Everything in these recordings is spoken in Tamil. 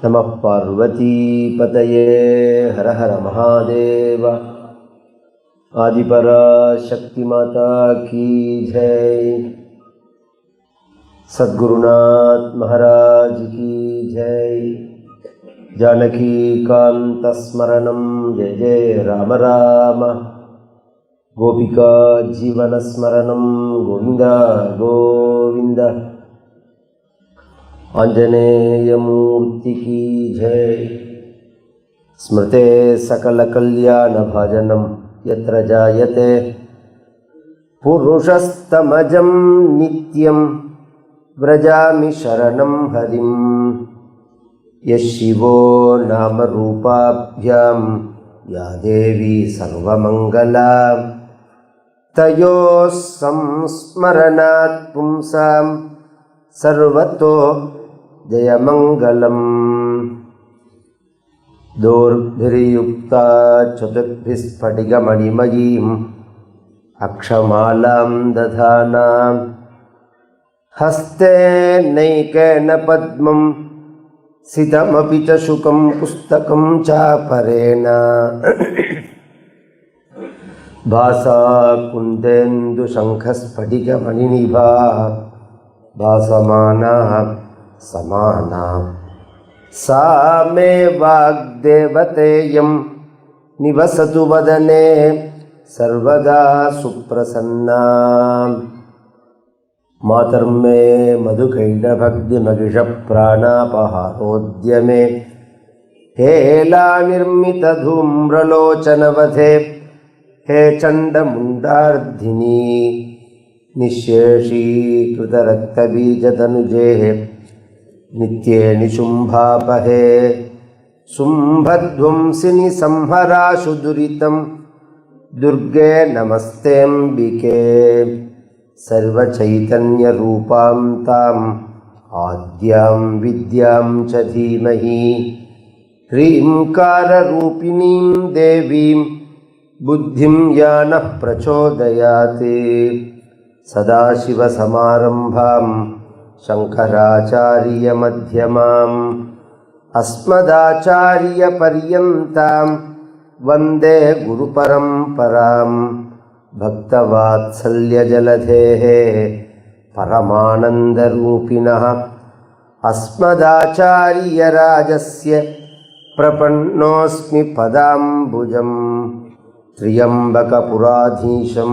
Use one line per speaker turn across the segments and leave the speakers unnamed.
नमः पार्वती पतये हर हर महादेव। आदिपराशक्ति माता की जय। सद्गुरुनाथ महाराज की जय। जानकी कांत स्मरणं जय जय राम राम। गोपिका जीवन स्मरणं गोविंद गोविंद। आंजनेय मूर्ति की जय। स्मृते सकल कल्याण भाजनम यत्र जायते पुरुषस्तमजं नित्यं व्रजामि शरणं हरिं। यशिवो नाम रूपाभ्यां या देवी सर्वमंगला तयोः संस्मरणात् पुंसां सर्वतो जयमंगलम्। दोर्भिर्युक्ता चतुर्भिस्फटिकमणिमयीम् अक्षमालां दधानां हस्ते नैकेन पद्मं सितमपि च शुकं पुस्तकं चापरेण। भासा कुन्देन्दुशङ्खस्फटिकमणिनिभा भासमाना समाना सा मे वाग्देवतेयं निवसतु वदने सर्वदा सुप्रसन्ना। मातर्मे मधुकैटभक्तिमगिषप्राणापहारोद्यमे हेलानिर्मितधूम्रलोचनवधे हे चण्डमुण्डार्धिनी निःशेषीकृतरक्तबीजतनुजेः नित्ये निशुम्भापहे शुम्भध्वंसिनि संहराशु दुरितं दुर्गे नमस्तेऽम्बिके। सर्वचैतन्यरूपां ताम् आद्यां विद्यां च धीमहि ह्रीङ्काररूपिणीं देवीं बुद्धिं या नः प्रचोदयात्। सदाशिवसमारम्भां शङ्कराचार्यमध्यमाम् अस्मदाचार्यपर्यन्तां वन्दे गुरुपरम्परां। भक्तवात्सल्यजलधेः परमानन्दरूपिणः अस्मदाचार्यराजस्य प्रपन्नोऽस्मि पदाम्बुजम्। त्र्यम्बकपुराधीशं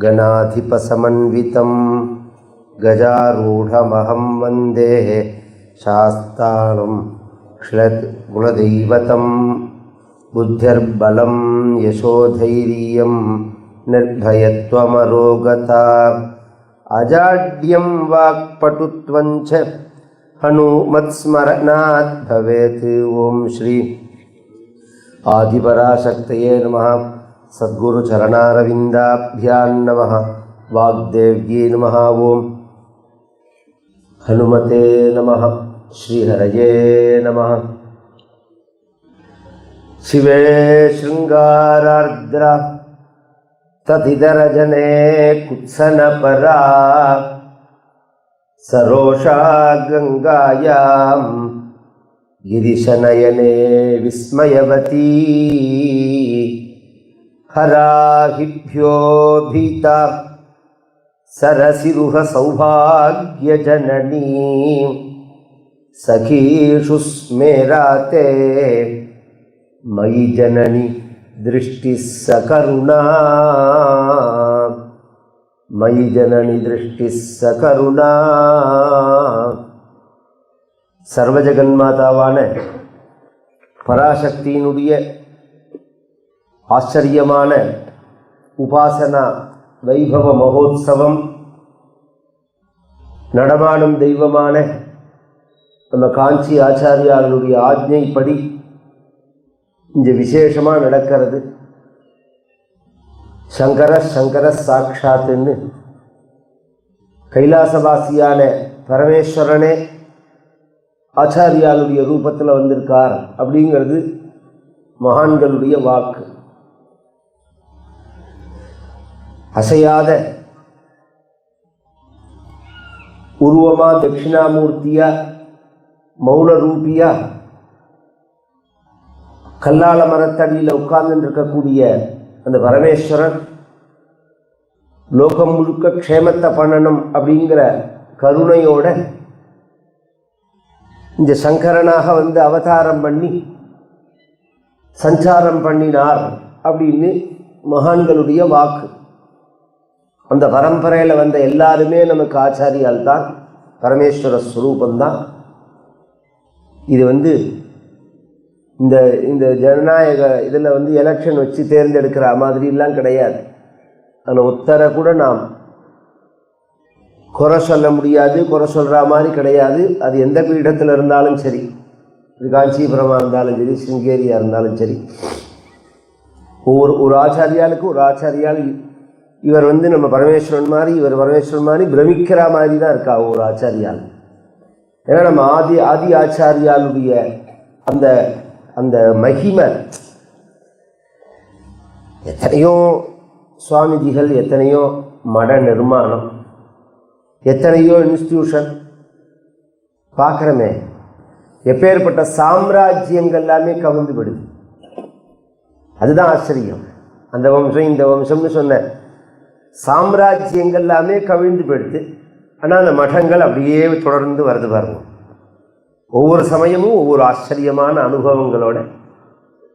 गणाधिपसमन्वितं गजारूढमहं वन्दे शास्तारं कुलदैवतं। बुद्धिर्बलं यशोधैर्यं निर्भयत्वमरोगता अजाड्यं वाक्पटुत्वं च हनुमत्स्मरणात् भवेत्। ओम श्री आदिपराशक्तये नमः। सद्गुरु चरणारविन्दाभ्यां नमः। वाग्देव्यै नमः। ओम हनुमते नमः। श्रीहरये नमः। शिवे शृंगारार्द्रा तदिदरजने कुत्सनपरा सरोषा गंगायां गिरिशनयने विस्मयवती। हराहिभ्यो भीता सरसिरुह सौभाग्यजननी सखीषु स्मेराते मयि जननी दृष्टिः सकरुणा। मयि जननी दृष्टिः सकरुणा। सर्वजगन्मातावाன பராசக்தியினுடைய ஆச்சரியமான உபாசனா வைபவ மகோத்சவம் நடமாடும் தெய்வமான நம்ம காஞ்சி ஆச்சாரியார்களுடைய ஆஜ்ஞைப்படி இங்கே விசேஷமாக நடக்கிறது. சங்கர சாட்சாத்துன்னு கைலாசவாசியான பரமேஸ்வரனே ஆச்சாரியாளுடைய ரூபத்தில் வந்திருக்கார் அப்படிங்கிறது மகான்களுடைய வாக்கு. அசையாத உருவமா தட்சிணாமூர்த்தியா மௌன ரூபியா கல்லால மரத்தடியில் உட்கார்ந்து இருக்கக்கூடிய அந்த பரமேஸ்வரன் லோகம் முழுக்க க்ஷேமத்தை பண்ணணும் அப்படிங்கிற கருணையோட இந்த சங்கரனாக வந்து அவதாரம் பண்ணி சஞ்சாரம் பண்ணினார் அப்படின்னு மகான்களுடைய வாக்கு. அந்த பரம்பரையில் வந்த எல்லாருமே நமக்கு ஆச்சாரியால் தான், பரமேஸ்வர ஸ்வரூபந்தான். இது வந்து இந்த இந்த ஜனநாயக இதில் வந்து எலெக்ஷன் வச்சு தேர்ந்தெடுக்கிற மாதிரிலாம் கிடையாது. அதில் ஒத்தரை கூட நாம் குறை சொல்ல முடியாது, குறை சொல்கிற மாதிரி கிடையாது. அது எந்த பீடத்தில் இருந்தாலும் சரி, இது காஞ்சிபுரமாக இருந்தாலும் சரி, சிங்கேரியாக இருந்தாலும் சரி, ஒரு ஆச்சாரியாளுக்கு ஒரு ஆச்சாரியால் இவர் வந்து நம்ம பரமேஸ்வரன் மாதிரி, இவர் பரமேஸ்வரன் மாதிரி பிரமிக்கிற மாதிரி தான் இருக்கா ஒரு ஆச்சாரியால். ஏன்னா நம்ம ஆதி ஆச்சாரியாளுடைய அந்த அந்த மகிமை, எத்தனையோ சுவாமிஜிகள், எத்தனையோ மட நிர்மாணம், எத்தனையோ இன்ஸ்டிடியூஷன் பார்க்குறமே, எப்பேற்பட்ட சாம்ராஜ்யங்கள் எல்லாமே கவிழ்ந்து விடுது. அதுதான் ஆச்சரியம். அந்த வம்சம் இந்த வம்சம்னு சொன்ன சாம்ராஜ்யங்கள் எல்லாமே கவிழ்ந்து போயிடுது. ஆனால் அந்த மடங்கள் அப்படியே தொடர்ந்து வருது பாருங்க. ஒவ்வொரு சமயமும் ஒவ்வொரு ஆச்சரியமான அனுபவங்களோட.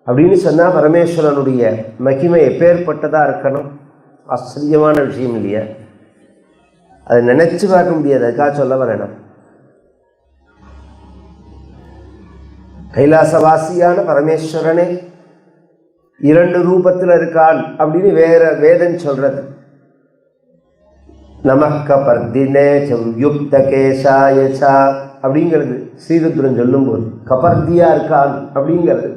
அப்படின்னு சொன்னால் பரமேஸ்வரனுடைய மகிமை எப்பேற்பட்டதாக இருக்கணும், ஆச்சரியமான விஷயம் இல்லையா? அதை நினைச்சு பார்க்க முடியாது. அதுக்காக சொல்ல வரணும், கைலாசவாசியான பரமேஸ்வரனே 2 ரூபத்தில் இருக்கான் அப்படின்னு வேதன் சொல்றது. நமக்க பர்தினே யுக்த கேசாயச்சா அப்படிங்கிறது ஸ்ரீருத்ரன் சொல்லும்போது கபர்தியா இருக்கான் அப்படிங்கிறது.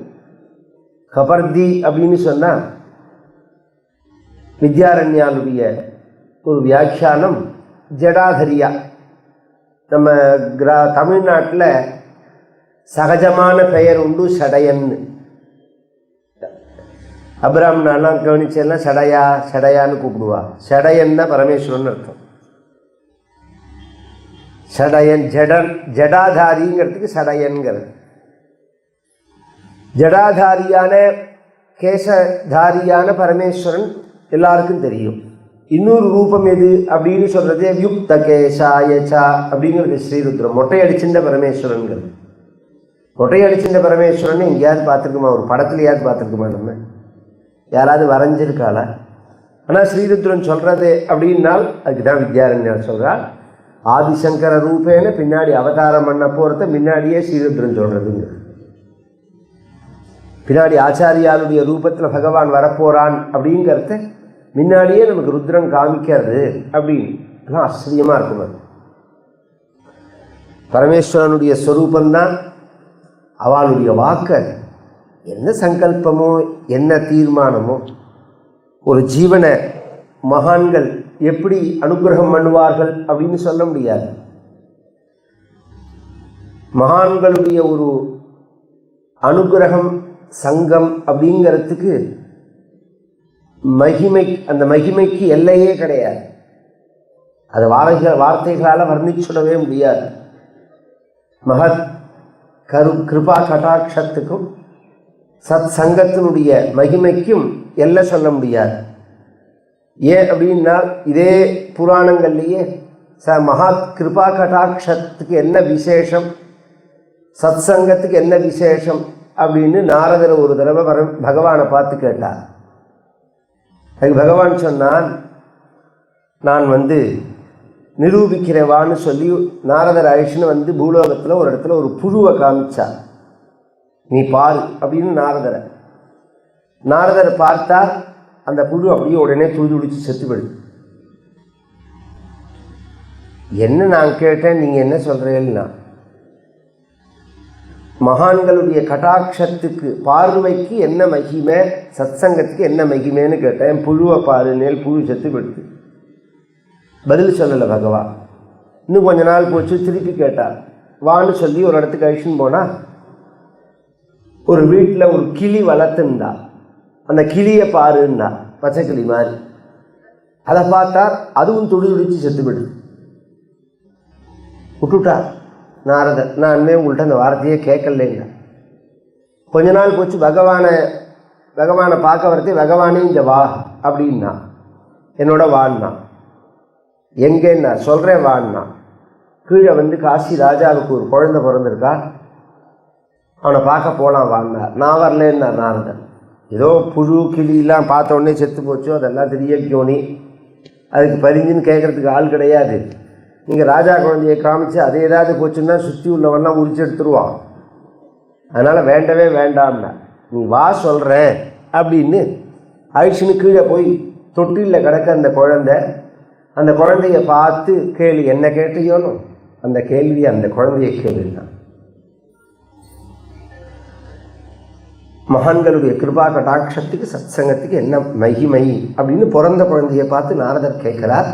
கபர்தி அப்படின்னு சொன்னால் வித்யாரண்யாளுடைய ஒரு வியாக்கியானம் ஜடாதரியா. நம்ம தமிழ்நாட்டில் சகஜமான பெயர் உண்டு, சடையன்னு. அபிராமணெல்லாம் கவனிச்செல்லாம் சடையான்னு கூப்பிடுவா. சடையன்னா பரமேஸ்வரன் அர்த்தம். சடையன் ஜடாதாரிங்கிறதுக்கு சடையன்கிறது. ஜடாதாரியான கேசதாரியான பரமேஸ்வரன் எல்லாருக்கும் தெரியும். இன்னொரு ரூபம் எது அப்படின்னு சொல்றது யுக்த கேசாயச்சா அப்படிங்கிறது ஸ்ரீருத்ரம். மொட்டை அடிச்சிருந்த பரமேஸ்வரன்கிறது. மொட்டை அடிச்சிருந்த பரமேஸ்வரன் எங்கேயாவது பார்த்துருக்குமா? ஒரு படத்துலையாவது பார்த்துருக்குமா? நம்ம யாராவது வரைஞ்சிருக்காளா? ஆனால் ஸ்ரீருத்ரன் சொல்றது அப்படின்னால் அதுக்கு தான் வித்யாரண்யர் சொல்கிறார், ஆதிசங்கர ரூபேன பின்னாடி அவதாரம் பண்ண போகிறத முன்னாடியே ஸ்ரீருத்ரன் சொல்கிறதுங்க. பின்னாடி ஆச்சாரியாளுடைய ரூபத்தில் பகவான் வரப்போகிறான் அப்படிங்கிறத முன்னாடியே நமக்கு ருத்ரன் காமிக்கிறது அப்படின்னு ஆச்சரியமாக இருக்கும். அது பரமேஸ்வரனுடைய ஸ்வரூபந்தான். அவளுடைய வாக்கு என்ன சங்கல்பமோ என்ன தீர்மானமோ, ஒரு ஜீவனை மகான்கள் எப்படி அனுகிரகம் பண்ணுவார்கள் அப்படின்னு சொல்ல முடியாது. மகான்களுடைய ஒரு அனுகிரகம் சங்கம் அப்படிங்கிறதுக்கு மகிமை, அந்த மகிமைக்கு எல்லையே கிடையாது. அது வார்த்தைகளால் வர்ணிச்சுடவே முடியாது. மகத் கிருபா கடாட்சத்துக்கும் சத் சங்கத்தினுடைய மகிமைக்கும் எல்லை சொல்ல முடியாது. ஏன் அப்படின்னா இதே புராணங்கள்லேயே மகா கிருபா கடாட்சத்துக்கு என்ன விசேஷம், சத் சங்கத்துக்கு என்ன விசேஷம் அப்படின்னு நாரதர் ஒரு தடவை பகவானை பார்த்து கேட்டார். அதுக்கு பகவான் சொன்னான், நான் நிரூபிக்கிறவான்னு சொல்லி நாரதர் அழிச்சுன்னு பூலோகத்தில் ஒரு இடத்துல ஒரு புழுவை காமிச்சார். நீ பாரு அப்படின்னு நாரதரை பார்த்தா அந்த புழு அப்படியே உடனே துடிச்சு செத்து போயிடுது. என்ன நான் கேட்டேன், நீங்கள் என்ன சொல்கிறீங்கன்னா, மகான்களுடைய கடாட்சத்துக்கு பார்வைக்கு என்ன மகிமை, சத்சங்கத்துக்கு என்ன மகிமைன்னு கேட்டேன். புழுவை பாரு, நேல் புழு செத்து போயிடுது. பதில் சொல்லலை பகவான். இன்னும் கொஞ்ச நாள் போச்சு, திருப்பி கேட்டார். வான்னு சொல்லி ஒரு இடத்துக்கு அழிச்சுன்னு போனால் ஒரு வீட்டில் ஒரு கிளி வளர்த்துண்டா. அந்த கிளியை பாருண்டா, பச்சைக்கிளி மாதிரி. அதை பார்த்தா அதுவும் துடிச்சு செத்து போயிடுது. விட்டுட்டார் நாரதர். நான் உங்கள்கிட்ட அந்த வார்த்தையே கேட்கலைங்க. கொஞ்ச நாள் போச்சு, பகவானை பார்க்க வரதே, பகவானே இங்கே வா அப்படின்னா, என்னோட வான்னா. எங்கேன்னா, சொல்கிறேன் வான்னா. கீழே வந்து காசி ராஜாவுக்கு ஒரு குழந்தை பிறந்திருக்கா, அவனை பார்க்க போகலாம் வான்னார். நான் வரலன்னா நாரதன். ஏதோ புழு கிளியெல்லாம் பார்த்த உடனே செத்து போச்சோ, அதெல்லாம் திரியக்கோணி, அதுக்கு பரிஞ்சுன்னு கேட்குறதுக்கு ஆள் கிடையாது. நீங்கள் ராஜா குழந்தையை காமிச்சு அது ஏதாவது போச்சுன்னா சுற்றி உள்ளவெல்லாம் உரிச்சு எடுத்துருவான். அதனால் வேண்டவே வேண்டாம்னா, நீ வா சொல்கிறேன் அப்படின்னு ஆயிடுச்சுன்னு கீழே போய் தொட்டிலில் கிடக்க அந்த குழந்தைய பார்த்து கேள்வி, என்ன கேட்டியோன்னு அந்த கேள்வியை அந்த குழந்தைய கேள்வினா. மகான்களுடைய கிருபா கடாட்சத்துக்கு சத்சங்கத்துக்கு என்ன மகிமை அப்படின்னு பிறந்த குழந்தைய பார்த்து நாரதர் கேட்கிறார்.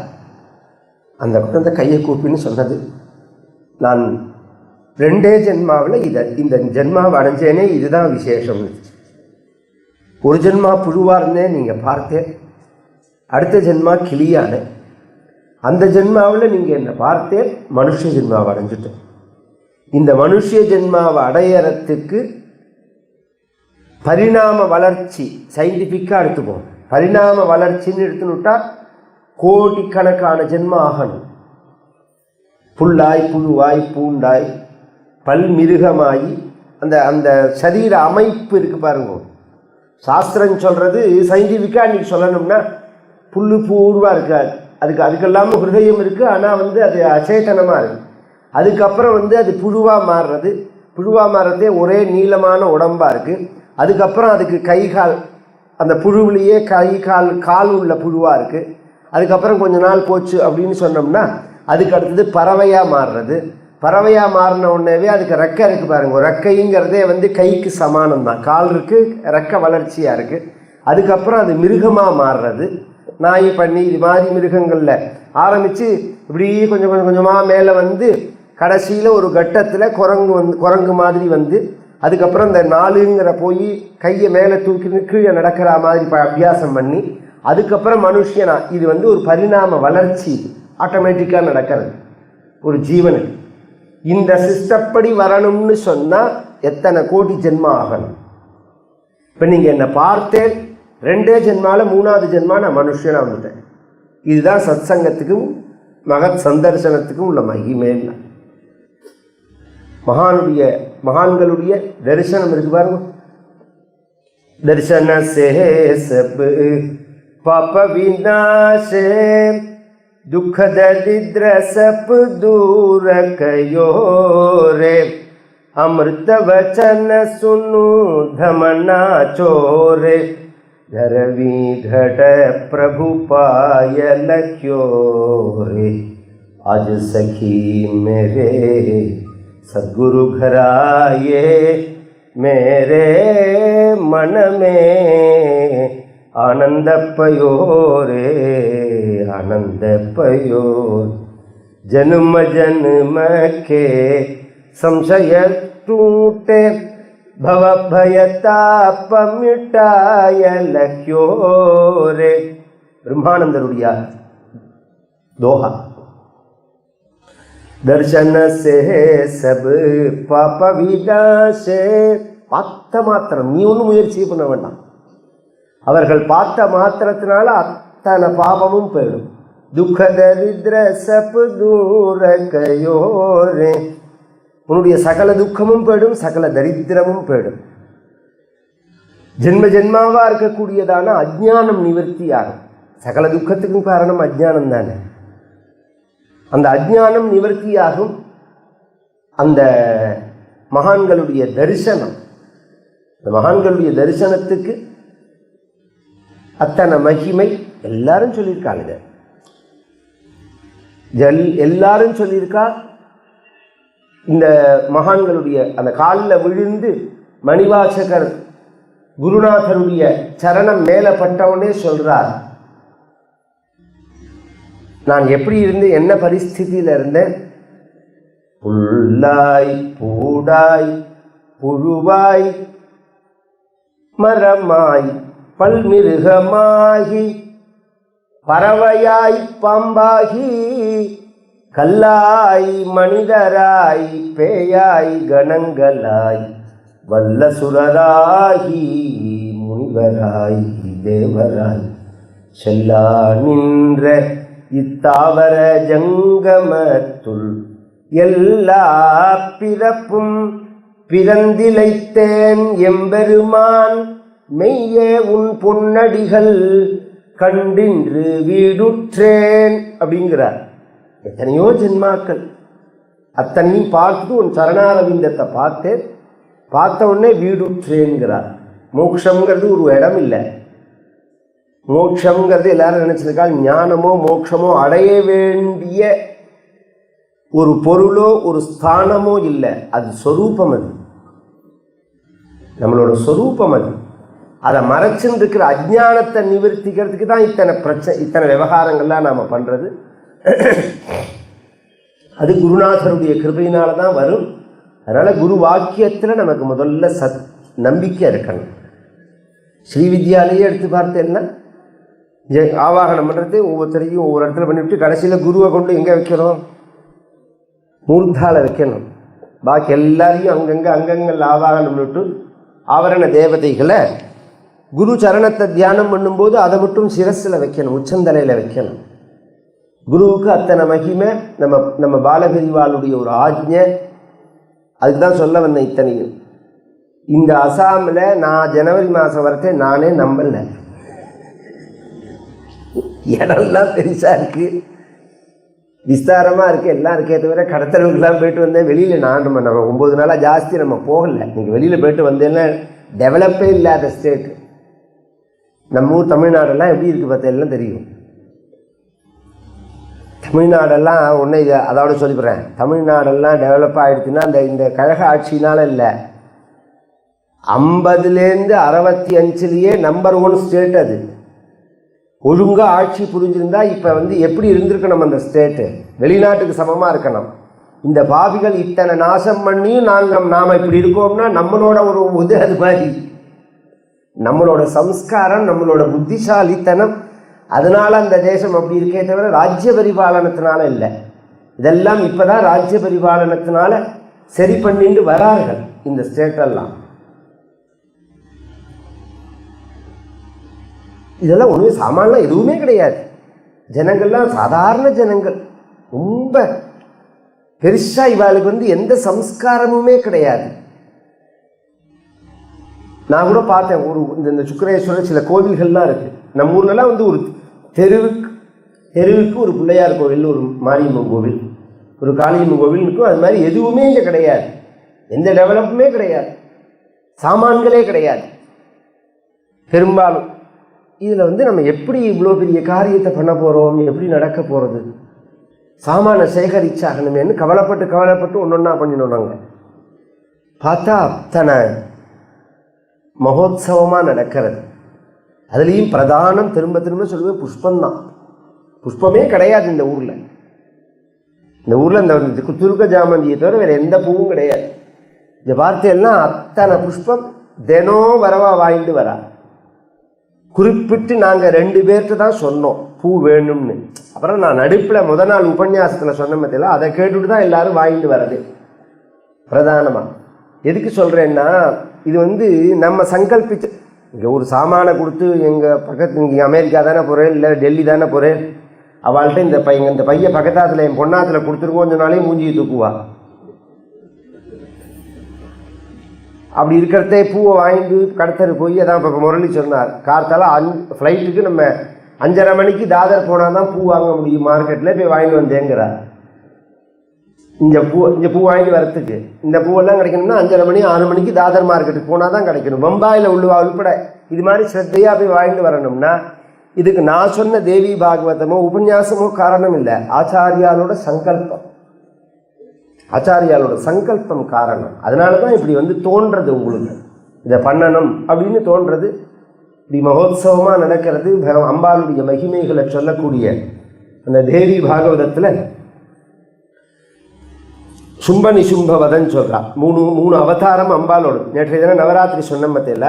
அந்த குழந்தை கையை கூப்பின்னு சொன்னது, நான் 2 ஜென்மாவில் இந்த ஜென்மாவை அடைஞ்சேனே, இதுதான் விசேஷம். ஒரு ஜென்மா புழுவாக இருந்தேன், நீங்கள் பார்த்தேன். அடுத்த ஜென்மா கிளியான, அந்த ஜென்மாவில் நீங்கள் என்னை பார்த்தேன், மனுஷ ஜென்மாவை அடைஞ்சிட்டேன். இந்த மனுஷ ஜென்மாவை அடையறதுக்கு பரிணாம வளர்ச்சி சயின்டிஃபிக்காக எடுத்துப்போம். பரிணாம வளர்ச்சின்னு எடுத்துனுட்டா கோடிக்கணக்கான ஜென்ம ஆகணும். புல்லாய் புழுவாய் பூண்டாய் பல்மிருகமாயி அந்த அந்த சரீர அமைப்பு இருக்குது பாருங்க. சாஸ்திரம் சொல்கிறது சயின்டிஃபிக்காக இன்றைக்கி சொல்லணும்னா புல்லு பூர்வாக இருக்காது, அதுக்கெல்லாமல் ஹிருதயம் இருக்குது, ஆனால் வந்து அது அச்சேதனமாக இருக்குது. அதுக்கப்புறம் அது புழுவாக மாறுறதே ஒரே நீளமான உடம்பாக இருக்குது. அதுக்கப்புறம் அதுக்கு கை கால், அந்த புழுவிலேயே கால் உள்ள புழுவாக இருக்குது. அதுக்கப்புறம் கொஞ்ச நாள் போச்சு அப்படின்னு சொன்னோம்னா அதுக்கு அடுத்தது பறவையாக மாறுறது. பறவையாக மாறின உடனேவே அதுக்கு ரெக்கை இருக்குது பாருங்க. ரெக்கைங்கிறதே கைக்கு சமானம் தான். கால் இருக்குது, ரெக்கை வளர்ச்சியாக இருக்குது. அதுக்கப்புறம் அது மிருகமாக மாறுறது. நாய் பண்ணி இது மாதிரி மிருகங்களில் ஆரம்பித்து இப்படி கொஞ்சம் கொஞ்சமாக மேலே கடைசியில் ஒரு கட்டத்தில் குரங்கு மாதிரி அதுக்கப்புறம் இந்த 4ங்கிற போய் கையை மேலே தூக்கி கீழே நடக்கிற மாதிரி அபியாசம் பண்ணி அதுக்கப்புறம் மனுஷனா. இது ஒரு பரிணாம வளர்ச்சி ஆட்டோமேட்டிக்காக நடக்கிறது ஒரு ஜீவனுக்கு. இந்த சிஸ்டப்படி வரணும்னு சொன்னால் எத்தனை கோடி ஜென்மா ஆகணும். இப்போ நீங்கள் என்னை பார்த்தேன், 2 ஜென்மாவில் 3வது ஜென்மா நான் மனுஷனாக வந்துட்டேன். இதுதான் சத்சங்கத்துக்கும் மகத் சந்தர்சனத்துக்கும் உள்ள மகிமேன்னா. மகான்களுடைய தரிசனம் இருக்கு பாருங்க. தரிசன சே சப் பாப விநாசே दुख दरिद्र सब दूर कयो रे अमृत वचन सुनु धमना चोरे धरवी घट प्रभु पाय लख्यो रे आज सखी मेरे सद्गुरु घर आए मेरे मन में आनंद पयो रे आनंद पयो जन्म जन्म के संशय टूटे भव भयताप मिटाय लख्यो रे. ब्रह्मानंदरुडिया दोहा. दर्शन से सब पाप विनाशे. பார்த்த மாத்திரம், நீ ஒன்றும் முயற்சி பண்ண வேண்டாம். அவர்கள் பார்த்த மாத்திரத்தினால அத்தனை பாவமும் போயிடும். துக்க தரித்திர சப் தூர கயோரே. உன்னுடைய சகல துக்கமும் போயிடும், சகல தரித்திரமும் போயிடும். ஜென்ம ஜென்மாவாக இருக்கக்கூடியதான அஜ்ஞானம் நிவர்த்தி ஆகும். சகல துக்கத்துக்கும் காரணம் அஜ்ஞானம் தானே. அந்த அஜ்ஞானம் நிவர்த்தியாகும். அந்த மகான்களுடைய தரிசனம், இந்த மகான்களுடைய தரிசனத்துக்கு அத்தனை மகிமை எல்லாரும் சொல்லியிருக்காங்க. எல்லாரும் சொல்லியிருக்கா. இந்த மகான்களுடைய அந்த காலில் விழுந்து மணிவாசகர் குருநாதருடைய சரணம் மேலே பட்டவுடனே சொல்றார், நான் எப்படி இருந்தேன், என்ன பரிஸ்திதியில் இருந்தேன். புல்லாய் பூடாய் புழுவாய் மரமாய் பல்மிருகமாகி பறவையாய் பாம்பாகி கல்லாய் மனிதராய் பேயாய் கணங்களாய் வல்லசுரராகி முனிவராய் தேவராய் செல்லா நின்ற இத்தாவர ஜங்கமத்துள் எல்லா பிறப்பும் பிறந்திலைத்தேன் எம்பெருமான் மெய்யே உன் பொன்னடிகள் கண்டின்று வீடுற்றேன் அப்படிங்கிறார். எத்தனையோ ஜென்மாக்கள் அத்தனையும் பார்த்து உன் சரணாரவிந்தத்தை பார்த்தேன், பார்த்த உடனே வீடுற்றேன்கிறார். மோட்சங்கிறது ஒரு இடம் இல்லை. மோட்சங்கிறது எல்லாரும் நினைச்சிருக்காங்க ஞானமோ மோட்சமோ அடைய வேண்டிய ஒரு பொருளோ ஒரு ஸ்தானமோ இல்லை. அது சொரூபம், அது நம்மளோட சொரூபம். அது அதை மறைச்சுன்னு இருக்கிற அஜ்ஞானத்தை நிவர்த்திக்கிறதுக்கு தான் இத்தனை விவகாரங்கள்லாம் நாம் பண்ணுறது. அது குருநாதருடைய கிருபையினால தான் வரும். அதனால் குரு வாக்கியத்தில் நமக்கு முதல்ல நம்பிக்கை இருக்கணும். ஸ்ரீவித்யாலேயே எடுத்து பார்த்தேன்னா ஆவாகனம் பண்ணுறது ஒவ்வொருத்தரையும் ஒவ்வொரு இடத்துல பண்ணிவிட்டு கடைசியில் குருவை கொண்டு எங்கே வைக்கணும்? மூர்த்தால வைக்கணும். பாக்கி எல்லாரையும் அங்கங்கே ஆவாகனம் பண்ணிவிட்டு ஆவரண தேவதைகளை குரு சரணத்தை தியானம் பண்ணும்போது அதை மட்டும் சிரஸில் வைக்கணும், உச்சந்தலையில் வைக்கணும். குருவுக்கு அத்தனை மகிமை. நம்ம பாலகிரிவாளுடைய ஒரு ஆஜ்ஞை. அதுதான் சொல்ல வந்தேன் இத்தனையும். இந்த அசாமில் நான் ஜனவரி மாதம் வரைக்கும் நானே நம்பலை. இடம்லாம் பெருசாக இருக்குது, விஸ்தாரமாக இருக்குது, எல்லாம் இருக்கே தவிர கடத்தலுக்கெல்லாம் போயிட்டு வந்தேன். வெளியில் நம்ம 9 நாளாக ஜாஸ்தி நம்ம போகலை. நீங்கள் வெளியில் போயிட்டு வந்தேன்னா டெவலப்பே இல்லாத ஸ்டேட்டு. நம்ம ஊர் தமிழ்நாடெல்லாம் எப்படி இருக்குது பார்த்தெல்லாம் தெரியும். தமிழ்நாடெல்லாம் ஒன்று இதை அதோட சொல்லிடுறேன். தமிழ்நாடெல்லாம் டெவலப் ஆகிடுச்சுன்னா இந்த கழக ஆட்சினால் இல்லை, 50லேருந்து 65லேயே நம்பர் 1 ஸ்டேட். அது ஒழுங்காக ஆட்சி புரிஞ்சிருந்தா இப்போ எப்படி இருந்திருக்கணும் அந்த ஸ்டேட்டு? வெளிநாட்டுக்கு சமமாக இருக்கணும். இந்த பாவிகள் இத்தனை நாசம் பண்ணியும் நாம் இப்படி இருக்கோம்னா நம்மளோட ஒரு அது மாதிரி நம்மளோட சம்ஸ்காரம், நம்மளோட புத்திசாலித்தனம், அதனால் அந்த தேசம் அப்படி இருக்கே தவிர ராஜ்ய பரிபாலனத்தினால இல்லை. இதெல்லாம் இப்போ தான் ராஜ்ய பரிபாலனத்தினால சரி பண்ணிட்டு வரார்கள் இந்த ஸ்டேட்டெல்லாம். இதெல்லாம் ஒன்றுமே சாமான்லாம் எதுவுமே கிடையாது. ஜனங்கள்லாம் சாதாரண ஜனங்கள், ரொம்ப பெருசாக இவாளுக்கு எந்த சம்ஸ்காரமுமே கிடையாது. நான் கூட பார்த்தேன் இந்த சுக்கரேஸ்வரர் சில கோவில்கள்லாம் இருக்குது நம்ம ஊர்லலாம். ஒரு தெருவுக்கு ஒரு பிள்ளையார் கோவில், ஒரு மாரியம்மன் கோவில், ஒரு காளியம்மன் கோவில் இருக்கும். அது மாதிரி எதுவுமே இங்கே கிடையாது. எந்த டெவலப்புமே கிடையாது, சாமான்களே கிடையாது பெரும்பாலும். இதில் நம்ம எப்படி இவ்வளோ பெரிய காரியத்தை பண்ண போகிறோம், எப்படி நடக்க போகிறது, சாமான சேகரிச்சாகணுமேன்னு கவலைப்பட்டு ஒன்று ஒன்றா பண்ணினோம். நாங்கள் பார்த்தா அத்தனை மகோத்சவமாக நடக்கிறது. அதுலேயும் பிரதானம் திரும்ப சொல்லுவேன் புஷ்பந்தான். புஷ்பமே கிடையாது இந்த ஊரில். இந்த துருக்க ஜாமந்தியை தவிர வேறு எந்த பூவும் கிடையாது. இந்த வார்த்தையெல்லாம் அத்தனை புஷ்பம் தினம் வரவா வாங்கிட்டு வரா. குறிப்பிட்டு நாங்கள் 2 பேர்கிட்ட தான் சொன்னோம் பூ வேணும்னு. அப்புறம் நான் நடுப்பில் முதல் நாள் உபன்யாசத்தில் சொன்ன மத்தியில் அதை கேட்டுட்டு தான் எல்லோரும் வாங்கிட்டு வர்றது பிரதானமாக. எதுக்கு சொல்கிறேன்னா, இது நம்ம சங்கல்பிச்சு இங்கே ஒரு சாமானை கொடுத்து எங்கள் பக்கத்து இங்கே அமெரிக்கா தானே போகிறேன், இல்லை டெல்லி தானே போகிறேன், அவள்கிட்ட இந்த பையன் பக்கத்தாத்தில் என் பொண்ணாத்தில் கொடுத்துருக்கோம் கொஞ்ச நாளே மூஞ்சியை தூக்குவா. அப்படி இருக்கிறதே பூவை வாங்கிட்டு கடத்தரு போய் அதான் இப்போ முரளி சொன்னார். கார்த்தால ஃப்ளைட்டுக்கு நம்ம 5:30 மணிக்கு தாதர் போனால் தான் பூ வாங்க முடியும், மார்க்கெட்டில் போய் வாங்கிட்டு வந்தேங்கிறார். இந்த பூ வாங்கிட்டு வரத்துக்கு இந்த பூவெல்லாம் கிடைக்கணும்னா 5:30 மணி 6 மணிக்கு தாதர் மார்க்கெட்டுக்கு போனால் தான் கிடைக்கணும். பம்பாயில் உள்பட இது மாதிரி ஸ்ரத்தையாக போய் வாங்கிட்டு வரணும்னா இதுக்கு நான் சொன்ன தேவி பாகவதமோ உபன்யாசமோ காரணம் இல்லை, ஆச்சாரியாலோட சங்கல்பம். ஆச்சாரியாலோட சங்கல்பம் காரணம். அதனால தான் இப்படி தோன்றது, உங்களுக்கு இதை பண்ணணும் அப்படின்னு தோன்றது. இப்படி மகோத்சவமாக நடக்கிறது. அம்பாளுடைய மகிமைகளை சொல்லக்கூடிய அந்த தேவி பாகவதத்தில் சும்ப நிசும்ப வதன்னு சொல்கிறா. மூணு அவதாரம் அம்பாலோடு. நேற்றைய தினம் நவராத்திரி சொன்ன மத்தியில்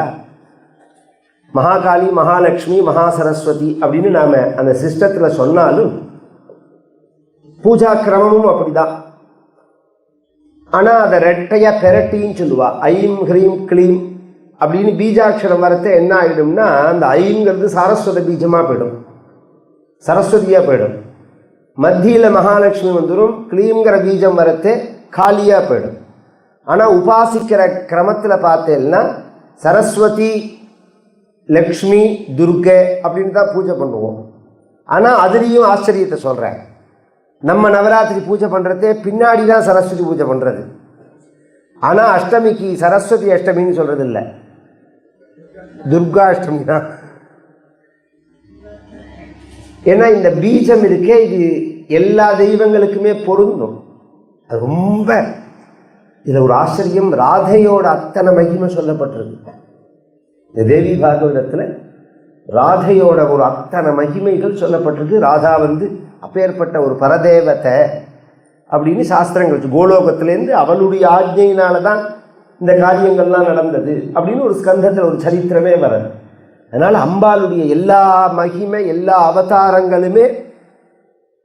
மகாகாளி, மகாலட்சுமி, மகா சரஸ்வதி அப்படின்னு நாம் அந்த சிஸ்டத்தில் சொன்னாலும் பூஜா கிரமமும் அப்படிதான். ஆனால் அதை ரெட்டையாக பெரட்டின்னு சொல்லுவா. ஐம் ஹ்ரீம் க்ளீம் அப்படின்னு பீஜாட்சரம் வரத்த என்ன ஆகிடும்னா அந்த ஐங்கிறது சாரஸ்வத பீஜமாக போயிடும், சரஸ்வதியாக போயிடும். மத்தியில் மகாலட்சுமி வந்துடும், க்ளீம்ங்கிற பீஜம் வரத்தே காலியாக போயிடும். ஆனால் உபாசிக்கிற கிரமத்தில் பார்த்தேன்னா சரஸ்வதி, லக்ஷ்மி, துர்கை அப்படின்னு தான் பூஜை பண்ணுவோம். ஆனால் அதுலேயும் ஆச்சரியத்தை சொல்கிறேன். நம்ம நவராத்திரி பூஜை பண்ணுறதே பின்னாடி தான் சரஸ்வதி பூஜை பண்ணுறது. ஆனால் அஷ்டமிக்கு சரஸ்வதி அஷ்டமின்னு சொல்கிறது இல்லை, துர்கா அஷ்டமி தான். ஏன்னா இந்த பீஜம் இருக்கே, இது எல்லா தெய்வங்களுக்குமே பொருந்தும். அது ரொம்ப இதில் ஒரு ஆச்சரியம். ராதையோட அத்தனை மகிமை சொல்லப்பட்டிருக்கு இந்த தேவி பாகவதத்தில். ராதையோட ஒரு அத்தனை மகிமைகள் சொல்லப்பட்டிருக்கு. ராதா அப்பேற்பட்ட ஒரு பரதேவத்தை அப்படின்னு சாஸ்திரங்கள். கோலோகத்திலேருந்து அவளுடைய ஆஜ்ஞையினால தான் இந்த காரியங்கள்லாம் நடந்தது அப்படின்னு ஒரு ஸ்கந்தத்தில் ஒரு சரித்திரமே வருது. அதனால் அம்பாளுடைய எல்லா மகிமை, எல்லா அவதாரங்களுமே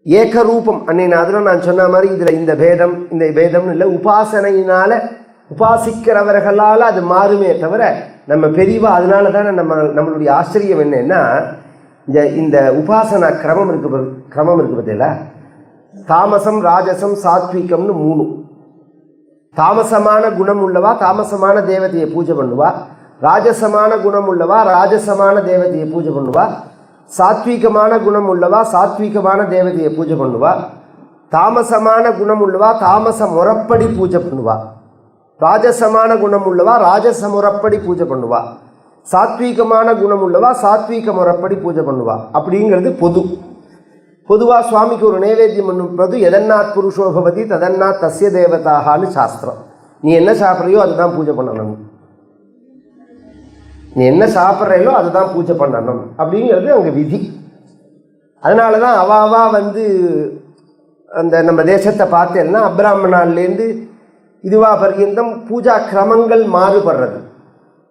ஏகரூபம். அதில் நான் சொன்ன மாதிரி இதில் இந்த பேதம்னு இல்லை, உபாசனையினால் உபாசிக்கிறவர்களால் அது மாறுமே தவிர நம்ம பெரியவா. அதனால தானே நம்மளுடைய ஆச்சரியம் என்னன்னா, இந்த உபாசனா கிரமம் இருக்கு பார்த்தீங்களா, தாமசம், ராஜசம், சாத்விகம்னு 3. தாமசமான குணம் உள்ளவா தாமசமான தேவதையை பூஜை பண்ணுவா, ராஜசமான குணம் உள்ளவா ராஜசமான தேவதையை பூஜை பண்ணுவா, சாத்விகமான குணம் உள்ளவா சாத்விகமான தேவதையை பூஜை பண்ணுவா, தாமசமான குணம் உள்ளவா தாமச முறப்படி பூஜை பண்ணுவா, ராஜசமான குணம் உள்ளவா ராஜச முறப்படி பூஜை பண்ணுவா, சாத்வீகமான குணம் உள்ளவா சாத்வீக முறப்படி பூஜை பண்ணுவா. அப்படிங்கிறது பொதுவாக சுவாமிக்கு ஒரு நைவேத்தியம் பண்ணும்போது எதன்னாத் புருஷோபவதி ததன்னாத் தஸ்ய தேவதாகான்னு சாஸ்திரம். நீ என்ன சாப்பிட்றியோ அதுதான் பூஜை பண்ணணும், நீ என்ன சாப்பிட்றையோ அதுதான் பூஜை பண்ணணும் அப்படிங்கிறது அங்கே விதி. அதனால தான் அவாவா அந்த நம்ம தேசத்தை பார்த்தேன்னா அப்ராஹ்மணாலேருந்து இதுவா பர்யந்தம் பூஜா கிரமங்கள் மாறுபடுறது.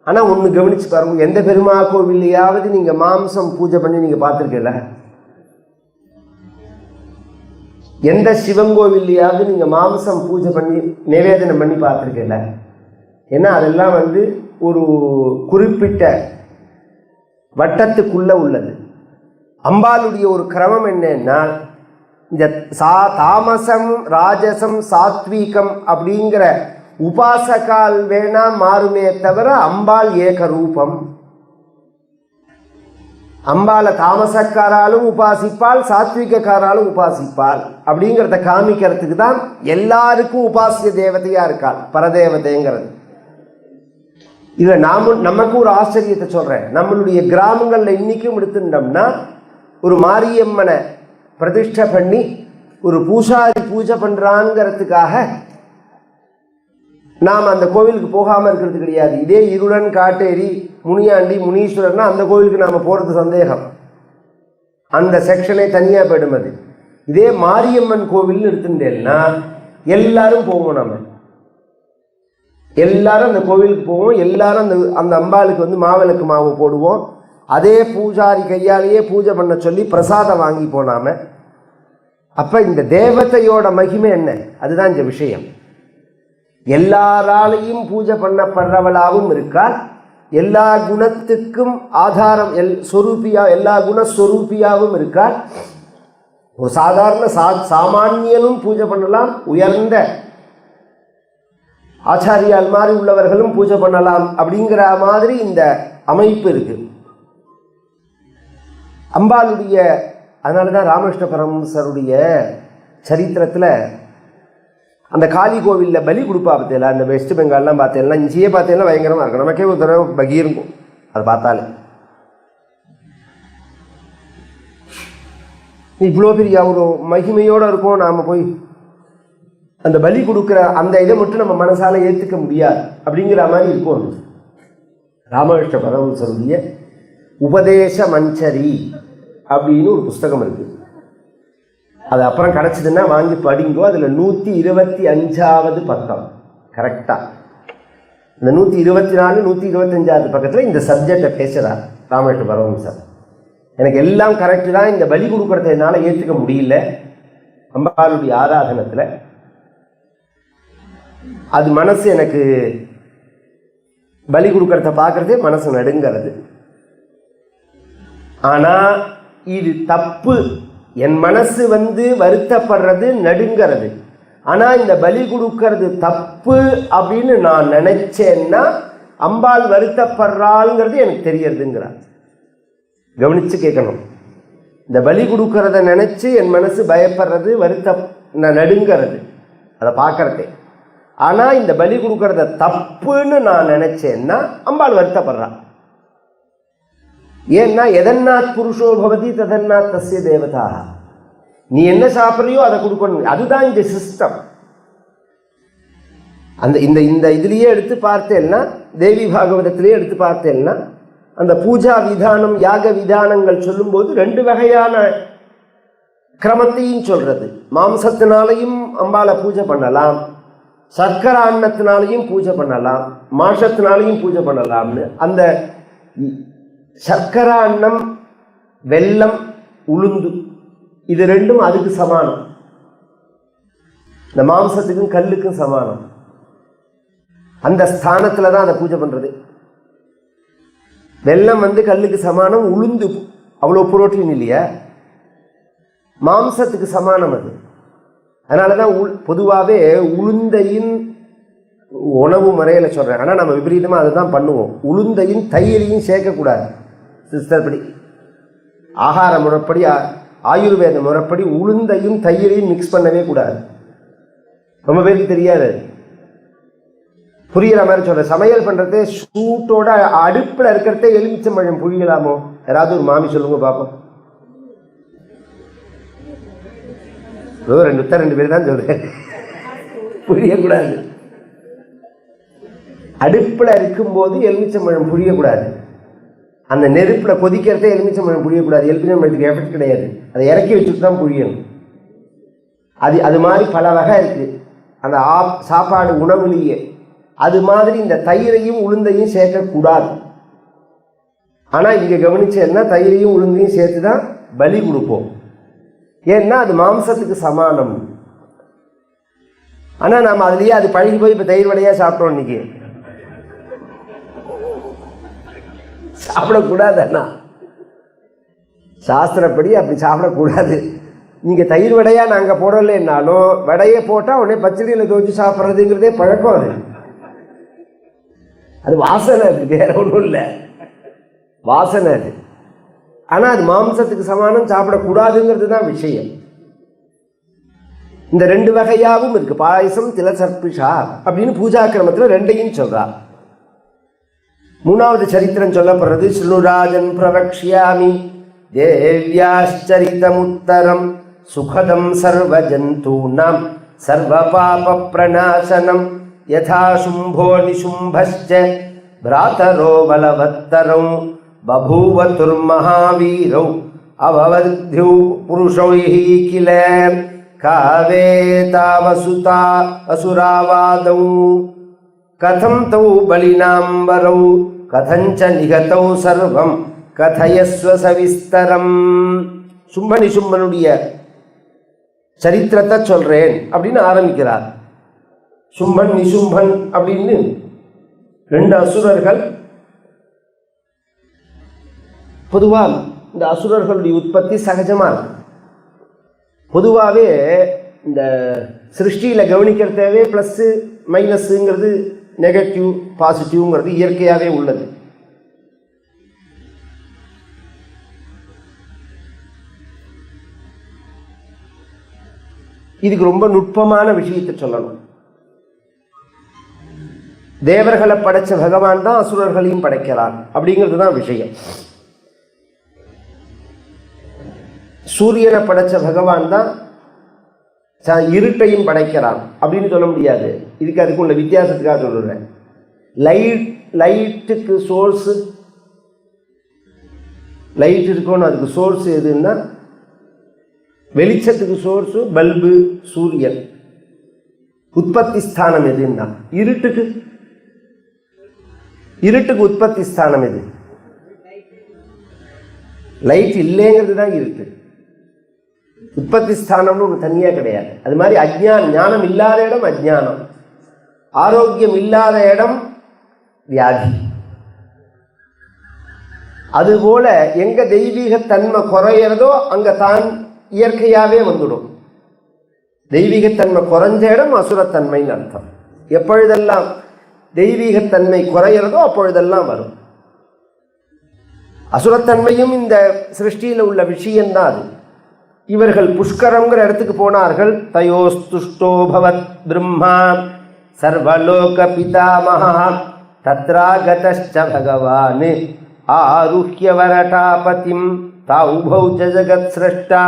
ஆனால் ஒன்று கவனிச்சு பாருங்க, எந்த பெருமா கோவில்லையாவது நீங்கள் மாம்சம் பூஜை பண்ணி நீங்கள் பார்த்துருக்கல? எந்த சிவன் கோவில்லையாவது நீங்கள் மாம்சம் பூஜை பண்ணி நிவேதனம் பண்ணி பார்த்துருக்கல? ஏன்னா அதெல்லாம் ஒரு குறிப்பிட்ட வட்டத்துக்குள்ளே உள்ளது. அம்பாளுடைய ஒரு கிரமம் என்னன்னா, இந்த தாமசம், ராஜசம், சாத்வீகம் அப்படிங்கிற உபாசகால் வேணா மாறுமே தவிர அம்பாள் ஏகரூபம். அம்பாளை தாமசக்காராலும் உபாசிப்பாள், சாத்விகாராலும் உபாசிப்பாள். அப்படிங்கிறத காமிக்கிறதுக்கு தான் எல்லாருக்கும் உபாசிய தேவதையா இருக்காள் பரதேவதைங்கிறது. இதில் நமக்கு ஒரு ஆச்சரியத்தை சொல்றேன். நம்மளுடைய கிராமங்களில் இன்னைக்கும் எடுத்துட்டோம்னா ஒரு மாரியம்மனை பிரதிஷ்டை பண்ணி ஒரு பூசாரி பூஜை பண்றாங்கிறதுக்காக நாம் அந்த கோவிலுக்கு போகாமல் இருக்கிறது கிடையாது. இதே இருளன், காட்டேரி, முனியாண்டி, முனீஸ்வரர்னா அந்த கோவிலுக்கு நாம் போகிறது சந்தேகம், அந்த செக்ஷனே தனியாக போயிடும். அது இதே மாரியம்மன் கோவில்னு எடுத்துட்டேன்னா எல்லாரும் போவோம், நம்ம எல்லாரும் அந்த கோவிலுக்கு போவோம், எல்லாரும் அந்த அம்பாளுக்கு மாவிளக்கு மாவு போடுவோம். அதே பூஜாரி கையாலேயே பூஜை பண்ண சொல்லி பிரசாதம் வாங்கி போனாம. அப்போ இந்த தேவதையோட மகிமை என்ன? அதுதான் இந்த விஷயம். எல்லாராலையும் பூஜை பண்ணப்படுறவளாகவும் இருக்காள், எல்லா குணத்துக்கும் ஆதாரம் எல்லா குணஸ்வரூபியாகவும் இருக்காள். ஒரு சாதாரண சாமானியனும் பூஜை பண்ணலாம், உயர்ந்த ஆச்சாரியால் மாதிரி உள்ளவர்களும் பூஜை பண்ணலாம். அப்படிங்கிற மாதிரி இந்த அமைப்பு இருக்கு அம்பாளுடைய. அதனால தான் ராமகிருஷ்ண பரமஹம்சருடைய சரித்திரத்தில் அந்த காளி கோவிலில் பலி கொடுப்பா பார்த்தீங்களா, அந்த வெஸ்ட் பெங்கால்லாம் பார்த்தீங்கன்னா இங்கேயே பார்த்தீங்கன்னா பயங்கரமாக இருக்கும். நமக்கே ஒரு தடவை பகீருக்கும் அதை பார்த்தாலே. இவ்வளோ பெரிய ஒரு மகிமையோடு இருக்கும், நாம் போய் அந்த பலி கொடுக்குற அந்த இதை மட்டும் நம்ம மனசால ஏற்றுக்க முடியாது அப்படிங்கிற மாதிரி இருக்கும். ராமகிருஷ்ண பரமஹம்சருடைய உபதேச மஞ்சரி அப்படின்னு ஒரு புஸ்தகம் இருக்குது. அது அப்புறம் கிடச்சிதுன்னா வாங்கி படிங்கோ. அதில் 125வது பக்கம் கரெக்டாக, இந்த 124 125வது பக்கத்தில் இந்த சப்ஜெக்டை பேசுகிறார் ராமகிருஷ்ண பரமஹம்சர். எனக்கு எல்லாம் கரெக்டு தான், இந்த பலி கொடுக்குறத என்னால் ஏற்றுக்க முடியல அம்பாளுடைய ஆராதனத்தில். அது மனசு எனக்கு பலி கொடுக்கறத பார்க்கறதே மனசு நடுங்கிறது. ஆனால் இது தப்பு. என் மனசு வருத்தப்படுறது, நடுங்கிறது. ஆனால் இந்த பலி கொடுக்கறது தப்பு அப்படின்னு நான் நினைச்சேன்னா அம்பாள் வருத்தப்படுறாள்ங்கிறது எனக்கு தெரியறதுங்கிறார். கவனிச்சு கேட்கணும். இந்த பலி கொடுக்கறத நினைச்சு என் மனசு பயப்படுறது, நடுங்கிறது, அதை பார்க்கறதே. ஆனால் இந்த பலி கொடுக்கறத தப்புன்னு நான் நினைச்சேன்னா அம்பாள் வருத்தப்படுறான். ஏன்னா எதன்னாத் புருஷோ பவதி ததன்னாத் தஸ்ய தேவதா. நீ என்ன சாப்பிட்றியோ அதை கொடுக்கணும். அதுதான் இந்த சிஸ்டம். அந்த இந்த இந்த இதுலேயே எடுத்து பார்த்தேன்னா, தேவி பாகவதத்திலேயே எடுத்து பார்த்தேன்னா, அந்த பூஜா விதானம், யாக விதானங்கள் சொல்லும்போது 2 வகையான கிரமத்தையும் சொல்றது. மாம்சத்தினாலையும் அம்பாளை பூஜை பண்ணலாம், சர்க்கரை அன்னத்தினாலையும் பூஜை பண்ணலாம், மாஷத்தினாலையும் பூஜை பண்ணலாம்னு. அந்த சர்க்கரை அன்னம், வெல்லம், உளுந்து, இது 2ம் அதுக்கு சமானம். இந்த மாம்சத்துக்கும் கல்லுக்கும் சமானம். அந்த ஸ்தானத்தில் தான் அதை பூஜை பண்ணுறது. வெல்லம் கல்லுக்கு சமானம், உளுந்து அவ்வளோ புரோட்டீன் இல்லையா, மாம்சத்துக்கு சமானம் அது. அதனால தான் பொதுவாகவே உளுந்தையின் உணவு முறையில் சொல்கிறேன். ஆனால் நம்ம விபரீதமாக அதை தான் பண்ணுவோம். உளுந்தையும் தயிரையும் சேர்க்கக்கூடாது. சிஸ்டர்படி ஆகார முறைப்படி, ஆயுர்வேத முறைப்படி உளுந்தையும் தயிரையும் மிக்ஸ் பண்ணவே கூடாது. ரொம்ப பேருக்கு தெரியாது. புரிகிற மாதிரி சொல்கிறேன். சமையல் பண்ணுறதே சூட்டோட அடுப்பில் இருக்கிறதே எலுமிச்சம்பழம் புரியலாமோ? யாராவது ஒரு மாமி சொல்லுங்க பார்ப்போம். 2 பேர் தான் சொல்கிறேன், புரியக்கூடாது. அடுப்பில் இருக்கும்போது எலுமிச்சம்பழம் புரியக்கூடாது. அந்த நெருப்பில் கொதிக்கிறதே எலுமிச்சம்பழம் புரியக்கூடாது. எலுமிச்சம்பழத்துக்கு எஃபெக்ட் கிடையாது. அதை இறக்கி வச்சுட்டு தான் புரியணும். அது மாதிரி பல வகை இருக்குது அந்த சாப்பாடு உணவுலேயே. அது மாதிரி இந்த தயிரையும் உளுந்தையும் சேர்க்கக்கூடாது. ஆனால் இங்கே கவனிச்சேன்னா தயிரையும் உளுந்தையும் சேர்த்து தான் பலி கொடுப்போம். ஏன்னா அது மாம்சத்துக்கு சமானம். ஆனால் நாம் அதுலேயே அது பழகி போய் இப்போ தயிர் வடையாக சாப்பிட்டோம். இன்னைக்கு சாப்பிடக்கூடாது. அண்ணா சாஸ்திரப்படி அப்படி சாப்பிடக்கூடாது. நீங்கள் தயிர் வடையாக நாங்கள் போடலைன்னாலும் வடையை போட்டால் உடனே பச்சடியில் துவச்சி சாப்பிட்றதுங்கிறதே பழக்கம். அது வாசனை, அது வேற ஒன்றும் இல்லை, வாசனை அது. ஆனால் அது மாம்சத்துக்கு சமானம், சாப்பிடக்கூடாதுங்கிறது தான் விஷயம். இந்த 2 வகையாகவும் இருக்கு. பாயசம் திலசர்பிஷா அப்படின்னு பூஜா கிரமத்தில் 2ஐயும் சொல்றார். 3வது சரித்திரம் சொல்லப்படுறது. ஸ்ருணுராஜன் பிரவக்ஷ்யாமி தேவ்யாச்சரிதமுத்தரம் சுகதம் சர்வஜந்தூனாம் சர்வபாப பிரணாசனம் யதா சும்போ நிசும்பஸ்ச பிராதரோ பலவத்தரௌ பபூவதுர்மஹாவீரௌ அவவத்யு புருஷைஹி கில காவேதாவசுதா அசுராவாதௌ கதம் தௌ பலினாம்பரௌ கதஞ்ச நிகதௌ சர்வம் கதயஸ்வ சவிஸ்தரம். சும்ப நிசும்பனுடைய சரித்திரத்தை சொல்றேன் அப்படின்னு ஆரம்பிக்கிறார். சும்பன் நிசும்பன் அப்படின்னு 2 அசுரர்கள். பொதுவாக இந்த அசுரர்களுடைய உற்பத்தி சகஜமாக இருக்கு. பொதுவாகவே இந்த சிருஷ்டியில் கவனிக்கிறதவே ப்ளஸ்ஸு மைனஸுங்கிறது, நெகட்டிவ் பாசிட்டிவ்ங்கிறது இயற்கையாகவே உள்ளது. இதுக்கு ரொம்ப நுட்பமான விஷயத்தை சொல்லணும். தேவர்களை படைச்ச பகவான் தான் அசுரர்களையும் படைக்கிறான் அப்படிங்கிறது தான் விஷயம். சூரியனை படைச்ச பகவான் தான் இருட்டையும் படைக்கிறான் அப்படின்னு சொல்ல முடியாது. இதுக்கு அதுக்கு உள்ள வித்தியாசத்துக்காக சொல்லுறேன். லைட்டுக்கு சோர்ஸு, லைட் இருக்கணும், அதுக்கு சோர்ஸ் எதுன்னா வெளிச்சத்துக்கு சோர்ஸு பல்பு, சூரியன். உற்பத்தி ஸ்தானம் எதுன்னா இருட்டுக்கு உற்பத்தி ஸ்தானம் எது? லைட் இல்லைங்கிறது தான் இருட்டு. உற்பத்தி ஸ்தானம்னு ஒன்று தனியாக கிடையாது. அது மாதிரி ஞானம் இல்லாத இடம் அஜ்ஞானம். ஆரோக்கியம் இல்லாத இடம் வியாதி. அதுபோல எங்க தெய்வீகத்தன்மை குறையிறதோ அங்க தான் இயற்கையாவே வந்துடும். தெய்வீகத்தன்மை குறைஞ்ச இடம் அசுரத்தன்மைன்னு அர்த்தம். எப்பொழுதெல்லாம் தெய்வீகத்தன்மை குறையிறதோ அப்பொழுதெல்லாம் வரும். அசுரத்தன்மையும் இந்த சிருஷ்டியில் உள்ள விஷயம்தான் அது. இவர்கள் புஷ்கரம்ங்கிற இடத்துக்கு போனார்கள். தயோஸ்துஷ்டோ பவத் பிரம்மா சர்வலோக பிதாமஹா தத்ராகதஸ்ச பகவான் ஆருஹ்ய வரடாபதிம் தௌபௌ ஜகத் ஸ்ரஷ்டா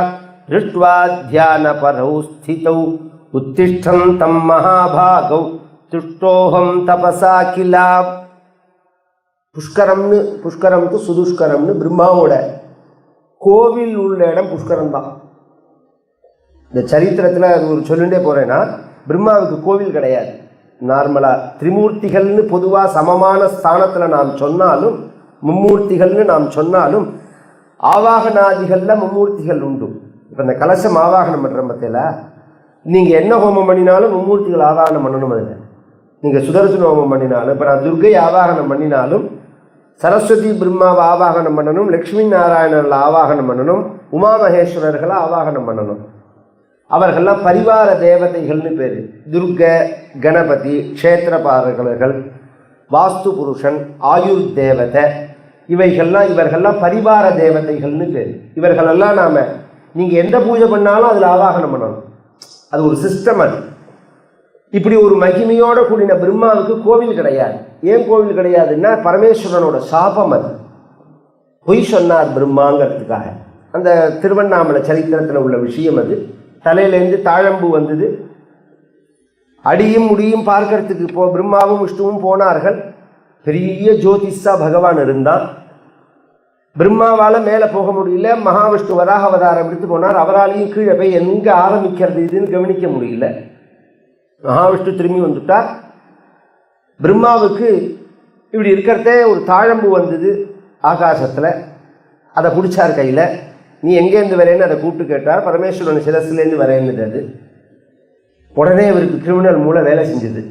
திருஷ்ட்வா தியான பரௌ ஸ்திதௌ உத்திஷ்டந்தம் மகாபாகௌ துஷ்டோஹம் தபசா கிலா. புஷ்கரம்னு சுதுஷ்கரம்னு பிரம்மாவோட கோவில் உள்ள இடம் புஷ்கரம் தான். இந்த சரித்திரத்தில் அது ஒரு சொல்லிட்டே போறேன்னா, பிரம்மாவுக்கு கோவில் கிடையாது. நார்மலா திரிமூர்த்திகள்னு பொதுவாக சமமான ஸ்தானத்தில் நாம் சொன்னாலும், மும்மூர்த்திகள்னு நாம் சொன்னாலும், ஆவாகனாதிகள்ல மும்மூர்த்திகள் உண்டு. இப்போ இந்த கலசம் ஆவாகனம் பண்ணுற மத்தியில் நீங்கள் என்ன ஹோமம் பண்ணினாலும் மும்மூர்த்திகள் ஆவாகனம் பண்ணணும். அதில் நீங்கள் சுதர்சன ஹோமம் பண்ணினாலும், இப்போ நான் துர்கை ஆவாகனம் பண்ணினாலும் சரஸ்வதி பிரம்மாவை ஆவாகனம் பண்ணணும், லக்ஷ்மி நாராயணர்களை ஆவாகனம் பண்ணணும், உமா மகேஸ்வரர்களை ஆவாகனம் பண்ணணும். அவர்கள்லாம் பரிவார தேவதைகள்னு பேர். துர்க, கணபதி, க்ஷேத்திரபாலகர்கள், வாஸ்து புருஷன், ஆயுர் தேவதை, இவர்கள்லாம் பரிவார தேவதைகள்னு பேர். இவர்களெல்லாம் நாம் நீங்கள் எந்த பூஜை பண்ணாலும் அதில் ஆவாகனம் பண்ணணும். அது ஒரு சிஸ்டம். அது இப்படி ஒரு மகிமையோட கூடின பிரம்மாவுக்கு கோவில் கிடையாது. ஏன் கோவில் கிடையாதுன்னா, பரமேஸ்வரனோட சாபம் அது. பொய் சொன்னார் பிரம்மாங்கிறதுக்காக. அந்த திருவண்ணாமலை சரித்திரத்தில் உள்ள விஷயம் அது. தலையிலேருந்து தாழம்பு வந்தது. அடியும் முடியும் பார்க்கறதுக்கு பிரம்மாவும் விஷ்ணுவும் போனார்கள். பெரிய ஜோதிஷா பகவான் இருந்தான். பிரம்மாவால் மேலே போக முடியல. மகாவிஷ்ணு வராக அவதாரம் எடுத்து போனார். அவராலையும் கீழே போய் எங்கே ஆரம்பிக்கிறது இதுன்னு கவனிக்க முடியல. மகாவிஷ்ணு திரும்பி வந்துட்டார். பிரம்மாவுக்கு இப்படி இருக்கிறதே ஒரு தாழம்பு வந்தது ஆகாசத்தில். அதை பிடிச்சார் கையில். நீ எங்கேருந்து வரேன்னு அதை கூப்பிட்டு கேட்டார். பரமேஸ்வரன் சிரஸ்லேருந்து வரேன்னு. அது உடனே இவருக்கு கிரிமினல் மூளை வேலை செஞ்சது.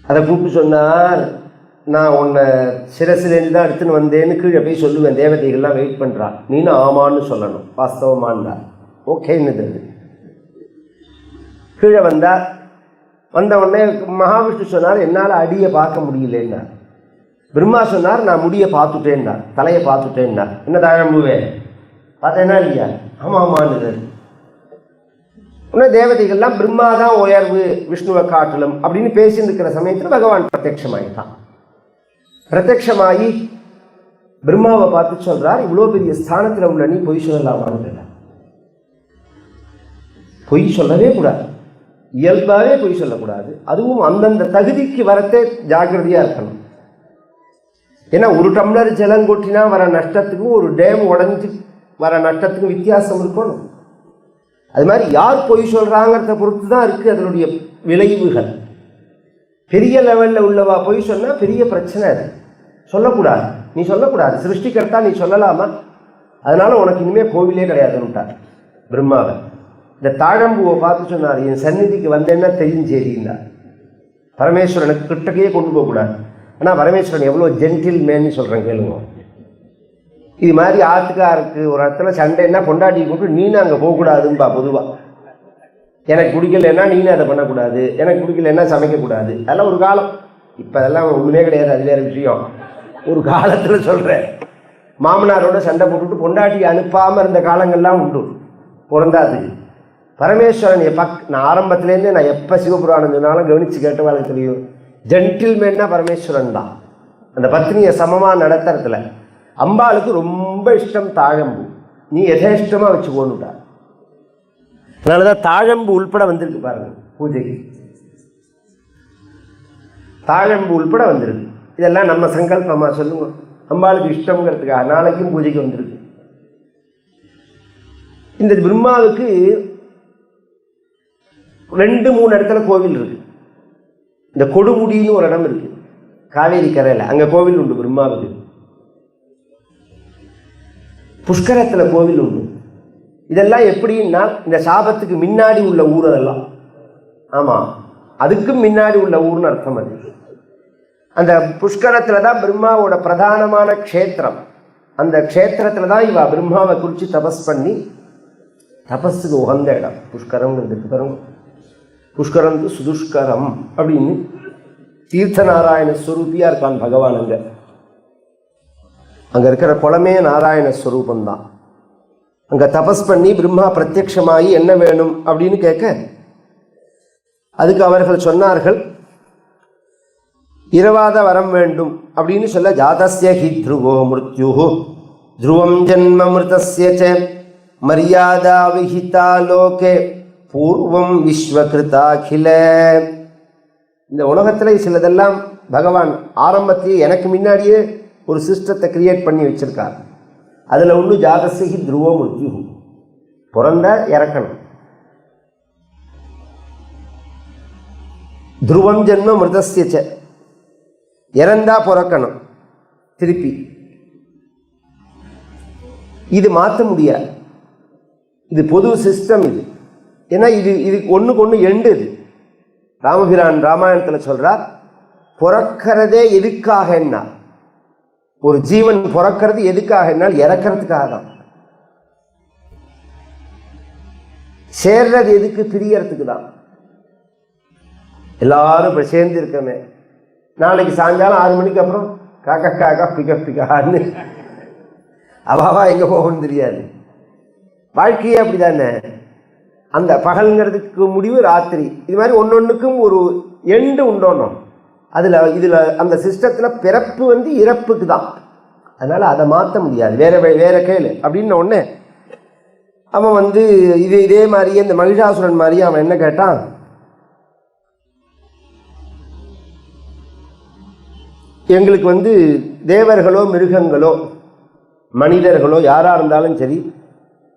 அதை கூப்பிட்டு சொன்னார், நான் உன்னை சிரஸ்லேருந்து தான் எடுத்துன்னு வந்தேன்னு கீழே போய் சொல்லுவேன். தேவதைகள்லாம் வெயிட் பண்ணுறான், நீனும் ஆமான்னு சொல்லணும், வாஸ்தவமானதா ஓகேன்னு. அது கீழே வந்தார். வந்த உடனே மகாவிஷ்ணு சொன்னார், என்னால் அடியை பார்க்க முடியலன்னார். பிரம்மா சொன்னார், நான் முடியை பார்த்துட்டேன்னார், தலையை பார்த்துட்டேன்னார். என்ன தாழம்புவே பார்த்தேன்னா இல்லையா? ஆமாம் ஆமான்னு. உடனே தேவதைகள்லாம் பிரம்மா தான் உயர்வு விஷ்ணுவை காட்டலும் அப்படின்னு பேசிட்டு இருக்கிற சமயத்தில் பகவான் பிரத்யட்சமாயிட்டான். பிரத்யட்சமாகி பிரம்மாவை பார்த்து சொல்றார், இவ்வளோ பெரிய ஸ்தானத்தில் உள்ள நீ பொய் சொல்லலாமான்னு. பொய் சொல்லவே கூடாது, இயல்பாகவே பொய் சொல்லக்கூடாது. அதுவும் அந்தந்த தகுதிக்கு வரத்தே ஜாக்கிரதையாக இருக்கணும். ஏன்னா ஒரு டம்ளர் ஜலம் கொட்டினா வர நஷ்டத்துக்கும் ஒரு டேம் உடஞ்சி வர நஷ்டத்துக்கும் வித்தியாசம் இருக்கணும். அது மாதிரி யார் பொய் சொல்கிறாங்கிறத பொறுத்து தான் இருக்குது அதனுடைய விளைவுகள். பெரிய லெவலில் உள்ளவா பொய் சொன்னால் பெரிய பிரச்சனை. அது சொல்லக்கூடாது, நீ சொல்லக்கூடாது. சிருஷ்டிகர்த்தா நீ சொல்லலாமா? அதனால உனக்கு இனிமேல் கோவிலே கிடையாதுன்னுட்டார் பிரம்மாவை. இந்த தாழம்பூவை பார்த்து சொன்னார், என் சந்நிதிக்கு வந்தேன்னா தெரிஞ்சேரின்னா. பரமேஸ்வரனுக்கு கிட்டக்கையே கொண்டு போகக்கூடாது. ஆனால் பரமேஸ்வரன் எவ்வளோ ஜென்டில் மேன்னு சொல்கிறேன் கேளுங்க. இது மாதிரி ஆத்துக்காருக்கு ஒரு இடத்துல சண்டைன்னா பொண்டாட்டி கூப்பிட்டு நீனும் அங்கே போகக்கூடாதும்பா. பொதுவாக எனக்கு பிடிக்கலன்னா நீனும் அதை பண்ணக்கூடாது, எனக்கு பிடிக்கலன்னா சமைக்கக்கூடாது. அதெல்லாம் ஒரு காலம். இப்போ அதெல்லாம் ஒன்றுமே கிடையாது, அது வேறு விஷயம். ஒரு காலத்தில் சொல்கிறேன், மாமனாரோட சண்டை போட்டுட்டு பொண்டாட்டி அனுப்பாமல் இருந்த காலங்கள்லாம் உண்டு பிறந்தாதுக்கு. பரமேஸ்வரன் நான் ஆரம்பத்துலேருந்தே நான் எப்போ சிவபுராணம் சொன்னாலும் கவனித்து கேட்டவாளுக்கு தெரியும், ஜென்டில்மேன்னா பரமேஸ்வரன் தான். அந்த பத்னியை சமமாக நடத்துறதுல அம்பாளுக்கு ரொம்ப இஷ்டம் தாழம்பு. நீ எதேஷ்டமாக வச்சு கொண்டுட்டா. அதனால தான் தாழம்பு உள்பட வந்திருக்கு பாருங்க பூஜைக்கு. தாழம்பு உள்பட வந்திருக்கு. இதெல்லாம் நம்ம சங்கல்பமாக சொல்லுங்க. அம்பாளுக்கு இஷ்டங்கிறதுக்காக நாளைக்கும் பூஜைக்கு வந்திருக்கு. இந்த பிரம்மாவுக்கு 2-3 இடத்துல கோவில் இருக்கு. இந்த கொடுமுடின்னு ஒரு இடம் இருக்கு காவேரி கரையில், அங்கே கோவில் உண்டு பிரம்மாவுக்கு. புஷ்கரத்தில் கோவில் உண்டு. இதெல்லாம் எப்படின்னா இந்த சாபத்துக்கு முன்னாடி உள்ள ஊர் அதெல்லாம். ஆமாம், அதுக்கும் முன்னாடி உள்ள ஊர்னு அர்த்தம். அது அந்த புஷ்கரத்துல தான் பிரம்மாவோட பிரதானமான க்ஷேத்திரம். அந்த க்ஷேத்திரத்துல தான் இவ பிரம்மாவை குறித்து தபஸ் பண்ணி, தபஸுக்கு உகந்த இடம் புஷ்கரம்ங்கிறதுக்கு பாருங்க. புஷ்கரம் சுதுஷ்கரம் அப்படின்னு தீர்த்தநாராயண ஸ்வரூபியா இருக்கான் பகவான். அங்க இருக்கிற குளமே நாராயண ஸ்வரூபந்தான். அங்க தபஸ் பண்ணி பிரம்மா பிரத்யக்ஷமாகி என்ன வேணும் அப்படின்னு கேட்க, அதுக்கு அவர்கள் சொன்னார்கள், இரவாத வரம் வேண்டும் அப்படின்னு சொல்ல, ஜாதஸ்ய ஹி த்ருவோ மிருத்யு த்ருவம் ஜன்ம மிருதஸ்ய ச மரியாதா விஹிதா லோகே பூர்வம் விஸ்வகிருதாகில. இந்த உலகத்தில் சிலதெல்லாம் பகவான் ஆரம்பத்திலேயே எனக்கு முன்னாடியே ஒரு சிஸ்டத்தை கிரியேட் பண்ணி வச்சிருக்கார். அதில் ஒன்று ஜாதஸ்ய ஹி த்ருவோ மிருத்யு, பிறந்த இறக்கணும். த்ருவம் ஜன்ம மிருதஸ்ய ச, இறந்தா பிறக்கணும் திருப்பி. இது மாற்ற முடியாது, இது பொது சிஸ்டம். இது ஏன்னா இது ஒன்றுக்கு ஒன்று எண்டு. இது ராமபிரான் ராமாயணத்தில் சொல்றார், பிறக்கிறதே எதுக்காக என்ன, ஒரு ஜீவன் பிறக்கிறது எதுக்காக என்னால் இறக்கிறதுக்காக தான். சேர்றது எதுக்கு, பிரியறதுக்கு தான். எல்லாரும் இப்போ சேர்ந்து இருக்கமே, நாளைக்கு சாயங்காலம் 6 மணிக்கு அப்புறம் காக்கா காக்கா பிக்க பிக்கான்னு அவாவா எங்கே போகணும்னு தெரியாது. வாழ்க்கையே அப்படி தானே. அந்த பகல்ங்கிறதுக்கு முடிவு ராத்திரி. இது மாதிரி ஒன்னொன்றுக்கும் ஒரு எண்டு உண்டோணும். இதில் அந்த சிஸ்டத்தில் பிறப்பு இறப்புக்கு தான். அதனால் அதை மாற்ற முடியாது. வேற கேளு அப்படின்னு ஒன்று அவன் இதே மாதிரியே இந்த மகிஷாசுரன் மாதிரியே அவன் என்ன கேட்டான், எங்களுக்கு தேவர்களோ மிருகங்களோ மனிதர்களோ யாராக இருந்தாலும் சரி,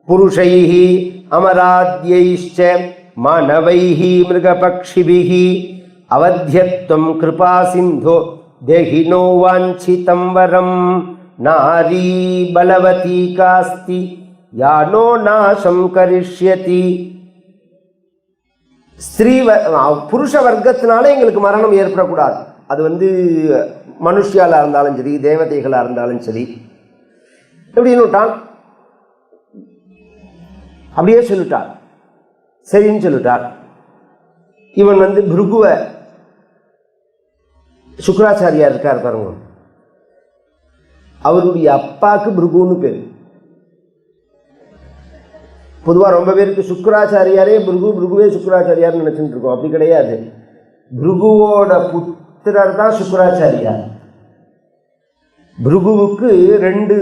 புருஷைஹி அமராத்யைஷ்ச மானவைஹி மிருகபக்ஷிபிஹி அவத்யத்வம் கிருபா சிந்தோ தேஹினோ வாஞ்சிதம் வரம் நாரி பலவதி காஸ்தி யானோ நாசம் கரிஷ்யதி. ஸ்திரீ புருஷ வர்க்கத்தினால எங்களுக்கு மரணம் ஏற்படக்கூடாது. அது மனுஷியாலாக இருந்தாலும் சரி, தேவதைகளாக இருந்தாலும் சரி. எப்படின்னு விட்டான், அப்படியே சொல்லிட்டார். சரின்னு சொல்லிட்டார். இவன் பிருகுவ சுக்கராச்சாரியார் இருக்கார் பாருங்க, அவருடைய அப்பாவுக்கு பிருகுன்னு பேர். பொதுவாக ரொம்ப பேருக்கு சுக்கராச்சாரியாரே பிருகுவே சுக்கராச்சாரியார்னு நினைச்சுட்டு இருக்கோம். அப்படி கிடையாது. பிருகுவோட புத்திரர் தான் சுக்கராச்சாரியார். பிருகுவுக்கு 2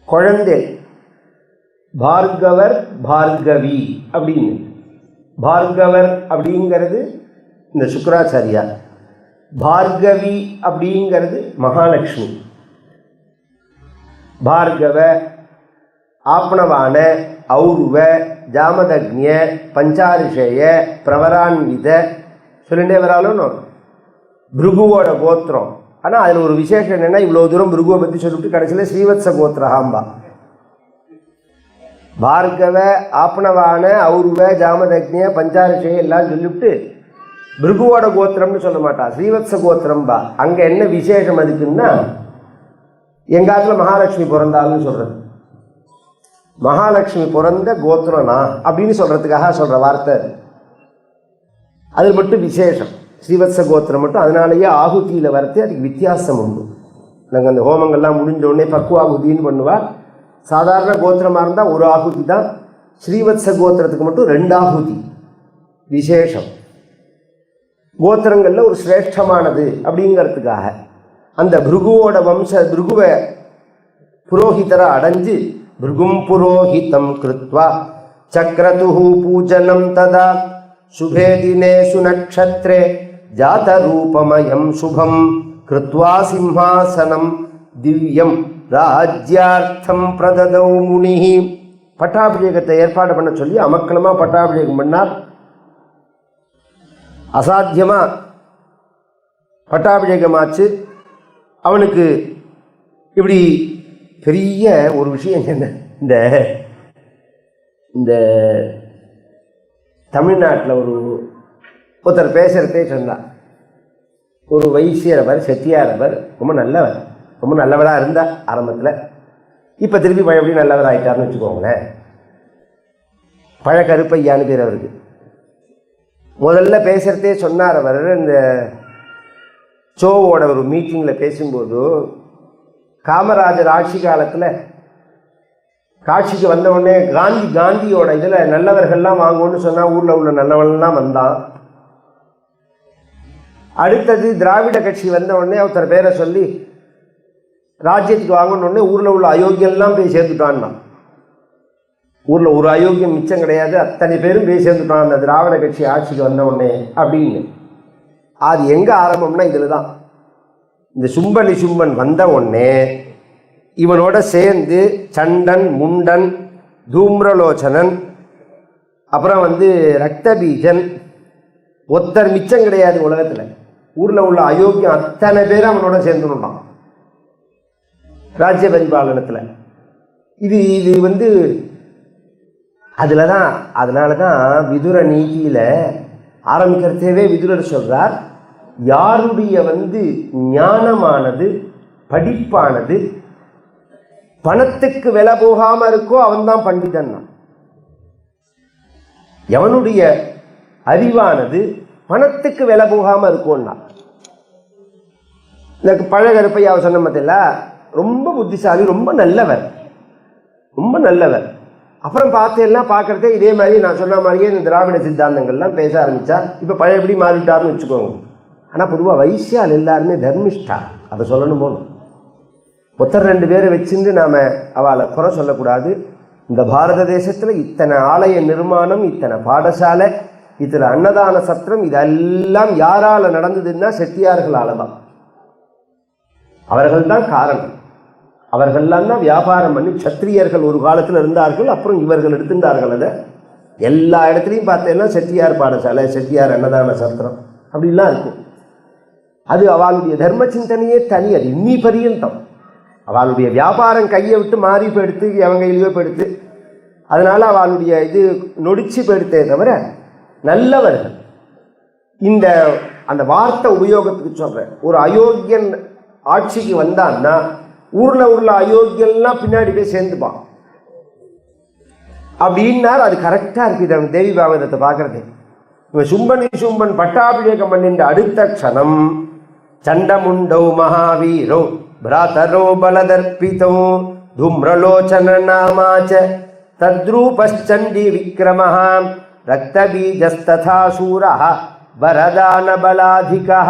குழந்தை, பார்கவர் பார்கவி அப்படின்னு. பார்கவர் அப்படிங்கிறது இந்த சுக்கராச்சாரியார், பார்கவி அப்படிங்கிறது மகாலட்சுமி. பார்கவ, ஆப்னவான, ஔர்வ, ஜாமதக்னிய, பஞ்சாரிஷேய, பிரவரான்வித சொல்லிட்டே வராலும் பிருகுவோட கோத்திரம். ஆனால் அதில் ஒரு விசேஷம் என்னென்னா, இவ்வளோ தூரம் பிருகுவை பற்றி சொல்லிட்டு கடைசியில் ஸ்ரீவத்ச கோத்திரஹாம்பா. பார்கவ, ஆப்னவான, ஔர்வ, ஜாமதக்னிய, பஞ்சாரிஷேய எல்லாம் சொல்லிவிட்டு பிருகுவோட கோத்திரம்னு சொல்ல மாட்டா, ஸ்ரீவத்ச கோத்திரம்பா. அங்கே என்ன விசேஷம் அதுக்குன்னா, எங்காத்துல மகாலட்சுமி பிறந்தாலும் சொல்கிறது. மகாலட்சுமி பிறந்த கோத்திரம்னா அப்படின்னு சொல்கிறதுக்காக சொல்கிற வார்த்தை. அது மட்டும் விசேஷம், ஸ்ரீவத்ச கோத்திரம் மட்டும். அதனாலேயே ஆகுதியில் வரத்து அதுக்கு வித்தியாசம் உண்டு. நாங்கள் அந்த ஹோமங்கள்லாம் முடிஞ்ச உடனே பக்குவாகுதின்னு பண்ணுவார். சாதாரண கோத்திரமாக இருந்தால் ஒரு ஆகுதி தான். ஸ்ரீவத்ச கோத்திரத்துக்கு மட்டும் 2 ஆகுதி. விசேஷம். கோத்திரங்களில் ஒரு சிரேஷ்டமானது அப்படிங்கிறதுக்காக அந்த பிருகுவோட பிருகுவை புரோஹிதரை அடைஞ்சு பிருகும் புரோஹிதம் கிருத்வா சக்ரதுஹு பூஜனம் ததா சுபே தினே சுநக்ஷத்ரே ஜாதரூபமயம் சுபம் கிருத்வா சிம்ஹாசனம் திவ்யம் ராஜ்யார்த்தம் பிரததௌ முனிஹி. பட்டாபிஷேகத்தை ஏற்பாடு பண்ண சொல்லி அமக்கலமாக பட்டாபிஷேகம் பண்ணார். அசாத்தியமாக பட்டாபிஷேகமாச்சு. அவனுக்கு இப்படி பெரிய ஒரு விஷயம் என்ன, இந்த தமிழ்நாட்டில் ஒரு ஒருத்தர் பேசுகிறதே சொன்னார். ஒரு வைசியரவர் செட்டியாரவர் ரொம்ப நல்லவர், ரொம்ப நல்லவராக இருந்தார் ஆரம்பத்தில். இப்போ திருப்பி பழையபடி நல்லவர் ஆகிட்டார்னு வச்சுக்கோங்களேன். பழக்கருப்பையான்னு பேர் அவருக்கு. முதல்ல பேசுகிறதே சொன்னார் அவர். இந்த சோவோட ஒரு மீட்டிங்கில் பேசும்போது, காமராஜர் ஆட்சி காலத்தில் காட்சிக்கு வந்த உடனே காந்தியோட இதில் நல்லவர்கள்லாம் வாங்குவோன்னு சொன்னால் ஊரில் உள்ள நல்லவர்கள்லாம் வந்தான். அடுத்தது திராவிட கட்சி வந்த உடனே ஒருத்தர் பேரை சொல்லி ராஜ்யத்துக்கு வாங்கணுன்னு உடனே ஊரில் உள்ள அயோக்கியெல்லாம் போய் சேர்ந்துட்டான்னா. ஊரில் ஒரு அயோக்கியம் மிச்சம் கிடையாது, அத்தனை பேரும் போய் சேர்ந்துட்டான் அந்த திராவிட கட்சி ஆட்சிக்கு வந்த உடனே அப்படின்னு. அது எங்கே ஆரம்பம்னா இதில் தான். இந்த சும்பன் வந்த உடனே இவனோட சேர்ந்து சண்டன், முண்டன், தூம்ரலோச்சனன், அப்புறம் ரக்தபீஜன், ஒருத்தர் மிச்சம் கிடையாது உலகத்தில். ஊரில் உள்ள அயோக்கியம் அத்தனை பேர் அவனோட சேர்ந்துட்டான் ராஜ்ய பரிபாலனத்தில். இது அதில் தான். அதனால தான் விதுர நீதியில் ஆரம்பிக்கிறதேவே விதுரர் சொல்கிறார், யாருடைய ஞானமானது படிப்பானது பணத்துக்கு விலை போகாமல் இருக்கோ அவன்தான் பண்டிதன். எவனுடைய அறிவானது பணத்துக்கு விலை போகாமல் இருக்கும்னா. இந்த பழகருப்பையாவை சொன்ன பார்த்தீங்களா, ரொம்ப புத்திசாலி, ரொம்ப நல்லவர், ரொம்ப நல்லவர். அப்புறம் பார்க்கறதே இதே மாதிரி நான் சொன்ன மாதிரியே இந்த திராவிட சித்தாந்தங்கள்லாம் பேச ஆரம்பித்தா இப்போ பழையபடி மாறிட்டார்னு வச்சுக்கோங்க. ஆனால் பொதுவாக வைசியால் எல்லாருமே தர்மிஷ்டா, அதை சொல்லணும் போகணும். ஒருத்தர் 2 பேரை வச்சுருந்து நாம் அவளை குறை சொல்லக்கூடாது. இந்த பாரத தேசத்தில் இத்தனை ஆலய நிர்மாணம், இத்தனை பாடசாலை, இத்தனை அன்னதான சத்திரம், இதெல்லாம் யாரால் நடந்ததுன்னா செட்டியார்களால் தான். அவர்கள் தான் காரணம். அவர்கள்லாம் தான் வியாபாரம் பண்ணி, சத்திரியர்கள் ஒரு காலத்தில் இருந்தார்கள், அப்புறம் இவர்கள் எடுத்துட்டார்கள். அதை எல்லா இடத்துலையும் பார்த்தேன்னா செட்டியார் பாடசாலை, செட்டியார் அன்னதான சத்திரம் அப்படிலாம் இருக்கும். அது அவளுடைய தர்ம சிந்தனையே தனி. அது இன்னி பரியந்தம் அவளுடைய வியாபாரம் கையை விட்டு மாறி போயிடுத்து, அவன் கையிலேயோ போயிடுத்து. அதனால் அவளுடைய இது நொடிச்சு போயிடுத்தே தவிர நல்லவர்கள். அந்த வார்த்தை உபயோகத்துக்கு சொல்கிறேன். ஒரு அயோக்கியன் ஆட்சிக்கு வந்தான்னா ஊரில் உள்ள அயோக்கியெல்லாம் பின்னாடி போய் சேர்ந்துப்பான் அப்படின்னார். அது கரெக்டாக இருக்குது தேவி பாகவதத்தை பார்க்குறது. இவன் சும்பன் பட்டாபிஷேகம் பண்ணின்ற அடுத்த க்ஷணம் சண்டமுண்டௌ மகாவீரோ பிராதரோ பலதர்பிதோ தூம்ரலோச்சன நாமாச்ச தத்ரூபச்சண்டி விக்ரமஹ ரக்தபீஜஸ்ததா சூரஹ வரதான பலாதிகஹ.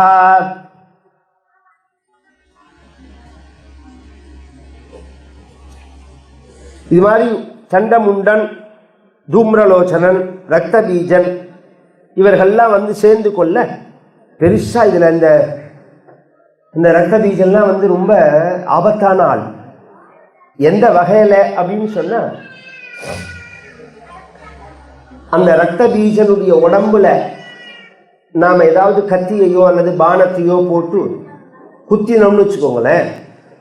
இது மாதிரி சண்டமுண்டன், தூம்ரலோச்சனன், ரக்தபீஜன் இவர்கள்லாம் சேர்ந்து கொள்ள பெருசாக இதில் இந்த ரக்தபீஜன்லாம் ரொம்ப ஆபத்தான ஆள். எந்த வகையில் அப்படின்னு சொன்னால், அந்த ரக்தபீஜனுடைய உடம்புல நாம் ஏதாவது கத்தியையோ அல்லது பானத்தையோ போட்டு குத்தினோம்னு வச்சுக்கோங்களேன்,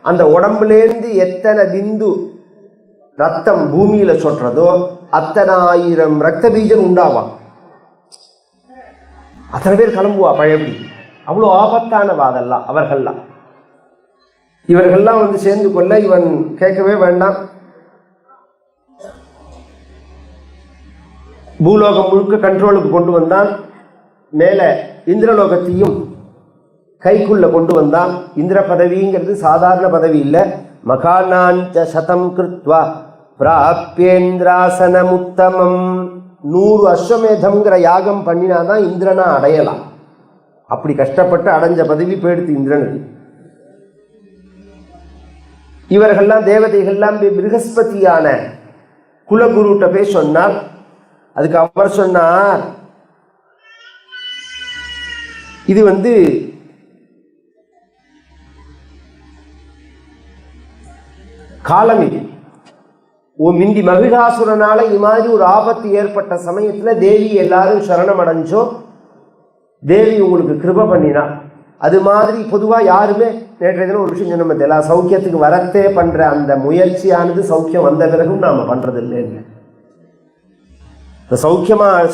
அந்த உடம்புலேருந்து எத்தனை பிந்து ரத்தம் பூமியில் சொட்டுறதோ அத்தனை 1000 ரக்தபீஜன் உண்டாவான். அத்தனை பேர் கிளம்புவா பழையபடி. அவ்வளோ ஆபத்தான வாதெல்லாம் அவர்கள்லாம். இவர்கள்லாம் சேர்ந்து கொள்ள இவன் கேட்கவே வேண்டாம். பூலோகம் முழுக்க கண்ட்ரோலுக்கு கொண்டு வந்தான். மேலே இந்திரலோகத்தையும் கைக்குள்ள கொண்டு வந்தான். இந்திர பதவிங்கிறது சாதாரண பதவி இல்லை. மகானாஞ்ச சதம் கிருத்வா பிராப்யேந்திராசனமுத்தமம். 100 அஸ்வமேதம்ங்கிற யாகம் பண்ணினாதான் இந்திரனா அடையலாம். அப்படி கஷ்டப்பட்டு அடைஞ்ச பதவி போயிடுத்து இந்திரனுக்கு. இவர்கள்லாம் தேவதைகள்லாம் பிருகஸ்பதியான குலகுருட்ட போய் சொன்னார். அதுக்கு அவர் சொன்னார், இது காலம். இது மிந்தி மகிஷாசுரனால இது மாதிரி ஒரு ஆபத்து ஏற்பட்ட சமயத்தில் தேவி எல்லாரும் சரணம் அடைஞ்சோம். தேவி உங்களுக்கு கிருபை பண்ணினா. அது மாதிரி பொதுவாக யாருமே நேற்றைய தினம் ஒரு விஷயம் சொன்ன எல்லா சௌக்கியத்துக்கு வரத்தே பண்ணுற அந்த முயற்சியானது சௌக்கியம் வந்த பிறகும் நாம் பண்ணுறது இல்லை. இந்த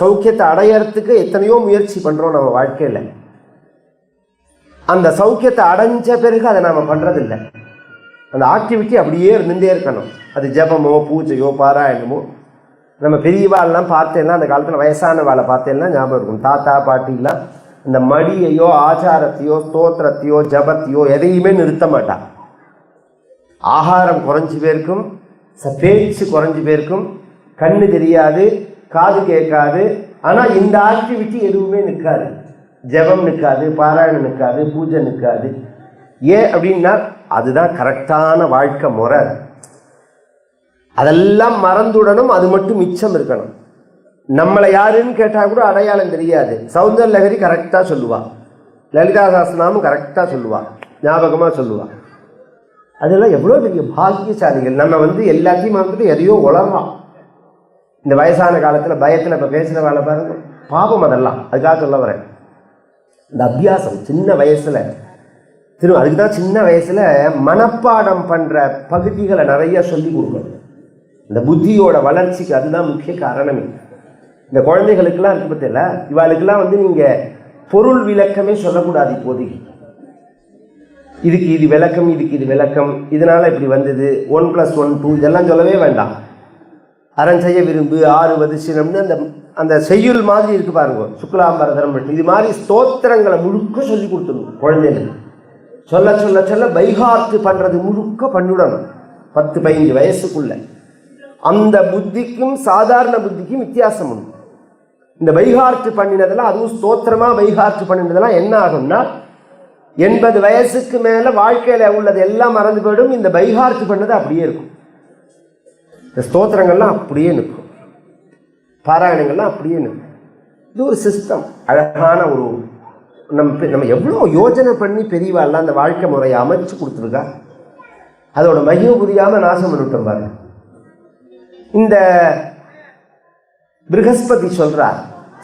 சௌக்கியத்தை அடையறதுக்கு எத்தனையோ முயற்சி பண்ணுறோம் நம்ம வாழ்க்கையில். அந்த சௌக்கியத்தை அடைஞ்ச பிறகு அதை நாம் பண்ணுறதில்லை. அந்த ஆக்டிவிட்டி அப்படியே இருந்துகிட்டே இருக்கணும். அது ஜபமோ பூஜையோ பாராயணமோ. நம்ம பெரியவாள்லாம் பார்த்தேன்னா அந்த காலத்தில் வயசான வாழை பார்த்தேன்னா ஞாபகம் இருக்கும். தாத்தா பாட்டிலாம் இந்த மடியையோ ஆச்சாரத்தையோ ஸ்தோத்திரத்தையோ ஜபத்தையோ எதையுமே நிறுத்த மாட்டான். ஆகாரம் குறைஞ்சி போயிருக்கும், பேச்சு குறைஞ்சி போயிருக்கும், கண்ணு தெரியாது, காது கேட்காது. ஆனால் இந்த ஆக்டிவிட்டி எதுவுமே நிற்காது. ஜபம் நிற்காது, பாராயணம் நிற்காது, பூஜை நிற்காது. ஏன் அப்படின்னா அதுதான் கரெக்டான வாழ்க்கை முறை. அதெல்லாம் மறந்துடணும், அது மட்டும் மிச்சம் இருக்கணும். நம்மளை யாருன்னு கேட்டால் கூட அடையாளம் தெரியாது. சௌந்தர் லஹரி கரெக்டாக சொல்லுவாள், லலிதா சாஸ்திரநாமம் கரெக்டாக சொல்லுவாள், ஞாபகமாக சொல்லுவாள். அதெல்லாம் எவ்வளோ பெரிய பாக்கியசாலிகள். நம்ம எல்லாத்தையும் மறந்துட்டு எதையோ உளறலாம். இந்த வயசான காலத்தில் பயத்தில் இப்போ பேசுகிற வேலை பாருங்க, பாவம் அதெல்லாம். அதுக்காக சொல்ல வரேன். இந்த அபியாசம் சின்ன வயசில் அதுக்கு தான் சின்ன வயசில் மனப்பாடம் பண்ணுற பகுதிகளை நிறைய சொல்லி கொடுக்கணும். இந்த புத்தியோட வளர்ச்சிக்கு அதுதான் முக்கிய காரணமே. இந்த குழந்தைகளுக்கெல்லாம் இருக்கு பற்றில, இவாளுக்கெல்லாம் நீங்கள் பொருள் விளக்கமே சொல்லக்கூடாது. இப்போதைக்கு இதுக்கு இது விளக்கம், இதுக்கு இது விளக்கம், இதனால் இப்படி வந்தது, 1+1 2 இதெல்லாம் சொல்லவே வேண்டாம். அரண் செய்ய விரும்பு, 6 வதிசினம்னு அந்த செய்யுள் மாதிரி இருக்கு பாருங்க, சுக்லாம்பரதரம். இது மாதிரி ஸ்தோத்திரங்களை முழுக்க சொல்லி கொடுத்துடணும் குழந்தைகளுக்கு. சொல்ல சொல்ல சொல்ல பைஹார்ட் பண்ணுறது முழுக்க பண்ணிவிடணும் 10-15 வயசுக்குள்ள. அந்த புத்திக்கும் சாதாரண புத்திக்கும் வித்தியாசம் உண்டு. இந்த பைஹார்ட் பண்ணினதெல்லாம், அதுவும் ஸ்தோத்திரமாக பைஹார்ட் பண்ணினதெல்லாம் என்ன ஆகும்னா 80 வயசுக்கு மேலே வாழ்க்கையில் உள்ளது எல்லாம் மறந்து போயிடும். இந்த பைஹார்ட் பண்ணது அப்படியே இருக்கும். இந்த ஸ்தோத்திரங்கள்லாம் அப்படியே நிற்கும், பாராயணங்கள்லாம் அப்படியே நிற்கும். இது ஒரு சிஸ்டம், அழகான ஒரு நம்ம எவ்வளோ யோஜனை பண்ணி பெரியவாள்லாம் அந்த வாழ்க்கை முறையை அமைச்சு கொடுத்துருக்கா. அதோட மகிமை புரியாமல் நாசம் பண்ணிவிட்டோம் பாருங்க. இந்த ப்ரஹஸ்பதி சொல்கிறார்,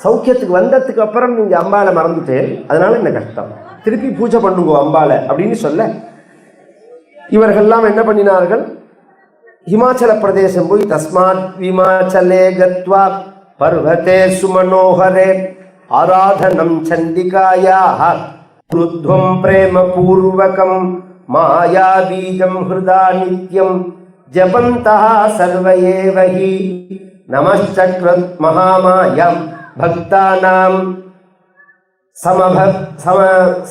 சௌக்கியத்துக்கு வந்ததுக்கு அப்புறம் நீங்கள் அம்பாலை மறந்துட்டு அதனால இந்த கஷ்டம், திருப்பி பூஜை பண்ணுங்க அம்பாலை அப்படின்னு சொல்ல, இவர்கள்லாம் என்ன பண்ணினார்கள்? ஹிமாச்சல பிரதேசம் போய் தஸ்மாத் விமாச்சலே கத்வா பர்வதே சுமனோஹரே ஆராதனம் சண்டிகாயாஹ ருத்வம் பிரேம பூர்வகம் மாயா பீஜம் ஹிருதா நித்யம் ஜபந்தஹ சர்வ ஏவ ஹி நமச்சக்ரத் மகாமாயம் பக்தானாம்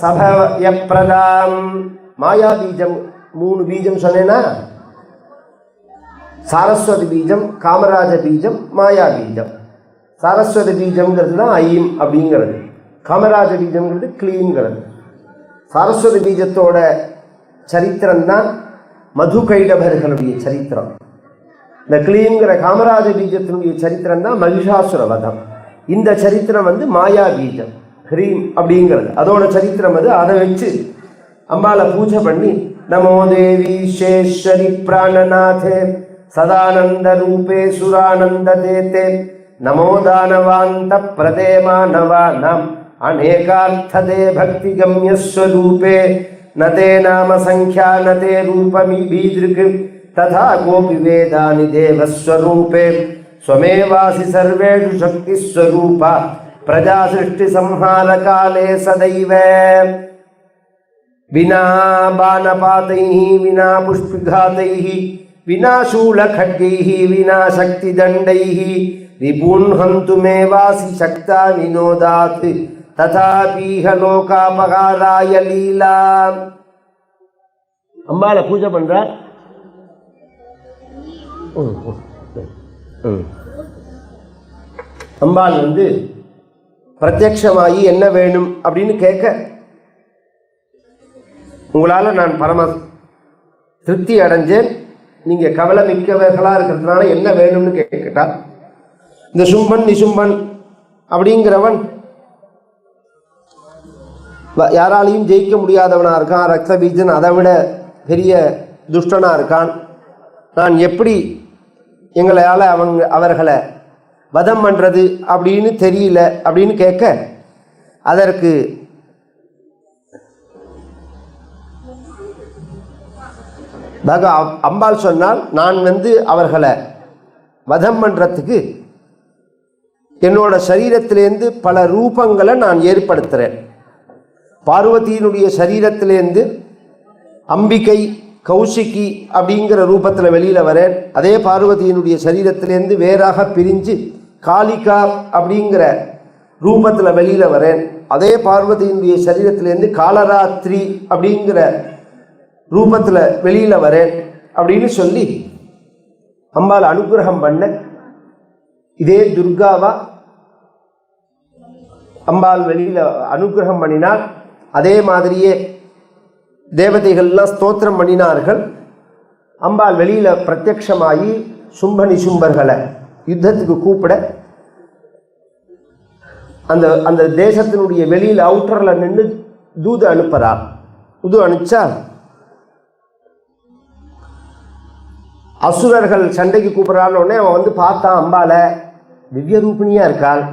சபயப்ரதாம். மாயா பீஜம் 3 பீஜம் சொன்னேன்னா, சாரஸ்வதி பீஜம், காமராஜ பீஜம், மாயா பீஜம். சாரஸ்வதி பீஜம்ங்கிறது தான் ஐம் அப்படிங்கிறது, காமராஜ பீஜம்ங்கிறது கிளீங்கிறது. சாரஸ்வதி பீஜத்தோட சரித்திரம்தான் மது கைடபர்களுடைய சரித்திரம். இந்த கிளீங்கிற காமராஜ பீஜத்தினுடைய சரித்திரம் தான் மகிஷாசுர வதம். இந்த சரித்திரம் மாயா பீஜம் ஹ்ரீம் அப்படிங்கிறது அதோட சரித்திரம். அதை வச்சு அம்பாலை பூஜை பண்ணி நமோ தேவி சேஸ்வரி பிராணநாதே சதானந்த ரூபே சுரானந்த தேதே நமோ தானவாந்த பிரதே மானவானாம் அநேகார்த்ததே பக்தி கம்யஸ்வரூபே நதே நாம சங்க்யா நதே ரூபமி பீதிருக்கு ததா கோபி வேதானி தேவஸ்வரூபே ஸ்வமேவாசி சர்வேஷு சக்தி ஸ்வரூபா பிரஜா சிருஷ்டி சம்ஹார காலே சதைவ வினா பானபாதைஹி வினா புஷ்பிகாதைஹி வினா சூலகட்கைஹி வினா சக்தி தண்டைஹி ரிபூன் ஹந்துமேவாசி சக்தா வினோதாத் ததாபீஹ லோகாபகாராய லீலா. அம்பாளை பூஜை பண்றார். அம்பாள் பிரத்யக்ஷமாகி என்ன வேணும் அப்படின்னு கேட்க, உங்களால் நான் பரம திருப்தி அடைஞ்சேன், நீங்கள் கவலை மிக்கவர்களாக இருக்கிறதுனால என்ன வேணும்னு கேட்கட்டா. இந்த சும்பன் நிசும்பன் அப்படிங்கிறவன் யாராலையும் ஜெயிக்க முடியாதவனாக இருக்கான். ரத்த பீஜன் அதை விட பெரிய துஷ்டனாக இருக்கான். நான் எப்படி எங்களால் அவர்களை வதம் பண்ணுறது அப்படின்னு தெரியல அப்படின்னு கேட்க, அதற்கு அம்பாள் சொன்னால், நான் அவர்களை வதம் பண்ணுறதுக்கு என்னோட சரீரத்திலேருந்து பல ரூபங்களை நான் ஏற்படுத்துகிறேன். பார்வதியினுடைய சரீரத்திலேருந்து அம்பிகை கௌசிகி அப்படிங்கிற ரூபத்தில் வெளியில் வரேன். அதே பார்வதியினுடைய சரீரத்திலேருந்து வேறாக பிரிஞ்சு காளிகா அப்படிங்கிற ரூபத்தில் வெளியில் வரேன். அதே பார்வதியினுடைய சரீரத்திலேருந்து காலராத்திரி அப்படிங்கிற ரூபத்தில் வெளியில் வரேன் அப்படின்னு சொல்லி அம்பாள் அனுகிரகம் பண்ண. இதே துர்காவா அம்பாள் வெளியில் அனுகிரகம் பண்ணினார். அதே மாதிரியே தேவதைகள்லாம் ஸ்தோத்திரம் பண்ணினார்கள். அம்பாள் வெளியில் பிரத்யக்ஷமாகி சும்ப நிசும்பர்களை யுத்தத்துக்கு கூப்பிட அந்த அந்த தேசத்தினுடைய வெளியில் அவுட்டரில் நின்று தூது அனுப்புகிறார். அனுப்பிச்சா அசுரர்கள் சண்டைக்கு கூப்பிட்றான்னு உடனே அவன் வந்து பார்த்தான். அம்பாளை திவ்ய ரூபிணியாக இருக்காள்.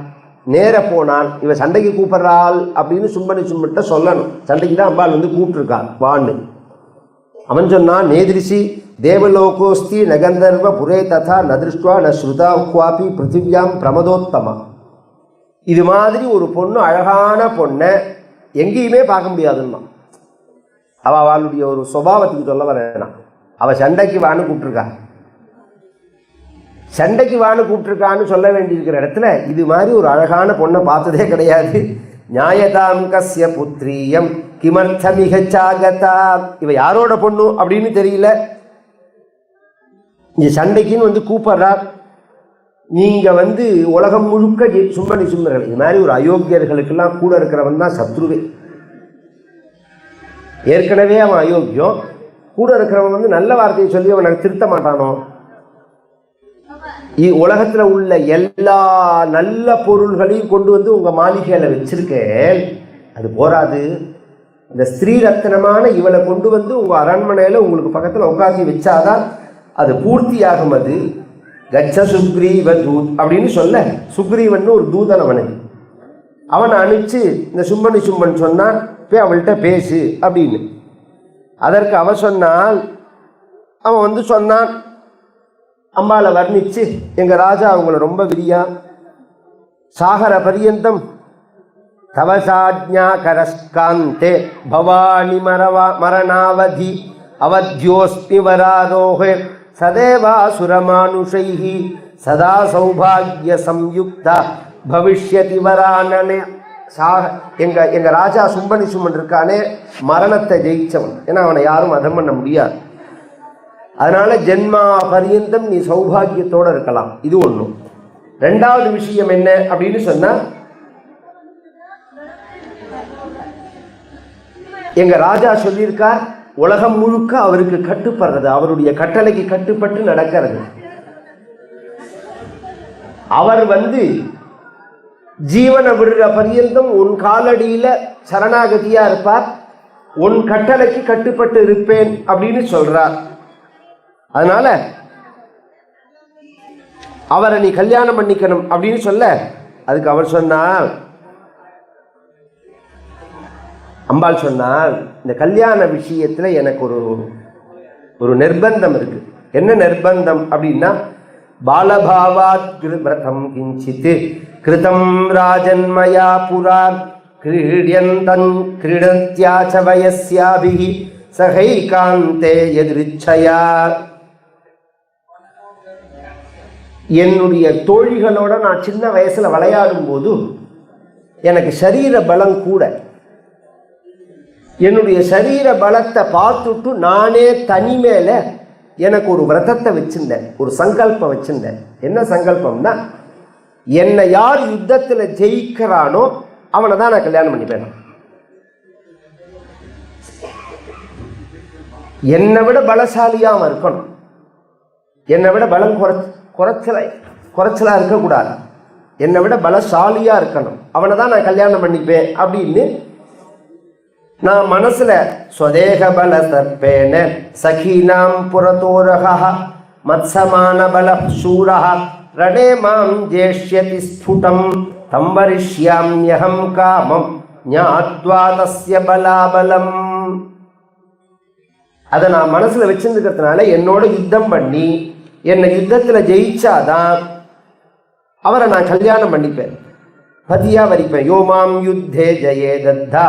நேர போனான். இவன் சண்டைக்கு கூப்பிட்றாள் அப்படின்னு சும்பனி சும்பிட்ட சொல்லணும். சண்டைக்கு தான் அம்பாள் வந்து கூப்பிட்டுருக்காள் வான்னு. அவன் சொன்னான், நேதிரிசி தேவலோகோஸ்தி நகந்தர்வ புரே ததா நதிருஷ்டுவா ந ஸ்ருதா குவாபி பிருத்திவியாம் பிரமதோத்தமா. இது மாதிரி ஒரு பொண்ணு, அழகான பொண்ணை எங்கேயுமே பார்க்க முடியாதுன்னா. அவளுடைய ஒரு சுபாவத்துக்கு சொல்ல வரேன்னா, அவள் சண்டைக்கு வான்னு கூப்பிட்டுருக்கா. சண்டைக்கு வான்னு கூப்பிட்டுருக்கான்னு சொல்ல வேண்டியிருக்கிற இடத்துல இது மாதிரி ஒரு அழகான பொண்ணை பார்த்ததே கிடையாது. நியாயதாம் கஸ்ய புத்ரீயம் கிமர்த்தமிகச்சாகதா. இவ யாரோட பொண்ணு அப்படின்னு தெரியல. இங்க சண்டைக்குன்னு வந்து கூப்பிட்றார். நீங்க வந்து உலகம் முழுக்க சும்பனி சும்பர்கள், இது மாதிரி ஒரு அயோக்கியர்களுக்கெல்லாம் கூட இருக்கிறவன் தான் சத்ருவே. ஏற்கனவே அவன் அயோக்கியம், கூட இருக்கிறவன் வந்து நல்ல வார்த்தையை சொல்லி அவனை திருத்த மாட்டானோ. உலகத்தில் உள்ள எல்லா நல்ல பொருள்களையும் கொண்டு வந்து உங்கள் மாளிகையில் வச்சிருக்கேன், அது போராது. இந்த ஸ்திரீ ரத்னமான இவளை கொண்டு வந்து உங்கள் அரண்மனையில் உங்களுக்கு பக்கத்தில் உட்காந்து வச்சாதான் அது பூர்த்தியாகும். அது கச்ச சுக்ரீவ தூத் அப்படின்னு சொல்ல, சுக்ரீவன் ஒரு தூதன் அவனை அனுப்பிச்சு இந்த சும்பனி சும்பன் சொன்னான், போய் அவள்கிட்ட பேசு அப்படின்னு. அதற்கு அவ சொன்னால், அவன் வந்து சொன்னான், அம்பாளை வர்ணிச்சு, எங்க ராஜா அவங்கள ரொம்ப விரியா சாகர பரியந்தம் தவசாஜ்ஞா கரஸ்காந்தே பவானி மரணாவதி அவத்யோஸ்மி வராரோஹே சதேவா சுரமானுஷைஹி சதா சௌபாகிய சம்யுக்தா பவிஷ்யதி வரானனே. எங்க ராஜா சும்பனி சும்மன் இருக்கானே, மரணத்தை ஜெயிச்சவன். ஏன்னா அவனை யாரும் அதம் பண்ண முடியாது. அதனால ஜென்மா பரியந்தம் நீ சௌபாகியத்தோடு இருக்கலாம். இது ஒன்று. ரெண்டாவது விஷயம் என்ன அப்படின்னு சொன்னா, எங்க ராஜா சொல்லியிருக்கார், உலகம் முழுக்க அவருக்கு கட்டுப்படுறது, அவருடைய கட்டளைக்கு கட்டுப்பட்டு நடக்கிறது. அவர் வந்து ஜீவனை விடுற பரியந்தம் உன் காலடியில சரணாகதியா இருப்பார், உன் கட்டளைக்கு கட்டுப்பட்டு இருப்பேன் அப்படின்னு சொல்றார். அதனால அவரை நீ கல்யாணம் பண்ணிக்கணும் அப்படின்னு சொல்ல, அதுக்கு அவர் சொன்னார், அம்பாள் சொன்னார், இந்த கல்யாண விஷயத்துல எனக்கு ஒரு நிர்பந்தம் இருக்கு. என்ன நிர்பந்தம் அப்படின்னா, பாலபாவாத் விரதம் கிஞ்சித் கிருதம் ராஜன்மயா புரா கிரீட்யந்தன் கிரீடத்யாச வயஸ்யாபிஹி சகைகாந்தே எதிர்ச்சயா. என்னுடைய தோழிகளோட நான் சின்ன வயசுல விளையாடும் போது எனக்கு சரீர பலம் கூட. என்னுடைய சரீர பலத்தை பார்த்துட்டு நானே தனிமேல எனக்கு ஒரு விரதத்தை வச்சிருந்தேன், ஒரு சங்கல்பம் வச்சிருந்தேன். என்ன சங்கல்பம்னா, என்னை யார் யுத்தத்தில் ஜெயிக்கிறானோ அவனை தான் நான் கல்யாணம் பண்ணிப்பேன். என்னை விட பலசாலியாக இருக்கணும், என்னை விட பலம் குறைச்சலா இருக்கக்கூடாது, என்னை விட பலசாலியா இருக்கணும், அவனை தான் நான் கல்யாணம் பண்ணிப்பேன் அப்படின்னு நான் மனசுல ஸ்வதேக பல சர்ப்பேன சகீனாம் புரதோரஹ மத்சமான பல சூரஹ ரணே மாம் ஜேஷ்யதி ஸ்புடம் தம் வரிஷ்யாம்யஹம் காமம் ஞாத்வா தஸ்ய பலாபலம். அதை நான் மனசுல வச்சிருக்கிறதுனால என்னோட யுத்தம் பண்ணி என்னை யுத்தத்தில் ஜெயிச்சாதான் அவரை நான் கல்யாணம் பண்ணிப்பேன், பதியா வரிப்பேன். யோமாம் யுத்தே ஜயே தத்தா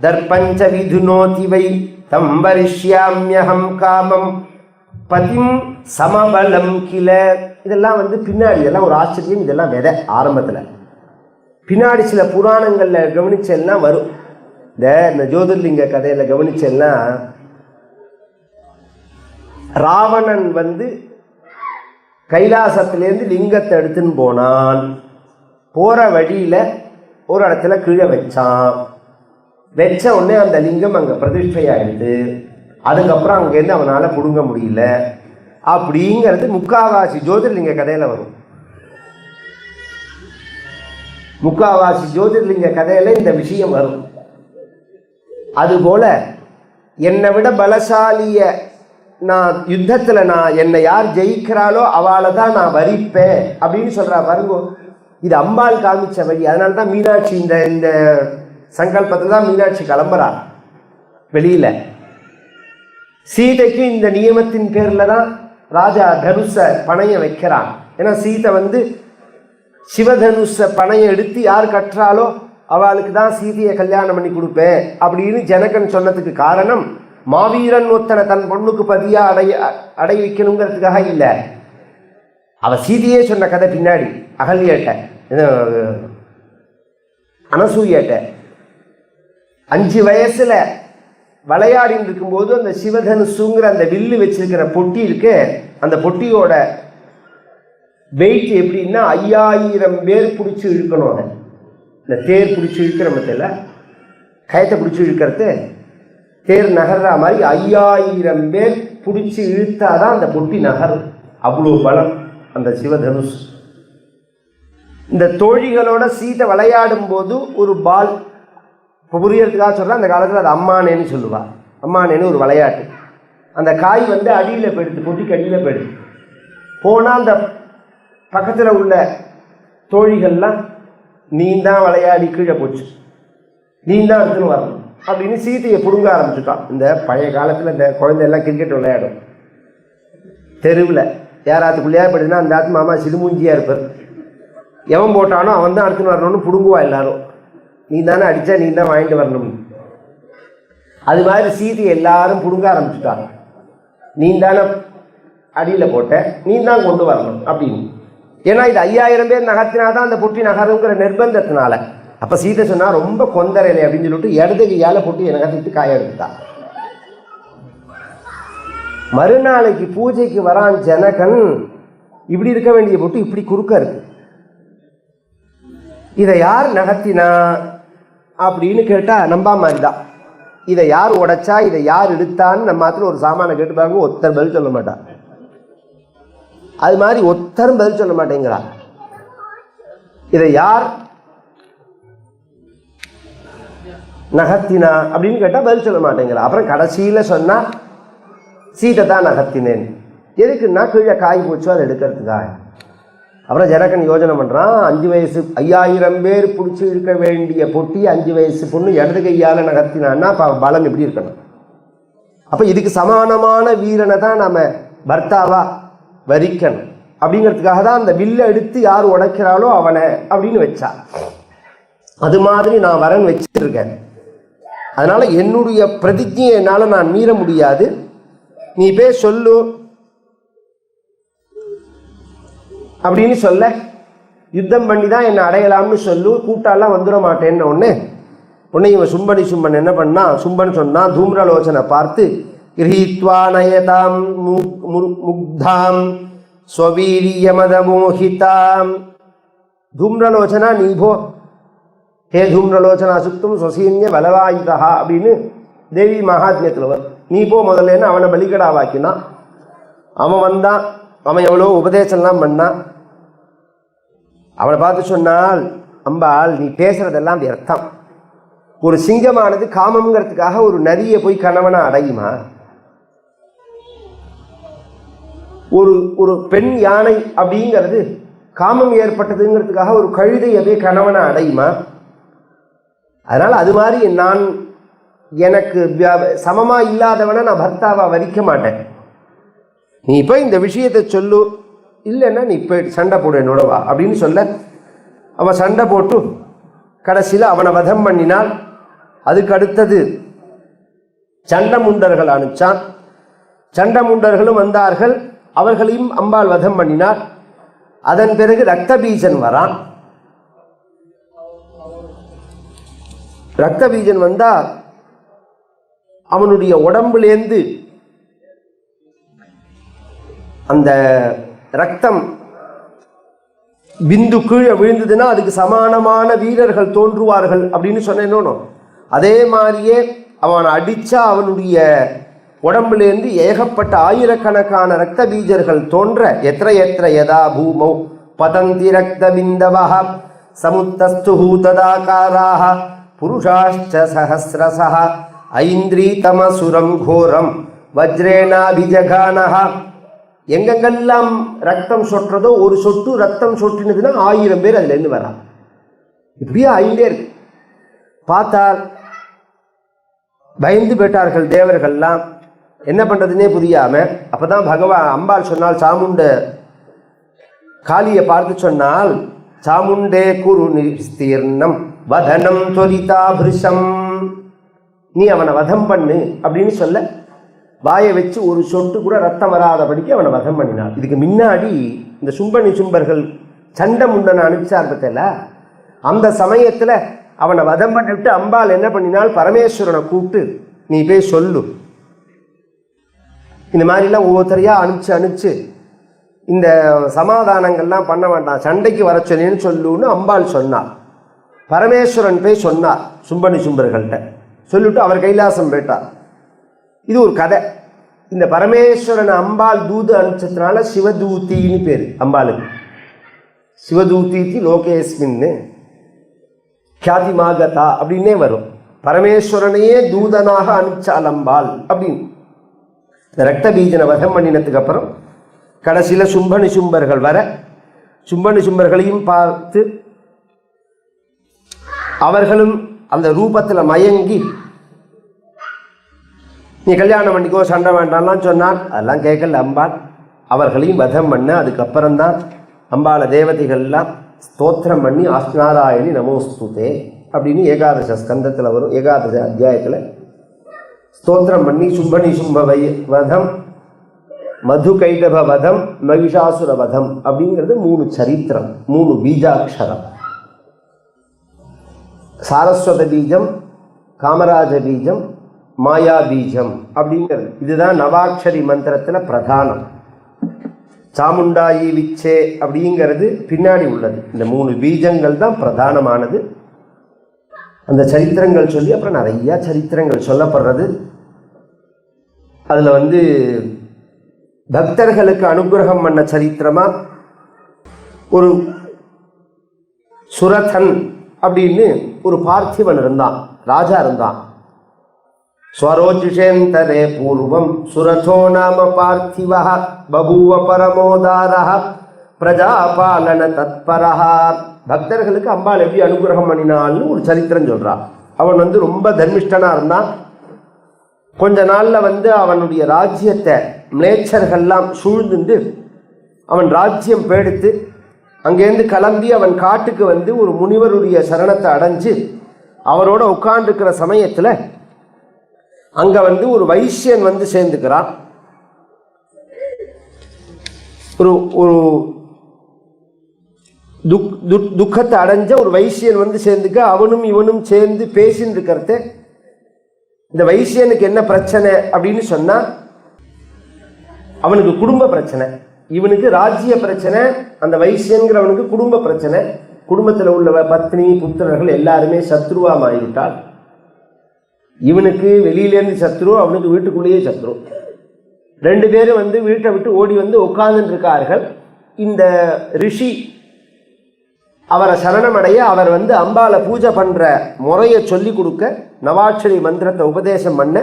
தர்பஞ்ச விதுனோதி வை தம் வரிஷ்யாம்யஹம் காமம் பதிம் சமபலம் கில. இதெல்லாம் பின்னாடி, இதெல்லாம் ஒரு ஆச்சரியம். இதெல்லாம் விதை ஆரம்பத்தில். பின்னாடி சில புராணங்களில் கவனிச்செல்லாம் வரும். இந்த ஜோதிர்லிங்க கதையில் கவனிச்செல்லாம் ராவணன் கைலாசத்திலேருந்து லிங்கத்தை எடுத்துன்னு போனான். போகிற வழியில் ஒரு இடத்துல கீழே வச்சான். வச்ச உடனே அந்த லிங்கம் அங்கே பிரதிஷ்டையாயிடுது. அதுக்கப்புறம் அங்கேருந்து அவனால் பிடுங்க முடியல. அப்படிங்கிறது முக்காவாசி ஜோதிர்லிங்க கதையில் வரும். முக்காவாசி ஜோதிர்லிங்க கதையில் இந்த விஷயம் வரும். அதுபோல் என்னை விட பலசாலிய நான் யுத்தத்தில் என்னை யார் ஜெயிக்கிறாளோ அவளை தான் நான் வரிப்பேன் அப்படின்னு சொல்கிறா பாருங்க. இது அம்பாள் காமிச்ச வழி. அதனால தான் மீனாட்சி இந்த சங்கல்பத்தில் தான் மீனாட்சி கிளம்புறா வெளியில். சீதைக்கு இந்த நியமத்தின் பேரில் தான் ராஜா தனுஷ பணையம் வைக்கிறான். ஏன்னா சீதை சிவதனுஷ பணையம் எடுத்து யார் கட்டுறாளோ அவளுக்கு தான் சீதையை கல்யாணம் பண்ணி கொடுப்பேன் அப்படின்னு ஜனகன் சொன்னதுக்கு காரணம், மாவீரன் ஒத்தனை தன் பொண்ணுக்கு பதியா அடை வைக்கணுங்கிறதுக்காக இல்லை. அவ சீதையே சொன்ன கதை பின்னாடி. அகல்யேட்ட அனசூயேட்ட 5 வயசுல விளையாடின்னு இருக்கும்போது அந்த சிவதனுசுங்கிற அந்த வில்லு வச்சிருக்கிற பொட்டி இருக்கு. அந்த பொட்டியோட வெயிட் எப்படின்னா 5000 பேர் பிடிச்சி இழுக்கணும். அதை இந்த தேர் பிடிச்சி இழுக்கிற மத்தியில் கயத்தை பிடிச்சி இழுக்கிறது, தேர் நகர்ற மாதிரி 5000 பேர் பிடிச்சி இழுத்தாதான் அந்த பொட்டி நகரும். அவ்வளோ பலம் அந்த சிவதனுஷ். இந்த தோழிகளோட சீதை விளையாடும் போது ஒரு பால், இப்போ புரியறதுக்காக சொல்கிறேன், அந்த காலத்தில் அது அம்மானேன்னு சொல்லுவாள். அம்மானேன்னு ஒரு விளையாட்டு. அந்த காய் அடியில் போயிடுது, பொட்டிக்கு அடியில் போயிடுது. போனால் அந்த பக்கத்தில் உள்ள தோழிகள்லாம் நீ தான் விளையாடி கீழே போச்சு, நீ தான் எடுத்துன்னு வரணும் அப்படின்னு சீதையை பிடுங்க ஆரம்பிச்சுட்டான். இந்த பழைய காலத்தில் இந்த குழந்தையெல்லாம் கிரிக்கெட் விளையாடும் தெருவில். யாராத்துக்குள்ளேயா போயிடுதுன்னா அந்த ஆத்து மாமா சிறுமூஞ்சியாக இருப்பார். எவன் போட்டானோ அவன் தான் எடுத்துன்னு வரணும்னு பிடுங்குவா எல்லாரும். நீ தானே அடித்தா நீ தான் வாங்கிட்டு வரணும். அது மாதிரி சீதையை எல்லாரும் பிடுங்க ஆரம்பிச்சுட்டாங்க. நீ தானே அடியில் போட்ட, நீ தான் கொண்டு வரணும் அப்படின்னு. ஏன்னா இது 5000 பேர் நகர்த்தினாதான் அந்த பொட்டி நகருங்கிற நிர்பந்தத்தினால. அப்போ சீதை சொன்னால் ரொம்ப கொந்தரையிலே அப்படின்னு சொல்லிட்டு இடது கையால் பொட்டியை நகர்த்திட்டு காய எடுத்துட்டான். மறுநாளைக்கு பூஜைக்கு வரான் ஜனகன். இப்படி இருக்க வேண்டிய பொட்டு இப்படி குறுக்க இருக்கு. இதை யார் நகர்த்தினா அப்படின்னு கேட்டால் நம்பா மாதிரி தான். இதை யார் உடைச்சா, இதை யார் எடுத்தான்னு நம்ம மாத்திரம் ஒரு சாமானை கேட்டு பாருங்க, ஒருத்தர் பதில் சொல்ல மாட்டான். அது மாதிரி ஒருத்தரும் பதில் சொல்ல மாட்டேங்கிறா. இதை யார் நகர்த்தினா அப்படின்னு கேட்டால் பதில் சொல்ல மாட்டேங்கிறா. அப்புறம் கடைசியில் சொன்னால் சீதை தான் நகர்த்தினேன். எதுக்குன்னா கீழே காய் போச்சோ அதை எடுக்கிறதுக்காக. அப்புறம் ஜனகன் யோஜனை பண்ணுறான், 5 வயசு 5000 பேர் பிடிச்சி இருக்க வேண்டிய பொட்டி 5 வயசு பொண்ணு இடது கையால் நகர்த்தினான்னா அப்போ பலம் எப்படி இருக்கணும்? அப்போ இதுக்கு சமானமான வீரனை தான் நம்ம பர்த்தாவா வரிக்கணும் அப்படிங்கிறதுக்காக தான் அந்த வில்லை எடுத்து யார் உடைக்கிறாளோ அவனை அப்படின்னு வச்சா. அது மாதிரி நான் வரன் வச்சுருக்கேன். அதனால் என்னுடைய பிரதிஜையை என்னால் நான் மீற முடியாது. நீ போய் சொல்லு அப்படின்னு சொல்ல, யுத்தம் பண்ணி தான் என்னை அடையலாம்னு சொல்லு, கூட்டாலாம் வந்துட மாட்டேன்னு உடனே இவன் சும்பன் என்ன பண்ணா, சும்பன் சொன்னான், தூம்ரலோச்சனை பார்த்து கிரஹீத்வா நயதாம் முக்தாம் ஸ்வவீரியமதமோஹிதாம். தூம்ரலோச்சனா நீ போ, ஹே தூம்ரலோச்சனா சுத்தம் ஸ்வசீன்ய பலவாயுதா அப்படின்னு தேவி மகாத்மியத்தில் வரும். நீ போ முதல்ல அவனை பலிகடாவாக்கினான். அவன் வந்தான், அவன் எவ்வளோ உபதேசம்லாம் பண்ணான். அவனை பார்த்து சொன்னால், அம்பாள் நீ பேசுறதெல்லாம் வியர்த்தம். ஒரு சிங்கமானது காமங்கிறதுக்காக ஒரு நரியை போய் கணவனை அடையுமா? ஒரு பெண் யானை அப்படிங்கிறது காமம் ஏற்பட்டதுங்கிறதுக்காக ஒரு கழுதையை போய் கணவனை அடையுமா? அதனால் அது மாதிரி நான் எனக்கு சமமாக இல்லாதவனை நான் பர்த்தாவா வரிக்க மாட்டேன். நீ இப்போ இந்த விஷயத்தை சொல்லு இல்லைன்னா நீ போய் சண்டை போடு என்னோட வா அப்படின்னு சொல்ல அவன் சண்டை போட்டு கடைசியில் அவனை வதம் பண்ணினால். அதுக்கு அடுத்தது சண்டமுண்டர்கள் அனுப்பிச்சான். சண்டமுண்டர்களும் வந்தார்கள், அவர்களையும் அம்பாள் வதம் பண்ணினார். அதன் பிறகு ரத்த பீஜன் வரான். ரத்த பீஜன் வந்தா அவனுடைய உடம்புலேருந்து அந்த ரத்தம் பிந்து கீழே விழுந்ததுன்னா அதுக்கு சமானமான வீரர்கள் தோன்றுவார்கள் அப்படின்னு சொன்னேனோ, அதே மாதிரியே அவன் அடிச்சா அவனுடைய உடம்புலேருந்து ஏகப்பட்ட ஆயிரக்கணக்கான ரத்த பீஜர்கள் தோன்ற எத்திர எத்திர யதா பூமௌ பதந்தி ரக்த பிந்தவஹ சமுத்தஸ்துஹு ததாகாராஹ புருஷாஷ்ச சஹஸ்ரசஹ ஐந்திரீதமசுரம் கோரம் வஜ்ரேனாபிஜகானஹ. எங்கெங்கெல்லாம் ரத்தம் சொட்டுறதோ ஒரு சொட்டு ரத்தம் சொட்டினதுன்னா 1000 பேர் அதுல இருந்து வரா. இப்படியே ஆயிண்டே இருக்கு. பார்த்தால் பயந்து போயிட்டார்கள் தேவர்கள்லாம், என்ன பண்றதுன்னே புரியாம. அப்பதான் பகவான் அம்பாள் சொன்னால், சாமுண்ட காளியை பார்த்து சொன்னால், சாமுண்டே குரு நிஸ்தீர்ணம் வதனம் தொரிதா பிருஷம், நீ அவனை வதம் பண்ணு அப்படின்னு சொல்ல வாயை வச்சு ஒரு சொட்டு கூட ரத்தம் வராதபடிக்கு அவனை வதம் பண்ணினான். இதுக்கு முன்னாடி இந்த சும்பனி சும்பர்கள் சண்டை முண்டனை அனுப்பிச்சார் பார்த்தல, அந்த சமயத்தில் அவனை வதம் பண்ணிவிட்டு அம்பாள் என்ன பண்ணினால், பரமேஸ்வரனை கூப்பிட்டு நீ போய் சொல்லு, இந்த மாதிரிலாம் ஒவ்வொருத்தரையாக அனுப்பிச்சு இந்த சமாதானங்கள்லாம் பண்ண வேண்டாம், சண்டைக்கு வர சொன்னேன்னு சொல்லுன்னு அம்பாள் சொன்னார். பரமேஸ்வரன் போய் சொன்னார் சும்பனி சும்பர்கள்ட்ட, சொல்லிவிட்டு அவர் கைலாசம் போயிட்டார். இது ஒரு கதை. இந்த பரமேஸ்வரன் அம்பாள் தூது அனுப்பிச்சதுனால சிவதூத்தின்னு பேர் அம்பாளுக்கு. சிவதூத்தி லோகேஸ்மின்னு கியாதிமாகதா அப்படின்னே வரும். பரமேஸ்வரனையே தூதனாக அனுப்பிச்சால் அம்பாள் அப்படின்னு. இந்த ரத்த பீஜனை வதம் பண்ணினதுக்கு அப்புறம் கடைசியில் சும்பனி சும்பர்கள் வர, சும்பனி சும்பர்களையும் பார்த்து அவர்களும் அந்த ரூபத்தில் மயங்கி, நீ கல்யாணம் பண்ணிக்கோ சண்டை வேண்டாம்லாம் சொன்னான். அதெல்லாம் கேட்கல அம்பாள். அவர்களையும் வதம் பண்ண அதுக்கப்புறம்தான் அம்பாளை தேவதைகள்லாம் ஸ்தோத்திரம் பண்ணி ஆஸ்நாராயணி நமோஸ்துதே அப்படின்னு ஏகாதச ஸ்கந்தத்தில் வரும். ஏகாதச அத்தியாயத்தில் ஸ்தோத்திரம் பண்ணி சும்பனி சும்ப வதம், மது கைடப வதம், மகிஷாசுர வதம் அப்படிங்கிறது 3 சரித்திரம், 3 பீஜாட்சரம். சாரஸ்வத பீஜம், காமராஜ பீஜம், மாயா பீஜம் அப்படிங்கிறது. இதுதான் நவாட்சரி மந்திரத்தில் பிரதானம். சாமுண்டாயி விச்சே அப்படிங்கிறது பின்னாடி உள்ளது. இந்த 3 பீஜங்கள் தான் பிரதானமானது. அந்த சரித்திரங்கள் சொல்லி அப்புறம் நிறைய சரித்திரங்கள் சொல்லப்படுறது. அதில் பக்தர்களுக்கு அனுகிரகம் பண்ண சரித்திரமா ஒரு சுரதன் அப்படின்னு ஒரு பார்த்திவன் இருந்தான், ராஜா இருந்தான். ஸ்வரோஜுஷேந்தரே பூர்வம் சுரதோ நாம பார்த்திவஹ பபூவ பரமோதாரஹ பிரஜாபாலன தத்பரஹா. பக்தர்களுக்கு அம்பாள் எப்படி அனுகிரகம் பண்ணினான்னு ஒரு சரித்திரம் சொல்றான். அவன் ரொம்ப தர்மிஷ்டனா இருந்தான். கொஞ்ச நாள்ல அவனுடைய ராஜ்யத்தை மிளேச்சர்கள்லாம் சூழ்ந்துண்டு அவன் ராஜ்யம் பேடுத்து அங்கேருந்து கிளம்பி அவன் காட்டுக்கு ஒரு முனிவருடைய சரணத்தை அடைஞ்சு அவரோட உட்கார்ந்துருக்கிற சமயத்தில் அங்கே ஒரு வைசியன் சேர்ந்துக்கிறான். ஒரு துக்கத்தை அடைஞ்ச ஒரு வைசியன் சேர்ந்துக்க அவனும் இவனும் சேர்ந்து பேசின்னு இருக்கிறத. இந்த வைசியனுக்கு என்ன பிரச்சனை அப்படின்னு சொன்னா, அவனுக்கு குடும்ப பிரச்சனை, இவனுக்கு ராஜ்ய பிரச்சனை. அந்த வைசியன்கிறவனுக்கு குடும்ப பிரச்சனை. குடும்பத்தில் உள்ள பத்னி புத்திரர்கள் எல்லாருமே சத்ருவா மாறிவிட்டால், இவனுக்கு வெளியிலேருந்து சத்ரு, அவனுக்கு வீட்டுக்குள்ளேயே சத்ரு. 2 பேரும் வீட்டை விட்டு ஓடி உட்கார்ந்துட்டு இருக்கார்கள். இந்த ரிஷி அவரை சரணமடைய அவர் அம்பாளை பூஜை பண்ற முறையை சொல்லி கொடுக்க, நவாட்சரி மந்திரத்தை உபதேசம் பண்ண,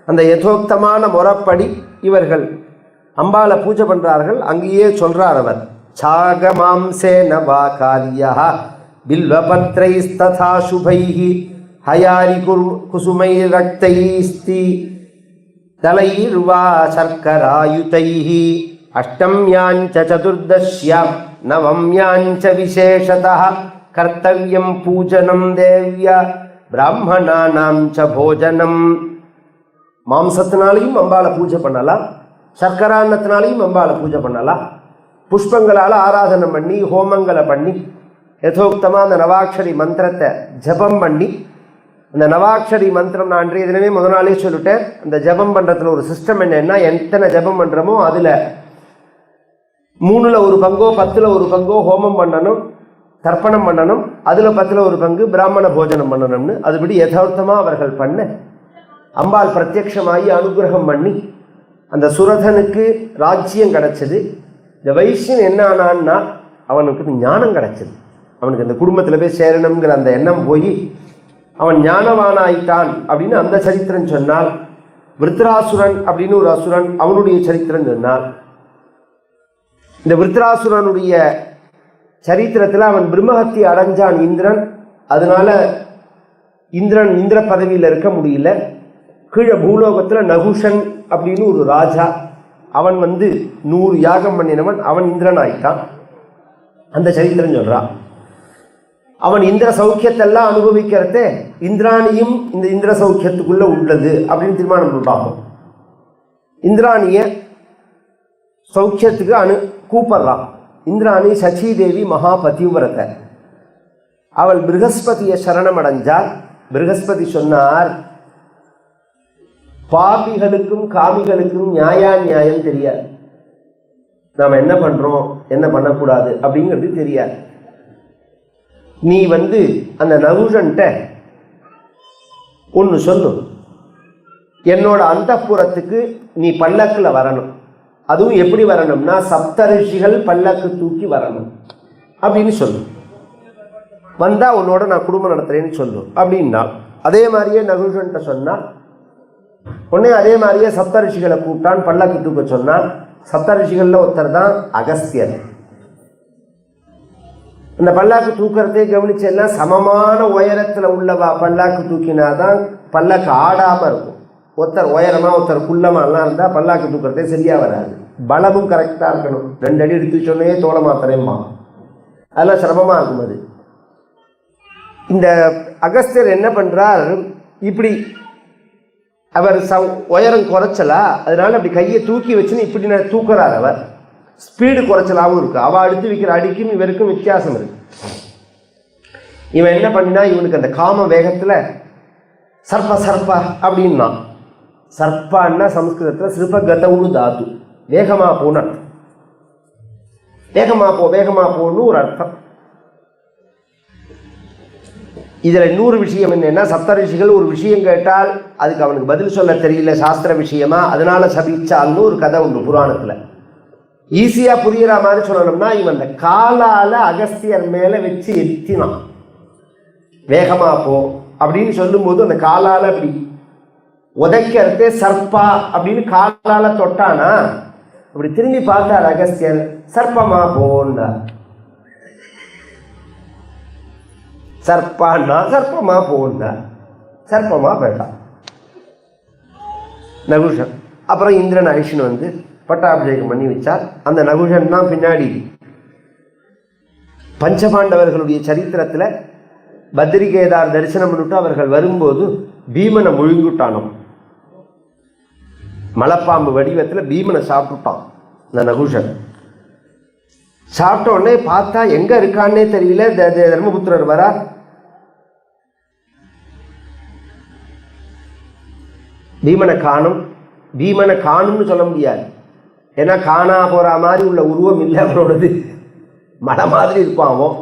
அந்த யதோக்தமான முறைப்படி இவர்கள் அம்பாளை பூஜை பண்றார்கள். அங்கேயே சொல்றார் அவர், சாகமாம்சே நவா காரியா பில்வபத்ரைஸ்ததா சுபைஹி ஹயாரி குசுமை ரக்தைஸ்தி தலைர்வா சர்க்கராயுதைஹி அஷ்டம்யாஞ்ச சதுர்தஷ்யாம் நவம்யாஞ்ச விசேஷதः கர்த்தவ்யம் பூஜனம் தேவ்யா பிராமணானாம் ச போஜனம். மாம்சத்தினாலையும் அம்பாளை பூஜை பண்ணலாம், சர்க்கரான்னத்தினாலையும் அம்பாளை பூஜை பண்ணலாம், புஷ்பங்களால் ஆராதனை பண்ணி ஹோமங்களை பண்ணி யதோக்தமாக அந்த நவாட்சரி மந்திரத்தை ஜபம் பண்ணி, அந்த நவாட்சரி மந்திரம் நான் அன்றைய தினமே முதல் நாளே சொல்லிட்டேன். அந்த ஜபம் பண்ணுறதுல ஒரு சிஸ்டம் என்னன்னா, எத்தனை ஜபம் பண்ணுறோமோ அதில் 3ல் 1 பங்கோ 10ல் 1 பங்கோ ஹோமம் பண்ணணும், தர்ப்பணம் பண்ணணும், அதில் 10ல் 1 பங்கு பிராமண போஜனம் பண்ணணும்னு அதுபடி யதார்த்தமாக அவர்கள் பண்ண அம்பாள் பிரத்யக்ஷமாகி அனுகிரகம் பண்ணி அந்த சுரதனுக்கு ராஜ்யம் கிடச்சிது. இந்த வைசியன் என்ன ஆனான்னா அவனுக்கு ஞானம் கிடச்சிது. அவனுக்கு அந்த குடும்பத்தில் போய் சேரணுங்கிற அந்த எண்ணம் போய் அவன் ஞானவானாயிட்டான் அப்படின்னு அந்த சரித்திரம் சொன்னால், விருத்ராசுரன் அப்படின்னு ஒரு அசுரன் அவனுடைய சரித்திரம் சொன்னால், இந்த விருத்ராசுரனுடைய சரித்திரத்தில் அவன் பிரம்மஹத்தி அடைஞ்சான் இந்திரன். அதனால இந்திரன் இந்திர பதவியில் இருக்க முடியல. கீழே பூலோகத்தில் நகுஷன் அப்படின்னு ஒரு ராஜா, அவன் 100 யாகம் பண்ணினவன், அவன் இந்திரன் ஆயிட்டான். அந்த சரித்திரம் சொல்றான். அவன் இந்திர சௌக்கியத்தெல்லாம் அனுபவிக்கிறதே இந்திராணியும் இந்த இந்திர சௌக்கியத்துக்குள்ள உள்ளது அப்படின்னு தீர்மானம் பார்ப்போம். இந்திராணிய சௌக்கியத்துக்கு கூப்பிடுறான். இந்திராணி சச்சிதேவி மகா பதிவிரத. அவள் ப்ரஹஸ்பதியை சரணம் அடைஞ்சாள். ப்ரஹஸ்பதி சொன்னார், பாபிகளுக்கும் காமிகளுக்கும் நியாயம் தெரியாது, நாம் என்ன பண்றோம் என்ன பண்ணக்கூடாது அப்படிங்கிறது தெரியாது. நீ அந்த நகுஷன்ட்ட ஒன்று சொல்லு, என்னோட அந்தப்புறத்துக்கு நீ பல்லக்கில் வரணும். அதுவும் எப்படி வரணும்னா சப்தரிஷிகள் பல்லக்கு தூக்கி வரணும் அப்படின்னு சொல்லு. வந்தா உன்னோட நான் குடும்பம் நடத்துறேன்னு சொல்லு அப்படின்னா, அதே மாதிரியே நகுஷன்ட்ட சொன்னா உடனே அதே மாதிரியே சப்தரிஷிகளை கூப்பிட்டான், பல்லக்கு தூக்க சொன்னான். சப்தரிஷிகள்ல ஒருத்தர் தான் அகஸ்தியர். இந்த பல்லாக்கு தூக்கிறதே கவனிச்சேன்னா சமமான உயரத்தில் உள்ளவா பல்லாக்கு தூக்கினாதான் பல்லாக்கு ஆடாம இருக்கும். ஒருத்தர் உயரமா ஒருத்தர் குள்ளமாலாம் இருந்தா பல்லாக்கு தூக்கிறதே சரியா வராது. பலமும் கரெக்டா இருக்கணும். 2 அடி எடுத்து சொன்னே தோலை மாத்திரமா, அதெல்லாம் சிரமமா இருக்கும். அது இந்த அகஸ்தியர் என்ன பண்றார், இப்படி அவர் உயரம் குறைச்சலா, அதனால அப்படி கையை தூக்கி வச்சுன்னு இப்படி தூக்குறார். அவர் ஸ்பீடு குறைச்சலாகவும் இருக்கு. அவ அடுத்து வைக்கிற அடிக்கும் இவருக்கும் வித்தியாசம் இருக்கு. இவன் என்ன பண்ணினா, இவனுக்கு அந்த காம வேகத்துல சர்ப்ப சர்ப்பா அப்படின்னா, சர்ப்பான்னா சம்ஸ்கிருதத்தில் சிற்பகதவுன்னு தாத்து, வேகமா போன வேகமா போன்னு ஒரு அர்த்தம். இதுல இன்னொரு விஷயம் என்னன்னா, சப்தரிஷிகள் ஒரு விஷயம் கேட்டால் அதுக்கு அவனுக்கு பதில் சொல்ல தெரியல, சாஸ்திர விஷயமா, அதனால சபிச்சால்னு ஒரு கதை உண்டு புராணத்துல. ஈஸியா புரியுற மாதிரி சொல்லணும்னா, இவன் அந்த காலால அகஸ்தியர் மேல வச்சு எத்தினான். வேகமா போ அப்படின்னு சொல்லும்போது அந்த காலால அப்படி உதைக்கிறதே சர்ப்பா அப்படின்னு காலால தொட்டானா, அப்படி திரும்பி பார்த்தார் அகஸ்தியர், சர்ப்பமா போன்னார். சர்ப்பான்னா சர்ப்பமா போன்னார். சர்ப்பமா போயிட்டான் நகுஷன். அப்புறம் இந்திரன் அழிச்சுன்னு பட்டாபிஷேகம் பண்ணி வச்சார். அந்த நகுஷன் தான் பின்னாடி பஞ்சபாண்டவர்களுடைய சரித்திரத்தில் பத்ரிகேதார் தரிசனம் பண்ணிட்டு அவர்கள் வரும்போது பீமனை முழுங்கிட்டானோ, மலைப்பாம்பு வடிவத்தில் பீமனை சாப்பிட்டுட்டான் இந்த நகுஷன். சாப்பிட்ட உடனே பார்த்தா எங்க இருக்கான்னே தெரியல. தர்மபுத்திரர் வரா, பீமனை காணும். பீமனை காணும்னு சொல்ல முடியாது, ஏன்னா காணா போற மாதிரி உள்ள உருவம் இல்லை அவனோடது. மலை மாதிரி இருப்பான் அவன்.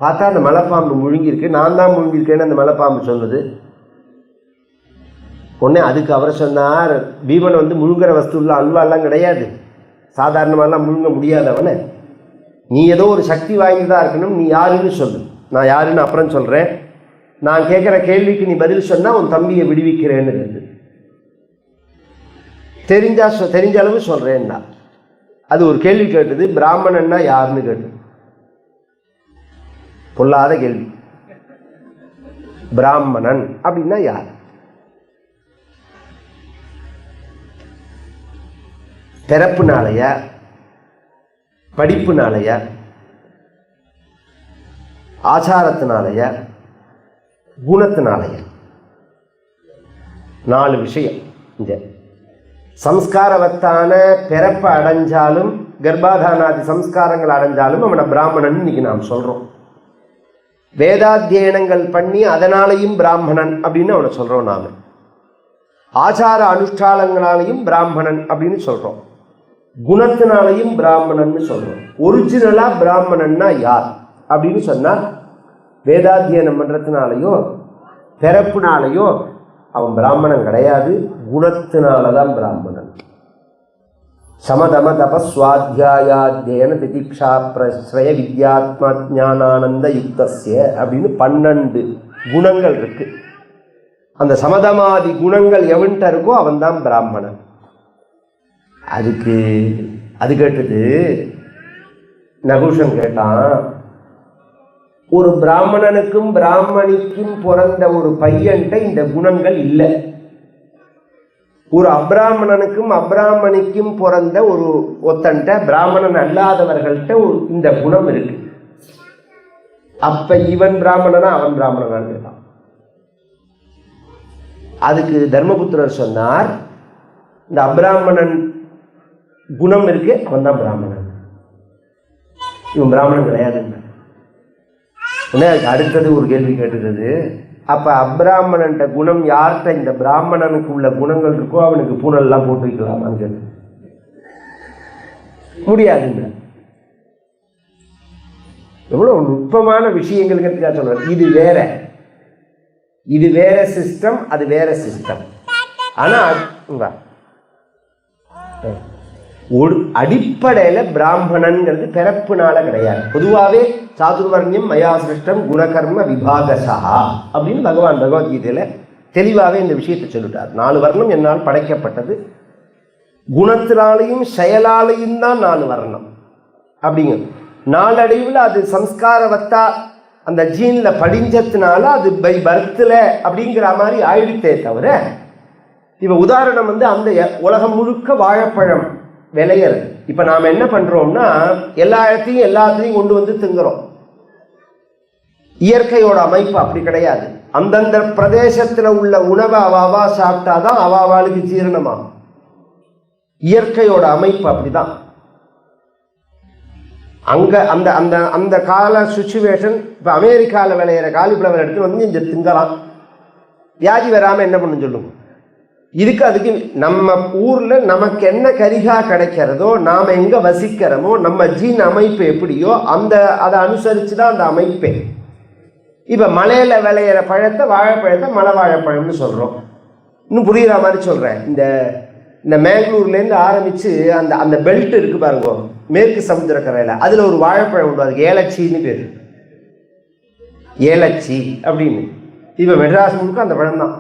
பார்த்தா அந்த மலைப்பாம்பு முழுங்கியிருக்கு. நான் தான் முழுங்கியிருக்கேன்னு அந்த மலைப்பாம்பு சொன்னது. உடனே அதுக்கு அவர் சொன்னார், பீமன் முழுங்குற வஸ்துள்ள அல்வாலாம் கிடையாது, சாதாரணமாலாம் முழுங்க முடியாது அவனை. நீ ஏதோ ஒரு சக்தி வாய்ந்ததா இருக்கணும், நீ யாருன்னு சொல்லு, நான் யாருன்னு அப்புறம் சொல்றேன். நான் கேட்குற கேள்விக்கு நீ பதில் சொன்னா உன் தம்பியை விடுவிக்கிறேன்னு இருந்து தெரிஞ்ச அளவு சொல்றேன்னா. அது ஒரு கேள்வி கேட்டது, பிராமணன்னா யாருன்னு கேட்டது. பொல்லாத கேள்வி. பிராமணன் அப்படின்னா யார்? பிறப்புனாலையா படிப்புனாலயா, ஆச்சாரத்தினாலயா, குணத்தினாலயா? 4 விஷயம். இந்த சம்ஸ்காரவத்தான பிறப்பை அடைஞ்சாலும் கர்ப்பாதானாதி சம்ஸ்காரங்கள் அடைஞ்சாலும் அவனை பிராமணன் இன்னைக்கு நாம் சொல்றோம். வேதாத்தியனங்கள் பண்ணி அதனாலையும் பிராமணன் அப்படின்னு அவனை சொல்றோம். நாம ஆச்சார அனுஷ்டானங்களாலையும் பிராமணன் அப்படின்னு சொல்றோம். குணத்தினாலையும் பிராமணன் சொல்றோம். ஒரிஜினலா பிராமணன்னா யார் அப்படின்னு சொன்னா, வேதாத்தியனம் பண்றதுனாலையோ பிறப்புனாலையோ அவன் பிராமணன் கிடையாது. குணத்தினாலதான் பிராமணன். சமதம தபஸ்வாத்தியாயாத்யன திதிக்ஷா பிரஸ்ரய வித்யாத்மா ஞானானந்த யுக்தஸ்ய அப்படின்னு 12 குணங்கள் இருக்கு. அந்த சமதமாதி குணங்கள் எவன்கிட்ட இருக்கோ அவன் தான் பிராமணன். அது கேட்டது நகுஷன் கேட்டான், ஒரு பிராமணனுக்கும் பிராமணிக்கும் பிறந்த ஒரு பையன்ட்ட இந்த குணங்கள் இல்லை. ஒரு அப்ராமணனுக்கும் அப்ராமணிக்கும் பிறந்த ஒரு ஒத்தன்ட்ட பிராமணன் அல்லாதவர்கள்ட்ட இந்த குணம் இருக்கு. அப்ப இவன் பிராமணனா அவன் பிராமணனான்னு கேட்டான். அதுக்கு தர்மபுத்திரர் சொன்னார், இந்த அப்ராமணன் குணம் இருக்கு, அவன் தான் பிராமணன், இவன் பிராமணன் கிடையாதுன்னு. அடுத்தது ஒரு கேள்வி கேட்டுக்கிறது, அப்ப அப்ராமணன்ட்ட குணம் யார்கிட்ட இந்த பிராமணனுக்கு உள்ள குணங்கள் இருக்கோ அவனுக்கு பூனெல்லாம் போட்டு வைக்கலாமான்னு கேட்டு முடியாதுங்க. எவ்வளவு நுட்பமான விஷயங்கள் சொல்றேன். இது வேற சிஸ்டம், அது வேற சிஸ்டம். ஆனா ஒரு அடிப்படையில பிராமணன்கிறது பிறப்புனால கிடையாது. பொதுவாகவே சாதுர்வர்ணியம் மயா சிருஷ்டம் குணகர்ம விபாகசா அப்படின்னு பகவான் பகவத்கீதையில தெளிவாகவே இந்த விஷயத்தை சொல்லிட்டார். 4 வர்ணம் என்னால் படைக்கப்பட்டது, குணத்தினாலையும் செயலாலையும் தான் 4 வர்ணம் அப்படிங்க. நாளடைவில் அது சம்ஸ்காரவத்தா அந்த ஜீன்ல படிஞ்சதுனால அது பை பர்த்தில் அப்படிங்கிற மாதிரி ஆயிடுத்தே தவிர, இப்ப உதாரணம் அந்த உலகம் முழுக்க வாழைப்பழம் விளையிறது. இப்ப நாம என்ன பண்றோம்னா எல்லாத்தையும் கொண்டு வந்து திங்குறோம். இயற்கையோட அமைப்பு அப்படி கிடையாது. அந்தந்த பிரதேசத்துல உள்ள உணவை அவாவா சாப்பிட்டாதான் அவாவாளுக்கு ஜீரணமாகும். இயற்கையோட அமைப்பு அப்படிதான். அங்க அந்த அந்த அந்த கால சுச்சுவேஷன். இப்ப அமெரிக்காவில் விளையிற காலிஃப்ளவர் எடுத்து வந்து இங்க திங்கலாம், வியாதி வராம என்ன பண்ணு சொல்லுங்க. அதுக்கு நம்ம ஊர்ல நமக்கு என்ன கரிகா கிடைக்கிறதோ, நாம எங்க வசிக்கிறோமோ, நம்ம ஜீன் அமைப்பு எப்படியோ அதை அனுசரிச்சுதான் அந்த அமைப்பே. இப்ப மலையில விளையிற பழத்தை வாழைப்பழத்தை மலை வாழைப்பழம்னு சொல்றோம். இன்னும் புரியுற மாதிரி சொல்றேன். இந்த மேங்களூர்ல இருந்து ஆரம்பிச்சு அந்த அந்த பெல்ட் இருக்கு பாருங்க, மேற்கு சமுத்திரக்கரையில, அதுல ஒரு வாழைப்பழம் உண்டு, அதுக்கு ஏலச்சின்னு பேரு. ஏலச்சி அப்படின்னு. இப்ப மெட்ராஸ் முழுக்க அந்த பழம் தான்.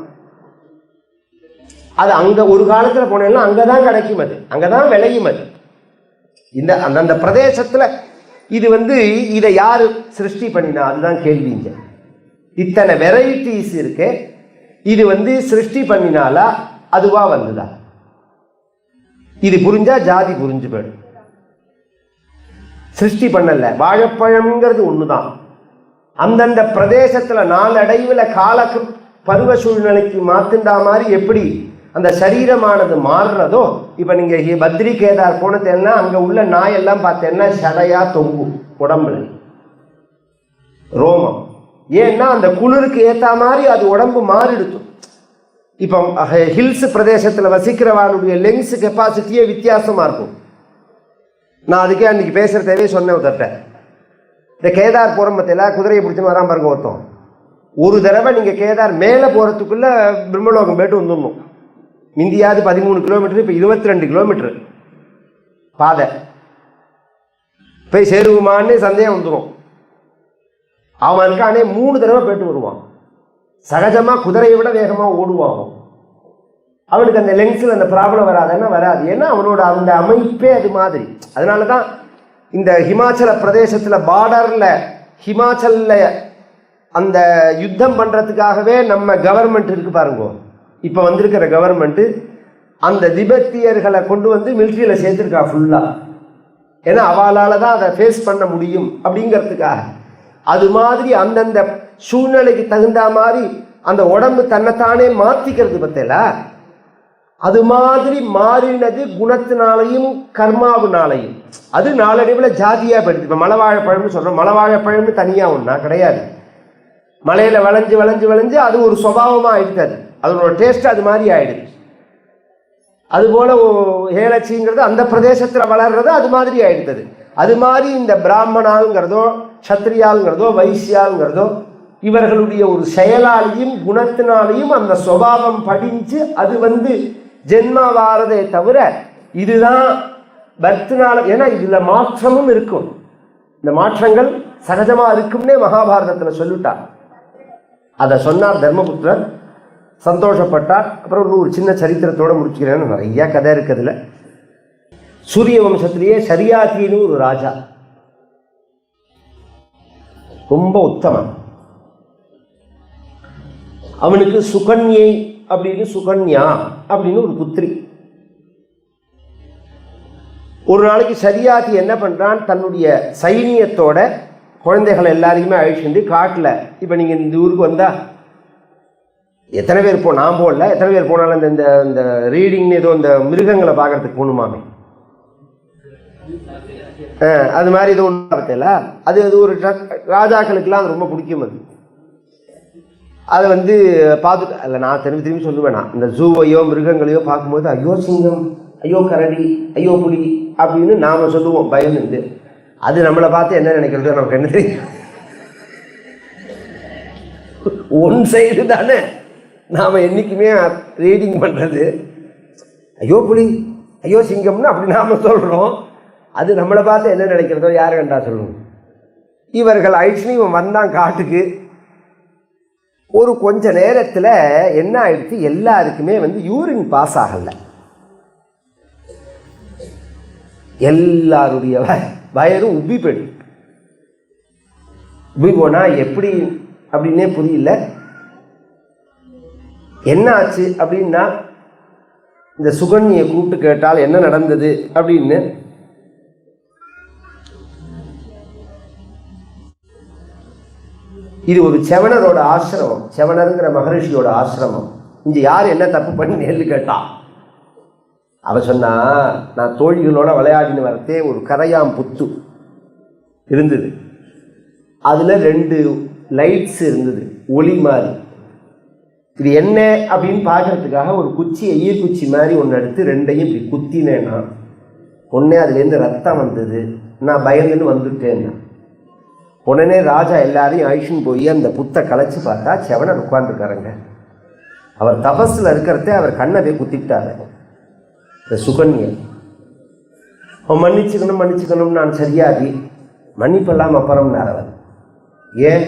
அது அங்க ஒரு காலத்துல போனேன்னா அங்கதான் கிடைக்கும், அது அங்கதான் விளையும். அது அந்த பிரதேசத்துல இதை யாரு சிருஷ்டி பண்ணினா அதுதான் கேள்விங்க. இத்தனை வெரைட்டிஸ் இருக்கு, இது சிருஷ்டி பண்ணினாலா அதுவா வந்துதா? இது புரிஞ்சா ஜாதி புரிஞ்சு போயிடும். சிருஷ்டி பண்ணல. வாழைப்பழம்ங்கிறது ஒண்ணுதான். அந்தந்த பிரதேசத்துல நாளடைவுல காலக்கு பருவ சூழ்நிலைக்கு மாத்துண்டா மாதிரி எப்படி அந்த சரீரமானது மாறுறதோ. இப்ப நீங்க பத்ரி கேதார் போனதேன்னா அங்க உள்ள நாயெல்லாம் பார்த்தேன்னா சடையா தொங்கும் உடம்புல ரோமம். ஏன்னா அந்த குளிருக்கு ஏத்த மாதிரி அது உடம்பு மாறிடுச்சு. இப்போ ஹில்ஸ் பிரதேசத்துல வசிக்கிறவாளுடைய லெங்ஸ் கெப்பாசிட்டியே வித்தியாசமா இருக்கும். நான் அதுக்கே அன்னைக்கு பேசுறதே சொன்னேன் ஒருத்தட்ட. இந்த கேதார் போறமத்தில குதிரையை பிடிச்சுன்னு வராம பாருங்க ஒருத்தம். ஒரு தடவை நீங்க கேதார் மேல போறதுக்குள்ள பிரம்மலோகம் போயிட்டு வந்துடணும். இந்தியாவது 13 கிலோமீட்டர், இப்ப 22 கிலோமீட்டர் பாதை. போய் சேருவோமான்னு சந்தேகம் வந்துடும். அவன் இருக்கானே 3 தடவை போயிட்டு வருவான். சகஜமா குதிரையை விட வேகமா ஓடுவான். அவனுக்கு அந்த லென்ஸ்ல அந்த ப்ராப்ளம் வராதுன்னா வராது. ஏன்னா அவனோட அந்த அமைப்பே அது மாதிரி. அதனாலதான் இந்த ஹிமாச்சல பிரதேசத்துல பார்டர்ல ஹிமாச்சல்ல அந்த யுத்தம் பண்றதுக்காகவே நம்ம கவர்மெண்ட் இருக்கு பாருங்க. இப்ப வந்திருக்கிற கவர்மெண்ட் அந்த திபெத்தியர்களை கொண்டு வந்து மிலிட்ரியில சேர்த்திருக்கா ஃபுல்லா. ஏன்னா அவளால் தான் அதை ஃபேஸ் பண்ண முடியும் அப்படிங்கிறதுக்காக. அது மாதிரி அந்தந்த சூழ்நிலைக்கு தகுந்த மாதிரி அந்த உடம்பு தன்னைத்தானே மாற்றிக்கிறது பத்தல. அது மாதிரி மாறினது குணத்தினாலையும் கர்மாவினாலையும். அது நாளடைவில் ஜாதியாக போயிடுது. இப்போ மலைவாழைப்பழம்னு சொல்கிறோம், மலைவாழைப்பழம்னு தனியாக ஒன்றா கிடையாது. மலையில் விளைஞ்சு விளைஞ்சு விளைஞ்சு அது ஒரு சுபாவமாக ஆயிடுது. அதனோட டேஸ்ட் அது மாதிரி ஆயிடுது. அதுபோல் ஏலச்சிங்கிறது அந்த பிரதேசத்தில் வளர்றது அது மாதிரி ஆயிடுது. அது மாதிரி இந்த பிராமணாங்கிறதோ சத்திரியாங்கிறதோ வைசியாங்கிறதோ இவர்களுடைய ஒரு செயலாலையும் குணத்தினாலையும் அந்த சுபாவம் படிஞ்சு அது ஜென்மா வாரதே தவிர இதுதான் பக்தினால. ஏன்னா இதுல மாற்றமும் இருக்கும், இந்த மாற்றங்கள் சகஜமா இருக்கும்னே மகாபாரதத்தில் சொல்லிட்டார். அதை சொன்னார் தர்மபுத்திரர், சந்தோஷப்பட்டார். அப்புறம் இன்னும் ஒரு சின்ன சரித்திரத்தோடு முடிச்சுக்கிறேன்னு, நிறைய கதை இருக்குதுல. சூரிய வம்சத்திலேயே ஷரியாத்தின்னு ஒரு ராஜா, ரொம்ப உத்தமன். அவனுக்கு சுகன்யை அப்படின்னு சுகன்யா அப்படின்னு ஒரு புத்திரி. ஒரு நாளைக்கு ஷரியாத்தி என்ன பண்றான், தன்னுடைய சைனியத்தோட குழந்தைகளை எல்லாரையுமே அழிச்சுட்டு காட்டில், இப்போ நீங்கள் இந்த ஊருக்கு வந்தா எத்தனை பேர் நான் போடல, எத்தனை பேர் போனாலும் இந்த இந்த ரீடிங்னு ஏதோ இந்த மிருகங்களை பார்க்கறதுக்கு போகணுமாமே, அது மாதிரி இது ஒன்றும் பார்த்தல. அது அது ஒரு ராஜாக்களுக்கெல்லாம் அது ரொம்ப பிடிக்கும். அதை பார்த்துட்டு இல்லை, நான் திரும்பி திரும்பி சொல்லுவேன், நான் இந்த ஜூவையோ மிருகங்களையோ பார்க்கும்போது ஐயோ சிங்கம், ஐயோ கரடி, ஐயோ புலி அப்படின்னு நாம் சொல்லுவோம் பயந்து. அது நம்மளை பார்த்து என்ன நினைக்கிறது நமக்கு என்ன தெரியும்? ஒன் சைடு தானே நாம் என்றைக்குமே ரீடிங் பண்ணுறது. ஐயோ புலி, ஐயோ சிங்கம்னு அப்படி நாம் சொல்கிறோம். அது நம்மளை பார்த்து என்ன நினைக்கிறதோ யார் கண்டா சொல்லணும். இவர்கள் ஐஸ்னி வந்தான் காட்டுக்கு. ஒரு கொஞ்ச நேரத்தில் என்ன ஆயிடுச்சு, எல்லாருக்குமே யூரின் பாஸ் ஆகலை. எல்லாருடைய வயரும் உப்பி போயிடு. உப்பி போனால் எப்படி அப்படின்னே புரியல. என்ன ஆச்சு அப்படின்னா, இந்த சுகன்யை கூப்பிட்டு கேட்டால் என்ன நடந்தது அப்படின்னு. இது ஒரு செவனரோட ஆசிரமம், செவனருங்கிற மகரிஷியோட ஆசிரமம். இங்கே யார் என்ன தப்பு பண்ணி நேர்ந்து கேட்டா, அவ சொன்னா, நான் தோழிகளோட விளையாடின்னு வரத்தே ஒரு கரையாம் புத்து இருந்தது. அதில் 2 லைட்ஸ் இருந்தது, ஒளி மாதிரி. இது என்ன அப்படின்னு பார்க்கறதுக்காக ஒரு குச்சியை, ஈர்க்குச்சி மாதிரி ஒன்று எடுத்து 2ஐயும் இப்படி குத்தினேன்னா உடனே அதுலேருந்து ரத்தம் வந்தது. நான் பயந்துன்னு வந்துட்டேன்னா உடனே ராஜா எல்லாரையும் அழிச்சுன்னு போய் அந்த புத்தை கலைச்சி பார்த்தா செவனர் உட்காந்துருக்காருங்க. அவர் தபஸில் இருக்கிறதே அவர் கண்ணை போய் குத்திட்டாரு. இந்த சுகன்யை அவன் மன்னிச்சுக்கணும் மன்னிச்சுக்கணும், நான் சரியாகி மன்னிப்பெல்லாம் அப்புறம்னார் அவர். ஏன்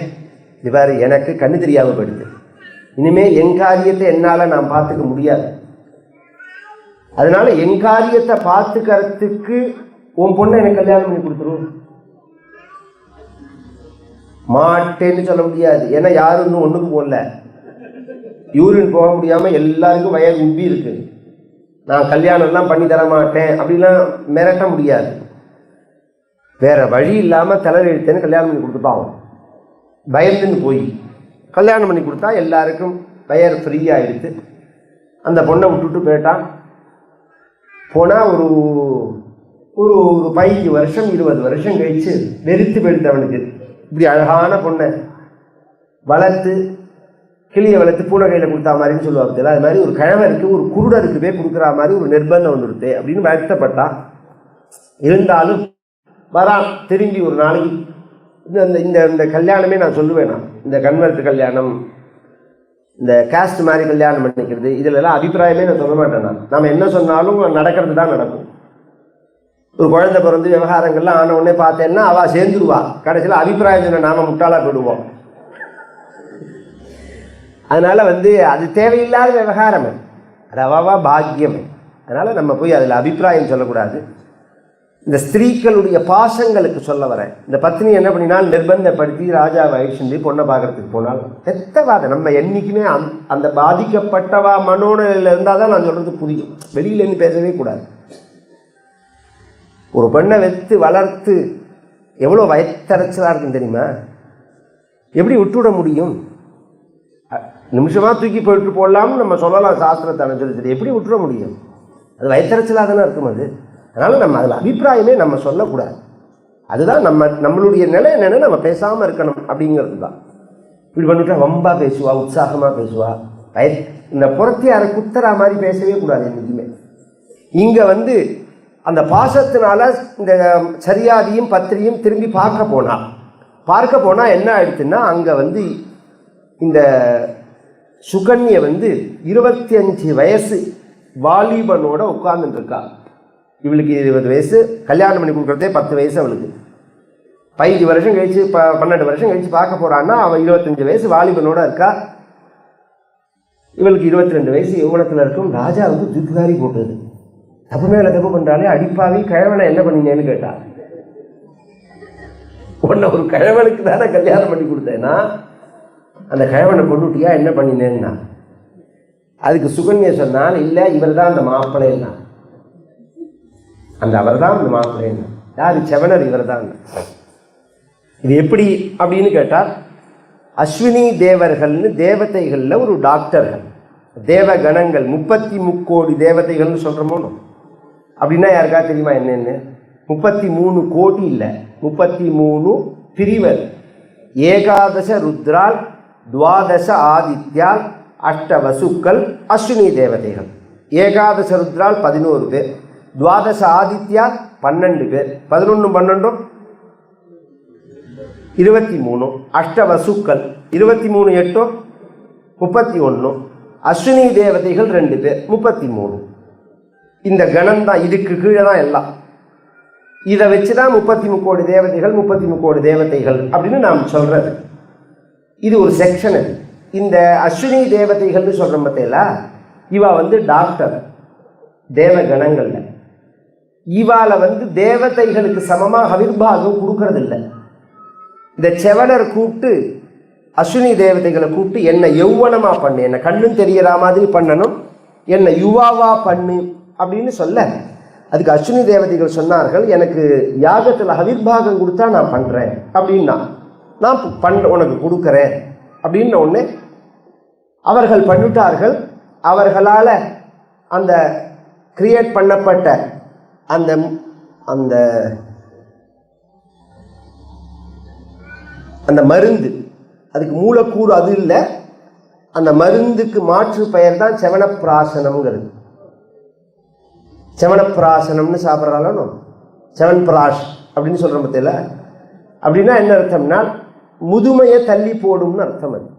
இவர் எனக்கு கண்ணு தெரியாமல் போயிடுது, இனிமேல் என் காரியத்தை என்னால் நான் பார்த்துக்க முடியாது. அதனால என் காரியத்தை பார்த்துக்கிறதுக்கு உன் பொண்ணை எனக்கு கல்யாணம் பண்ணி கொடுத்துரும். மாட்டேன்னு சொல்ல முடியாது, ஏன்னா யாரும் இன்னும் ஒன்றுக்கு போகல. யூரின் போக முடியாமல் எல்லாருக்கும் வயது உப்பி இருக்கு. நான் கல்யாணம்லாம் பண்ணி தர மாட்டேன் அப்படிலாம் மிரட்ட முடியாது. வேற வழி இல்லாமல் தலையெழுத்தேன்னு கல்யாணம் பண்ணி கொடுத்துப்பான். பயந்துன்னு போய் கல்யாணம் பண்ணி கொடுத்தா எல்லாருக்கும் வயர் ஃப்ரீயாகிடுது. அந்த பொண்ணை விட்டுட்டு போயிட்டான். போனால் ஒரு ஒரு 15 வருஷம் 20 வருஷம் கழிச்சு வெறுத்து போயிடுது அவனுக்கு. இப்படி அழகான பொண்ணை வளர்த்து, கிளியை வளர்த்து பூனை கையில் கொடுத்தா மாதிரின்னு சொல்லுவாங்க. அது மாதிரி ஒரு கிழவருக்கு, ஒரு குருடருக்கு போய் கொடுக்குற மாதிரி ஒரு நிர்பந்தம் வந்துடுது அப்படின்னு வருத்தப்பட்டான். இருந்தாலும் வரான் திரும்பி ஒரு நாளைக்கு. இந்த இந்த கல்யாணமே நான் சொல்லுவேன், நான் இந்த கன்வெர்ட் கல்யாணம், இந்த காஸ்ட் மாதிரி கல்யாணம் பண்ணிக்கிறது, இதிலெல்லாம் அபிப்பிராயமே நான் சொல்ல மாட்டேன். நாம் என்ன சொன்னாலும் நடக்கிறது தான் நடக்கும். ஒரு குழந்தை பிறந்து விவகாரங்கள்லாம் ஆன உடனே பார்த்தேன்னா அவள் சேர்ந்துருவா. கடைசியில் அபிப்பிராயம் சொன்ன நாம முட்டாளாக போயிடுவோம். அதனால் அது தேவையில்லாத விவகாரம், அது அவாவா பாக்கியம். அதனால் நம்ம போய் அதில் அபிப்பிராயம் சொல்லக்கூடாது. இந்த ஸ்திரீக்களுடைய பாசங்களுக்கு சொல்ல வரேன். இந்த பத்னி என்ன பண்ணினால் நிர்பந்தப்படுத்தி ராஜாவை அழிச்சுட்டு பொண்ணை பார்க்கறதுக்கு போனால் எத்தவாத நம்ம என்றைக்குமே அந்த பாதிக்கப்பட்டவா மனோநிலையில் இருந்தால் தான் நான் சொல்கிறது புரியும். வெளியிலேருந்து பேசவே கூடாது. ஒரு பெண்ணை வைத்து வளர்த்து எவ்வளோ வயத்தரைச்சலாக இருக்குன்னு தெரியுமா? எப்படி விட்டுவிட முடியும்? நிமிஷமாக தூக்கி போயிட்டு போடலாம்னு நம்ம சொல்லலாம், சாஸ்திரத்தை அனுசரிச்சு. எப்படி விட்டுற முடியும்? அது வயத்தரைச்சலாக தானே இருக்கும் அது. அதனால் நம்ம அதில் அபிப்பிராயமே நம்ம சொல்லக்கூடாது. அதுதான் நம்மளுடைய நிலை என்னென்னு நம்ம பேசாமல் இருக்கணும் அப்படிங்கிறது தான். இப்படி பண்ணிவிட்டா ரொம்ப பேசுவா, உற்சாகமாக பேசுவா. இந்த புறத்தியாரை குத்துறா மாதிரி பேசவே கூடாது என்றைக்குமே. இங்கே அந்த பாசத்தினால இந்த சரியாதியும் பத்திரியும் திரும்பி பார்க்க போனால் என்ன ஆயிடுச்சுன்னா, அங்கே இந்த சுகன்யை 25 வயசு வாலிபனோட உட்கார்ந்துட்டு இருக்கா. இவளுக்கு 20 வயசு, கல்யாணம் பண்ணி கொடுக்குறதே 10 வயசு அவளுக்கு. 15 வருஷம் கழிச்சு 12 வருஷம் கழிச்சு பார்க்க போறான்னா அவள் 25 வயசு வாலிபனோட இருக்கா. இவளுக்கு 22 வயசு யௌவனத்தில் இருக்கும். ராஜா தூக்குதாரி போட்டது. தப்பு மேலே தப்பு பண்ணுறாலே, அடிப்பாவி கிழவனை என்ன பண்ணினேன்னு கேட்டா. உன்னை ஒரு கிழவனுக்கு தானே கல்யாணம் பண்ணி கொடுத்தேன்னா அந்த கிழவனை கொண்டுட்டியா, என்ன பண்ணினேன்னா. அதுக்கு சுகன்யா சொன்னால், இல்லை இவர் தான் அந்த மாப்பிள்ளைன்னா. அவர் தான் அந்த மாப்பிள்ளைன்னா. யார்? செவனர் இவர் தான். இது எப்படி அப்படின்னு கேட்டால், அஸ்வினி தேவர்கள்னு தேவதைகளில் ஒரு டாக்டர்கள், தேவகணங்கள், 33 கோடி தேவதைகள்னு சொல்கிறோமோ. அப்படின்னா யாருக்கா தெரியுமா என்னென்னு? 33 கோடி இல்லை, 33 பிரிவர். ஏகாதச ருத்ரால், 12 ஆதித்யால், 8 வசுக்கள் அஸ்வினி தேவதைகள். ஏகாதச ருத்ரால் 11 பேர், 12 ஆதித்யால் 12 பேர், 11 12 23, 8 வசுக்கள் 23 8 31, அஸ்வினி தேவதைகள் 2 பேர் 33. இந்த கணம் தான், இதுக்கு கீழே தான் எல்லாம். இதை வச்சுதான் 33 கோடி தேவதைகள், 33 கோடி தேவதைகள் அப்படின்னு நாம் சொல்றது. இது ஒரு செக்ஷன். இந்த அஸ்வினி தேவதைகள்னு சொல்ற மத்தியில இவா டாக்டர் தேவகணங்கள்ல. இவால தேவதைகளுக்கு சமமாக அவிர்வாகம் கொடுக்கறது இல்லை. இந்த செவனர் கூப்பிட்டு, அஸ்வினி தேவதைகளை கூப்பிட்டு, என்னை யௌவனமா பண்ணு, என்னை கண்ணும் தெரியற மாதிரி பண்ணணும், என்னை யுவாவா பண்ணு அப்படின்னு சொல்ல, அதுக்கு அஸ்வினி தேவதைகள் சொன்னார்கள், எனக்கு யாகத்தில் அவிர்வாகம் கொடுத்தா நான் பண்றேன் அப்படின்னா, நான் உனக்கு கொடுக்குறேன் அப்படின்ன உடனே அவர்கள் பண்ணிட்டார்கள். அவர்களால் அந்த கிரியேட் பண்ணப்பட்ட அந்த அந்த அந்த மருந்து, அதுக்கு மூலக்கூறு அது இல்லை, அந்த மருந்துக்கு மாற்று பெயர் தான் செவனப்பிராசனம்ங்கிறது. செவனப்பிராசனம்னு சாப்பிட்றாலும் செவன்பிராஷ் அப்படின்னு சொல்கிற பற்றியில. அப்படின்னா என்ன அர்த்தம்னா, முதுமையை தள்ளி போடும்னு அர்த்தம். அது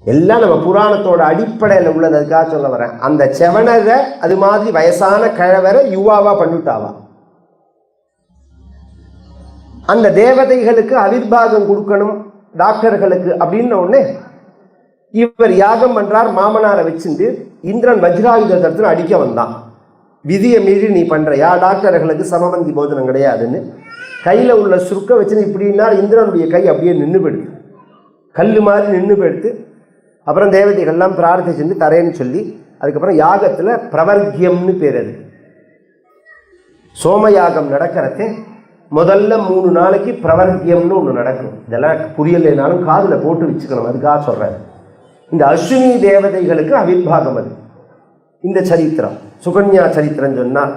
எல்லாம் நம்ம புராணத்தோட அடிப்படையில் உள்ளது. அதுக்காக சொல்ல வரேன். அந்த செவனரை அது மாதிரி வயசான கிழவரை யுவாவா பண்ணிவிட்டாவா. அந்த தேவதைகளுக்கு அவிர்வாகம் கொடுக்கணும் டாக்டர்களுக்கு அப்படின்ன உடனே இவர் யாகம் பண்றார். மாமனாரை வச்சுட்டு இந்திரன் வஜ்ராயுதத்தில் அடிக்க வந்தான். விதியை மீறி நீ பண்றியா, டாக்டர்களுக்கு சமபந்தி போஜனம் கிடையாதுன்னு கையில் உள்ள சுருக்க வச்சுன்னு இப்படின்னா இந்திரனுடைய கை அப்படியே நின்று போயிடுது, கல் மாதிரி நின்று போயிடுத்து. அப்புறம் தேவதைகள்லாம் பிரார்த்திச்சுட்டு தரேன்னு சொல்லி, அதுக்கப்புறம் யாகத்தில் பிரவர்க்கியம்னு பேர். அது சோமயாகம் நடக்கிறதே முதல்ல 3 நாளைக்கு பிரவர்க்கியம்னு ஒன்று நடக்கும். இதெல்லாம் புரியலைனாலும் காதில் போட்டு வச்சுக்கணும். அதுக்காக சொல்கிறேன். இந்த அஸ்வினி தேவதைகளுக்கு அவிர்வாகம் அது. இந்த சரித்திரம் சுகன்யா சரித்திரம் சொன்னால்,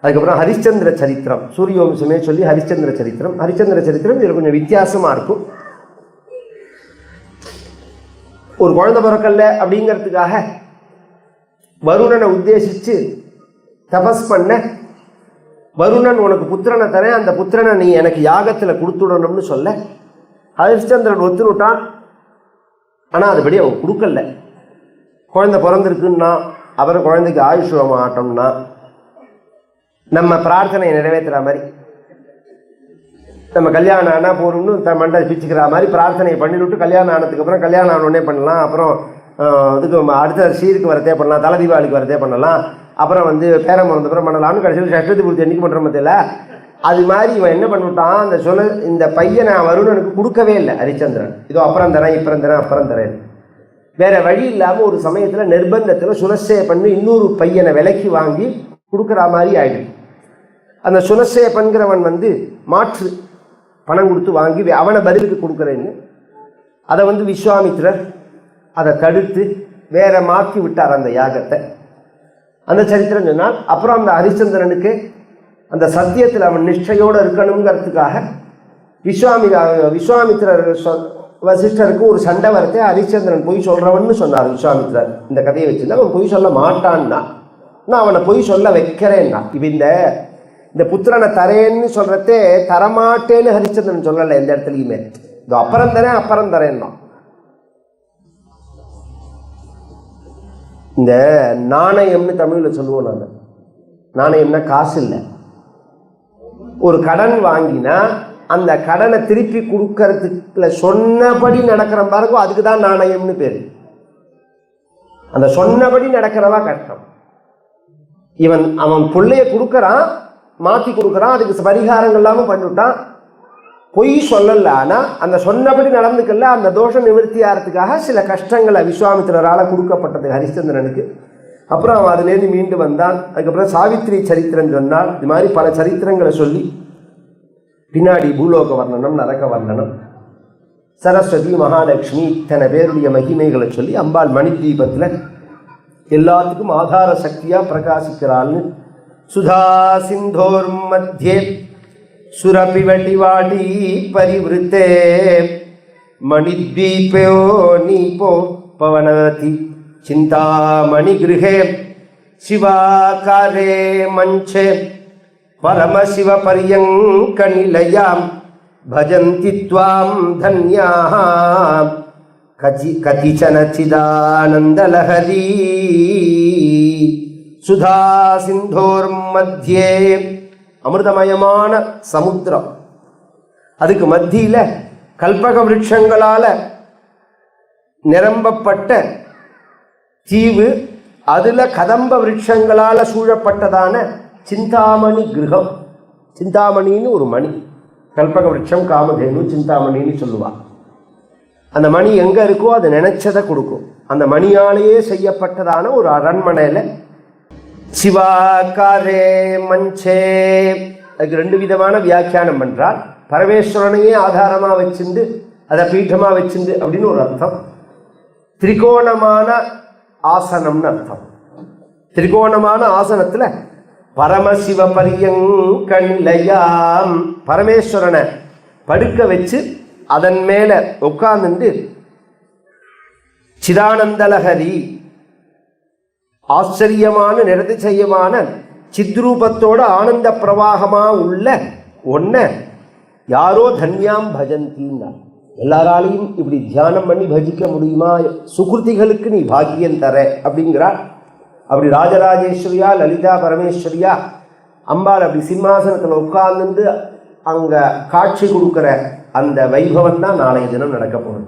அதுக்கப்புறம் ஹரிச்சந்திர சரித்திரம், சூரியவம்சமே சொல்லி ஹரிச்சந்திர சரித்திரம். ஹரிச்சந்திர சரித்திரம் இதில் கொஞ்சம் வித்தியாசமாக இருக்கும். ஒரு குழந்தை பிறக்கல அப்படிங்கிறதுக்காக வருணனை உத்தேசித்து தபஸ் பண்ண, வருணன் உனக்கு புத்திரனை தரேன், அந்த புத்திரனை நீ எனக்கு யாகத்தில் கொடுத்துடணும்னு சொல்ல ஹரிச்சந்திரன் ஒத்துனுட்டான். ஆனால் அதுபடி அவன் கொடுக்கல. குழந்தை பிறந்திருக்குன்னா அப்புறம் குழந்தைக்கு ஆயுஷ்வம் ஆட்டம்னா நம்ம பிரார்த்தனையை நிறைவேற்றுற மாதிரி, நம்ம கல்யாணம் ஆனால் போகணும்னு மண்டை பிச்சுக்கிற மாதிரி பிரார்த்தனையை பண்ணிவிட்டு கல்யாணம் ஆனதுக்கு அப்புறம் கல்யாணம் ஆனோடனே பண்ணலாம். அப்புறம் இதுக்கு அடுத்த சீருக்கு வரதே பண்ணலாம், தலை தீபாவளிக்கு வரதே பண்ணலாம், அப்புறம் பேரம் பிறந்தப்புறம் பண்ணலாம்னு கடைசியில் சஷ்டி பூர்த்தி என்னைக்கு பண்ணுற மத்தியில் அது மாதிரி இவன் என்ன பண்ணிவிட்டான். அந்த இந்த பையனை வருணனுக்கு கொடுக்கவே இல்லை ஹரிச்சந்திரன். இதோ அப்புறம் தரேன், இப்புறம் தரேன், அப்புறம் தரேன். வேற வழி இல்லாமல் ஒரு சமயத்தில் நிர்பந்தத்தில் சுரசேய பண்ணி இன்னொரு பையனை விலைக்கு வாங்கி கொடுக்குற மாதிரி ஆயிடுது. அந்த சுனசேபன்கிறவன் மாற்று பணம் கொடுத்து வாங்கி அவனை பதிலுக்கு கொடுக்குறேன்னு அதை விஸ்வாமித்திரர் அதை தடுத்து வேற மாற்றி விட்டார் அந்த யாகத்தை. அந்த சரித்திரம் சொன்னால் அப்புறம் அந்த ஹரிச்சந்திரனுக்கு அந்த சத்தியத்தில் அவன் நிஷ்டையோடு இருக்கணுங்கிறதுக்காக விஸ்வாமித்திரர் வசிஷ்டருக்கு ஒரு சண்டை வரத்தை ஹரிச்சந்திரன் பொய் சொல்றவன்னு சொன்னார். விஸ்வாமித்திரர் இந்த கதையை வச்சுருந்தா அவன் பொய் சொல்ல மாட்டான்னா, நான் அவனை பொய் சொல்ல வைக்கிறேன்னா. இப்போ இந்த புத்திரனை தரேன்னு சொல்றதே தரமாட்டேன்னு ஹரிச்சந்திரன் சொல்லலை எந்த இடத்துலையுமே. இது அப்புறம் தரேன்னா. இந்த நாணயம்னு தமிழில் சொல்லுவோம். நாங்கள் நாணயம்னா காசு இல்லை. ஒரு கடன் வாங்கினா அந்த கடனை திருப்பி கொடுக்கறதுக்குள்ள சொன்னபடி நடக்கிற பாருக்கும், அதுக்கு தான் நாணயம்னு பேர். அந்த சொன்னபடி நடக்கிறவா கஷ்டம். அவன் பிள்ளைய கொடுக்கறான், மாற்றி கொடுக்குறான், அதுக்கு பரிகாரங்கள் இல்லாமல் பண்ணிவிட்டான், பொய் சொல்லல. ஆனால் அந்த சொன்னபடி நடந்துக்கல, அந்த தோஷம் நிவர்த்தி ஆகிறதுக்காக சில கஷ்டங்களை விஸ்வாமித்திரரால் கொடுக்கப்பட்டது ஹரிச்சந்திரனுக்கு. அப்புறம் அவன் அதுலேருந்து மீண்டு வந்தான். அதுக்கப்புறம் சாவித்திரி சரித்திரம் சொன்னால், இது மாதிரி பல சரித்திரங்களை சொல்லி பின்னாடி பூலோக வர்ணனம், நரக வர்ணனம், சரஸ்வதி, மகாலட்சுமி இத்தனை பேருடைய மகிமைகளை சொல்லி அம்பாள் மணி தீபத்தில் எல்லாத்துக்கும் ஆதார சக்தியாக பிரகாசிக்கிறாள்னு சுதா சிந்தோர் மத்தியே சுரபிவட்டிவாடி பரிவிருத்தே மணித்வீபோ நீபோ பவனதி சிந்தாமணி கிருஹே சிவாகாரே மஞ்சே பரமசிவ பரியங்க நிலையாம் பஜந்தி த்வாம் தன்யாஹ கதிச்சன சிதானந்தலஹரி சுதா சிந்தோர் மத்தியே அமிர்தமயமான சமுத்திரம், அதுக்கு மத்தியில் கல்பக விருட்சங்களால் நிரம்பப்பட்ட தீவு, அதில் கதம்ப விருட்சங்களால் சூழப்பட்டதான சிந்தாமணி கிரகம். சிந்தாமணின்னு ஒரு மணி, கல்பக விருட்சம் காமதேனு சிந்தாமணின்னு சொல்லுவாள். அந்த மணி எங்கே இருக்கோ அது நினைச்சதை கொடுக்கும். அந்த மணியாலேயே செய்யப்பட்டதான ஒரு அரண்மனையில் சிவாகாரே மஞ்சே. அதுக்கு ரெண்டு விதமான வியாக்கியானம் பண்றார். பரமேஸ்வரனையே ஆதாரமாக வச்சிருந்து அதை பீட்டமாக வச்சிருந்து அப்படின்னு ஒரு அர்த்தம். திரிகோணமான ஆசனம்னு அர்த்தம். திரிகோணமான ஆசனத்தில் பரமசிவ பரியங்க நிலையாம், பரமேஸ்வரனை படுக்க வச்சு அதன் மேலே உட்கார்ந்து சிதானந்தலஹரி ஆச்சரியமான நிரதிசயமான சித்ரூபத்தோட ஆனந்த பிரவாகமாக உள்ள ஒன்றை யாரோ தன்யாம் பஜந்தின்னா, எல்லாராலையும் இப்படி தியானம் பண்ணி பஜிக்க முடியுமா? சுகிருதிகளுக்கு நீ பாக்கியம் தர அப்படிங்கிறார். அப்படி ராஜராஜேஸ்வரியா லலிதா பரமேஸ்வரியா அம்பாள் அப்படி சிம்மாசனத்தில் உட்கார்ந்து அங்கே காட்சி கொடுக்குற அந்த வைபவம் தான் நாளைய தினம் நடக்க போகுது.